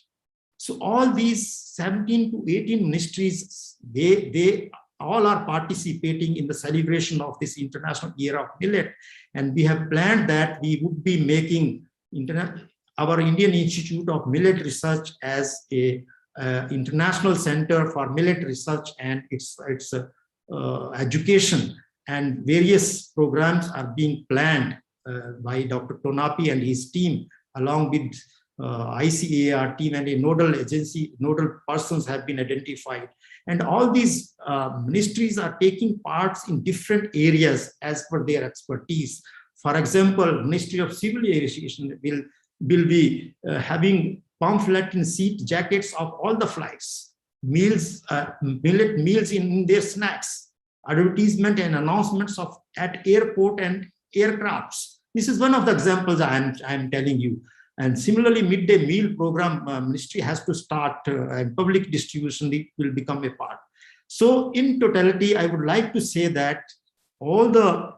So all these 17 to 18 ministries, they all are participating in the celebration of this International Year of Millet. And we have planned that we would be making our Indian Institute of Millet Research as a international center for millet research and its education. And various programs are being planned by Dr. Tonapi and his team, along with ICAR team, and a nodal persons have been identified. And all these ministries are taking parts in different areas as per their expertise. For example, Ministry of Civil Aviation will be having pamphlet and seat jackets of all the flights, meals, millet meals in their snacks, advertisement and announcements of at airport and aircrafts. This is one of the examples I'm telling you. And similarly, midday meal program ministry has to start, and public distribution will become a part. So in totality, I would like to say that all the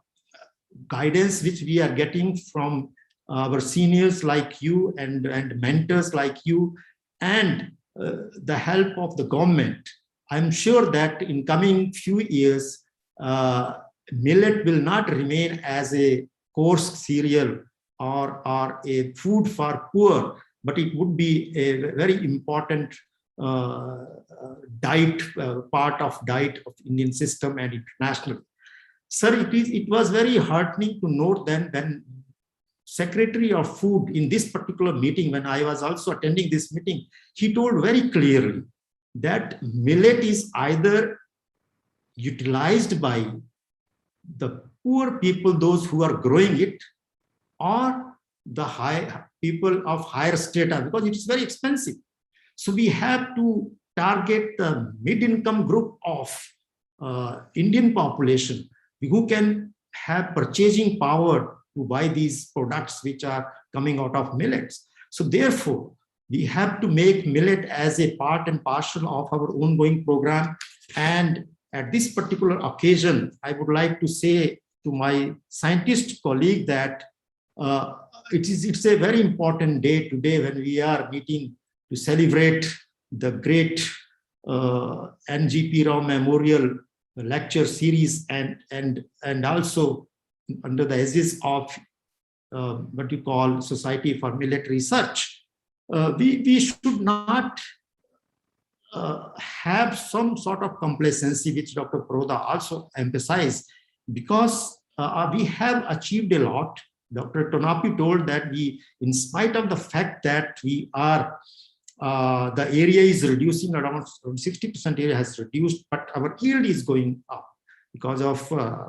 guidance which we are getting from our seniors like you and mentors like you, and the help of the government, I'm sure that in coming few years, millet will not remain as a coarse cereal or a food for poor, but it would be a very important diet, part of diet of Indian system and international. Sir, it was very heartening to note then when Secretary of Food in this particular meeting, when I was also attending this meeting, he told very clearly that millet is either utilized by the poor people, those who are growing it, or the high people of higher status, because it is very expensive. So we have to target the mid-income group of Indian population who can have purchasing power to buy these products which are coming out of millets. So therefore, we have to make millet as a part and parcel of our ongoing program. And at this particular occasion, I would like to say to my scientist colleague that it's a very important day today when we are meeting to celebrate the great NGP Rao Memorial Lecture Series and also under the aegis of what you call Society for Millet Research. We should not have some sort of complacency, which Dr. Paroda also emphasized, because we have achieved a lot. Dr. Tonapi told that we, in spite of the fact that we are, the area is reducing, around 60% area has reduced, but our yield is going up because of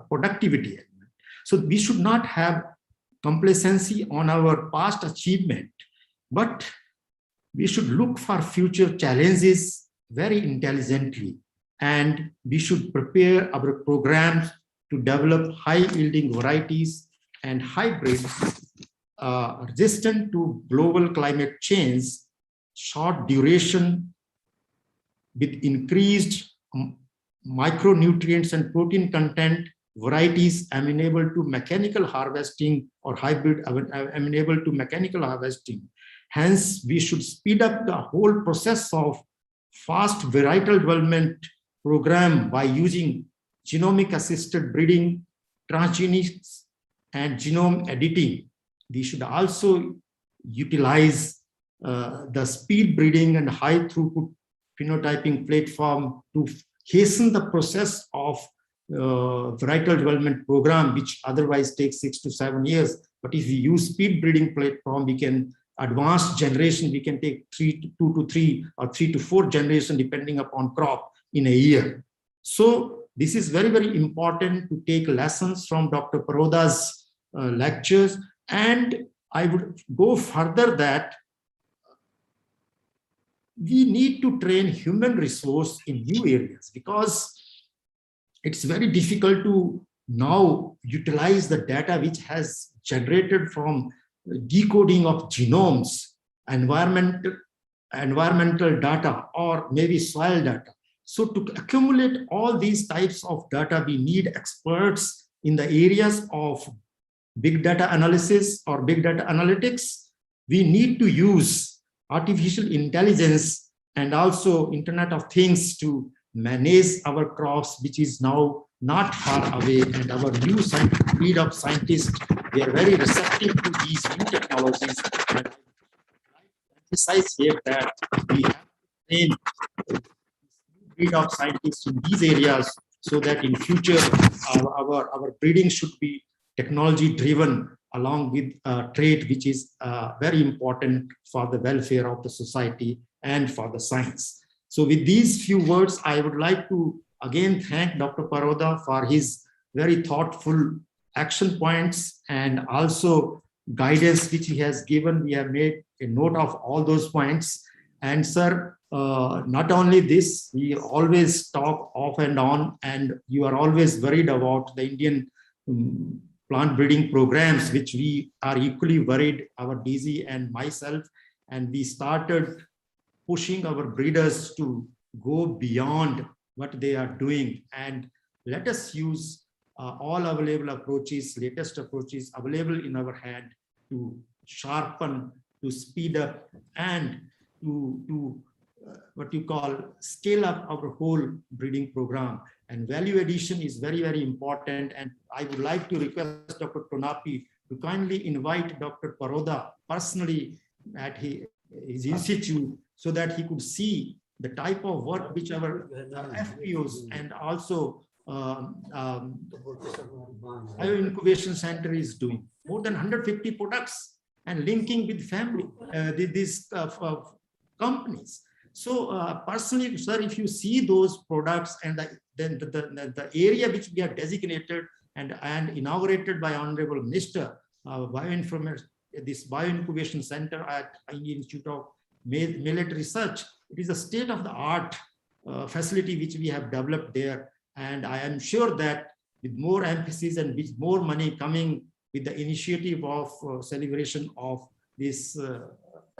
productivity. So we should not have complacency on our past achievement, but we should look for future challenges very intelligently, and we should prepare our programs to develop high-yielding varieties and hybrids resistant to global climate change, short duration with increased micronutrients and protein content, varieties amenable to mechanical harvesting or hybrid amenable to mechanical harvesting. Hence, we should speed up the whole process of fast varietal development program by using genomic assisted breeding, transgenics, and genome editing. We should also utilize the speed breeding and high throughput phenotyping platform to hasten the process of varietal development program, which otherwise takes 6 to 7 years. But if we use speed breeding platform, we can advance generation, we can take 2 to 3 or 3 to 4 generation depending upon crop in a year. So this is very, very important to take lessons from Dr. Paroda's lectures. And I would go further that we need to train human resource in new areas, because it's very difficult to now utilize the data which has generated from decoding of genomes, environmental data, or maybe soil data. So to accumulate all these types of data, we need experts in the areas of big data analysis or big data analytics. We need to use artificial intelligence and also Internet of Things to manage our crops, which is now not far away. And our new breed of scientists, they are very receptive to these new technologies. And I emphasize here that we have to train breed of scientists in these areas so that in future our breeding should be technology driven along with trade, which is very important for the welfare of the society and for the science. So with these few words, I would like to again thank Dr. Paroda for his very thoughtful action points and also guidance which he has given. We have made a note of all those points. And sir, not only this, we always talk off and on, and you are always worried about the Indian plant breeding programs, which we are equally worried, our DZ and myself, and we started pushing our breeders to go beyond what they are doing, and let us use all available approaches, latest approaches available in our hand to sharpen, to speed up, and to what you call scale up our whole breeding program. And value addition is very, very important. And I would like to request Dr. Tonapi to kindly invite Dr. Paroda personally at his institute so that he could see the type of work which our FPOs and also Bio Incubation Center is doing. More than 150 products and linking with family, these companies. So personally, sir, if you see those products and then the area which we have designated and inaugurated by Honorable Minister, this Bio Incubation Center at Indian Institute of Millet Research, it is a state-of-the-art facility which we have developed there. And I am sure that with more emphasis and with more money coming with the initiative of celebration of this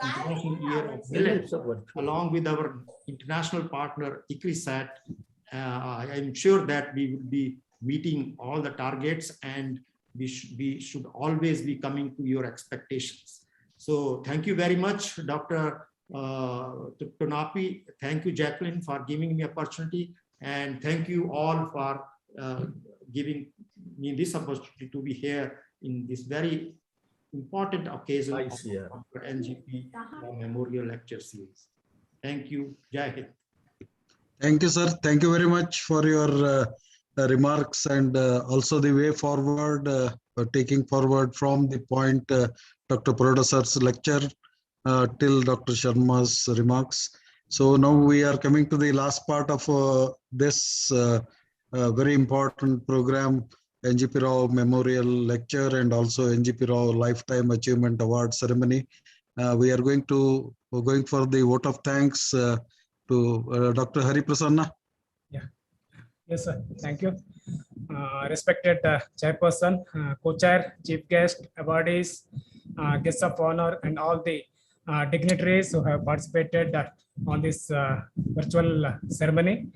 International Year of Millet, along with our international partner ICRISAT, I am sure that we will be meeting all the targets, and we should always be coming to your expectations. So thank you very much, Dr. Tonapi. Thank you, Jacqueline, for giving me opportunity, and thank you all for giving me this opportunity to be here in this very important occasion of NGP Memorial Lecture Series. Thank you. Jai Hind. Thank you, sir. Thank you very much for your remarks and also the way forward, taking forward from the point Dr. Paroda sir's lecture till Dr. Sharma's remarks. So now we are coming to the last part of this very important program, NGP Rao Memorial Lecture and also NGP Rao Lifetime Achievement Award Ceremony. We are going for the vote of thanks to Dr. Hari Prasanna. Yeah. Yes, sir. Thank you. Respected Chairperson, Co-Chair, Chief Guest, awardees, guests of honor, and all the dignitaries who have participated on this virtual ceremony.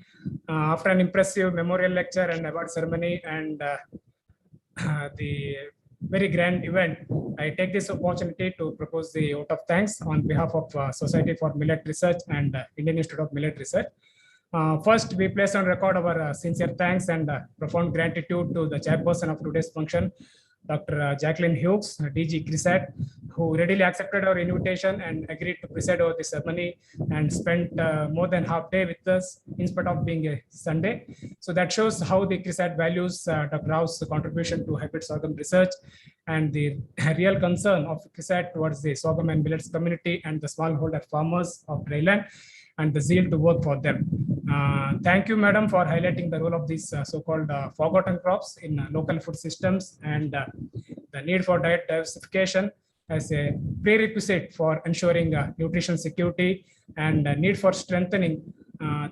After an impressive memorial lecture and award ceremony and the very grand event, I take this opportunity to propose the vote of thanks on behalf of Society for Millet Research and Indian Institute of Millet Research. First, we place on record our sincere thanks and profound gratitude to the chairperson of today's function, Dr. Jacqueline Hughes, DG CRISAT, who readily accepted our invitation and agreed to preside over the ceremony and spent more than half day with us in spite of being a Sunday. So that shows how the CRISAT values Dr. Rao's contribution to hybrid sorghum research and the real concern of CRISAT towards the sorghum and millets community and the smallholder farmers of dryland, and the zeal to work for them. Thank you, Madam, for highlighting the role of these so-called forgotten crops in local food systems and the need for diet diversification as a prerequisite for ensuring nutrition security and need for strengthening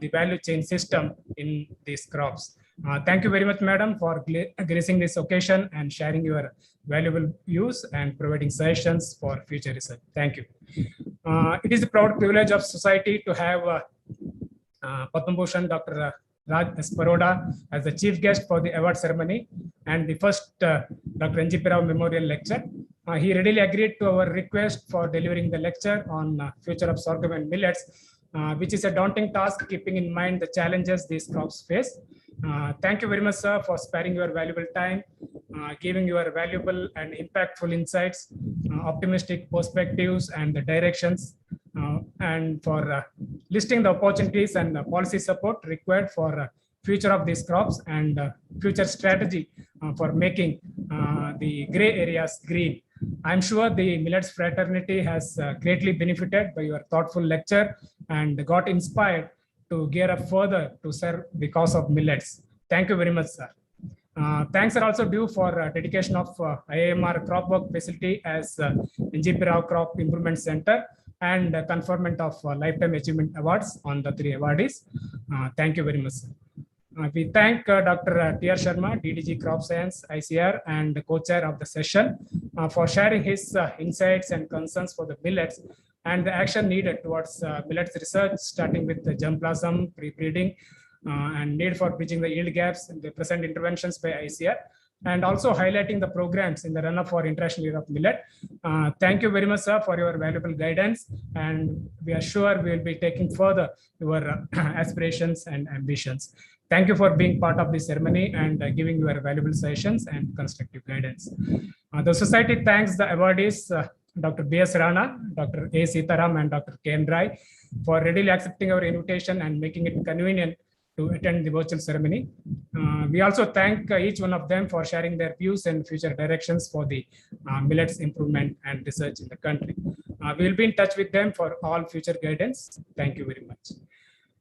the value chain system in these crops. Thank you very much, Madam, for gracing this occasion and sharing your valuable views and providing suggestions for future research. Thank you. It is a proud privilege of society to have Padma Bhushan Dr. Raj S. Paroda as the chief guest for the award ceremony and the first Dr. NGP Rao Memorial Lecture. He readily agreed to our request for delivering the lecture on future of sorghum and millets, which is a daunting task, keeping in mind the challenges these crops face. Thank you very much, sir, for sparing your valuable time, giving your valuable and impactful insights, optimistic perspectives and the directions, and for listing the opportunities and the policy support required for future of these crops and future strategy for making the gray areas green. I'm sure the millets fraternity has greatly benefited by your thoughtful lecture and got inspired to gear up further to serve the cause of millets. Thank you very much, sir. Thanks are also due for dedication of IAMR crop work facility as NGP Rao Crop Improvement Center and conferment of Lifetime Achievement Awards on the 3 awardees. Thank you very much, sir. We thank Dr. T.R. Sharma, DDG Crop Science, ICR, and the co-chair of the session for sharing his insights and concerns for the millets and the action needed towards millets research, starting with the germplasm, pre-breeding, and need for bridging the yield gaps in the present interventions by ICR, and also highlighting the programs in the run-up for International Year of Millet. Thank you very much, sir, for your valuable guidance, and we are sure we will be taking further your aspirations and ambitions. Thank you for being part of this ceremony and giving your valuable sessions and constructive guidance. The society thanks the awardees, Dr. B.S. Rana, Dr. A. Sitaram, and Dr. K.N. Rai for readily accepting our invitation and making it convenient to attend the virtual ceremony. We also thank each one of them for sharing their views and future directions for the millets improvement and research in the country. We will be in touch with them for all future guidance. Thank you very much.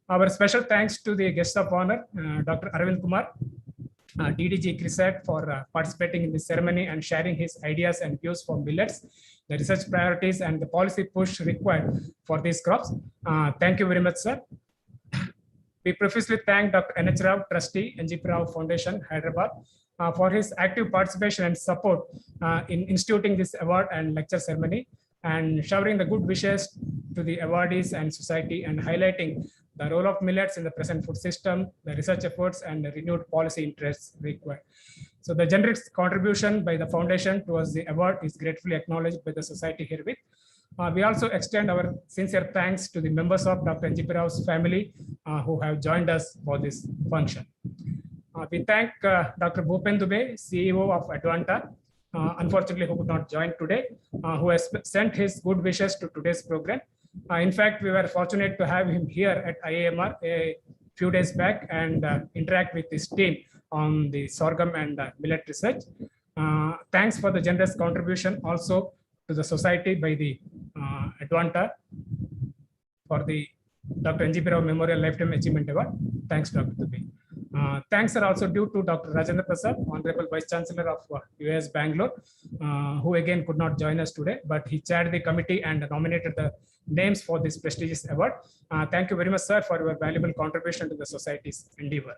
Our special thanks to the guest of honor, Dr. Arvind Kumar, DDG CRISAT, for participating in this ceremony and sharing his ideas and views for millets, the research priorities, and the policy push required for these crops. Thank you very much, sir. We profusely thank Dr. N.H. Rao, Trustee, NGP Rao Foundation, Hyderabad, for his active participation and support in instituting this award and lecture ceremony, and showering the good wishes to the awardees and society, and highlighting the role of millets in the present food system, the research efforts, and the renewed policy interests required. So the generous contribution by the foundation towards the award is gratefully acknowledged by the society herewith. We also extend our sincere thanks to the members of Dr. NGP Rao's family who have joined us for this function. We thank Dr. Bhupen Dubey, CEO of Advanta, unfortunately who could not join today, who has sent his good wishes to today's program. In fact, we were fortunate to have him here at IAMR a few days back and interact with his team on the sorghum and millet research. Thanks for the generous contribution also to the society by the Advanta for the Dr. NGP Rao Memorial Lifetime Achievement Award. Thanks, Dr. Dubey. Thanks are also due to Dr. Rajendra Prasad, Honorable Vice Chancellor of US Bangalore, who again could not join us today, but he chaired the committee and nominated the names for this prestigious award. Thank you very much, sir, for your valuable contribution to the society's endeavor.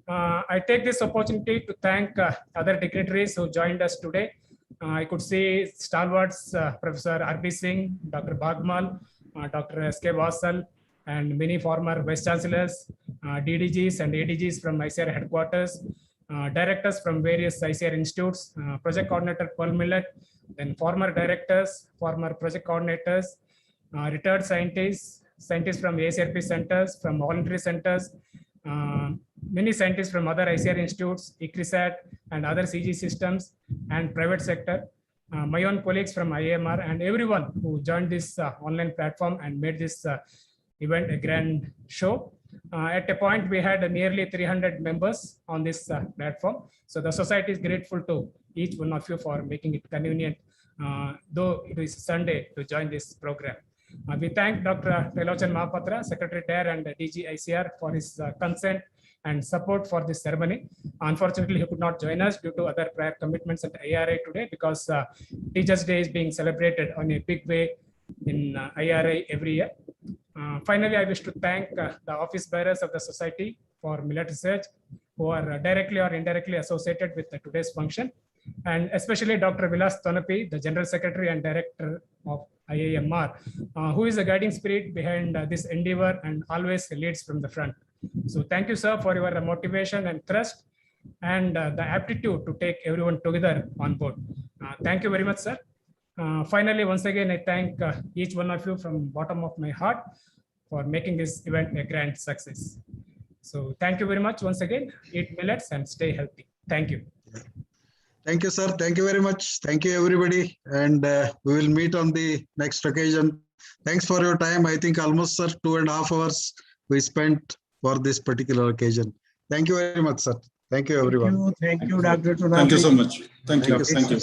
I take this opportunity to thank other dignitaries who joined us today. I could see stalwarts, Professor R.B. Singh, Dr. Bagmal, Dr. S.K. Vassal, and many former vice chancellors, DDGs and ADGs from ICR headquarters, directors from various ICR institutes, project coordinator Pearl Millet, then former directors, former project coordinators, retired scientists, scientists from ACRP centers, from voluntary centers, many scientists from other ICR institutes, ICRISAT, and other CG systems, and private sector, my own colleagues from IAMR, and everyone who joined this online platform and made this event a grand show. At a point, we had nearly 300 members on this platform. So the society is grateful to each one of you for making it convenient, though it is Sunday, to join this program. We thank Dr. Trilochan Mahapatra, Secretary DARE and DG ICR, for his consent and support for this ceremony. Unfortunately, he could not join us due to other prior commitments at IRA today, because Teachers' Day is being celebrated on a big way in IRA every year. Finally, I wish to thank the office bearers of the Society for Millet Research, who are directly or indirectly associated with today's function, and especially Dr. Vilas Tonapi, the General Secretary and Director of IAMR, who is the guiding spirit behind this endeavor and always leads from the front. So thank you, sir, for your motivation and trust and the aptitude to take everyone together on board. Thank you very much, sir. Finally, once again, I thank each one of you from the bottom of my heart for making this event a grand success. So thank you very much once again. Eat millets and stay healthy. Thank you. Thank you, sir. Thank you very much. Thank you, everybody. And we will meet on the next occasion. Thanks for your time. I think almost, sir, 2.5 hours we spent for this particular occasion. Thank you very much, sir. Thank you, everyone. Thank you, Dr. Tonapi. Thank you so much. Thank you. Thank you.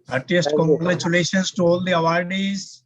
Heartiest congratulations to all the awardees.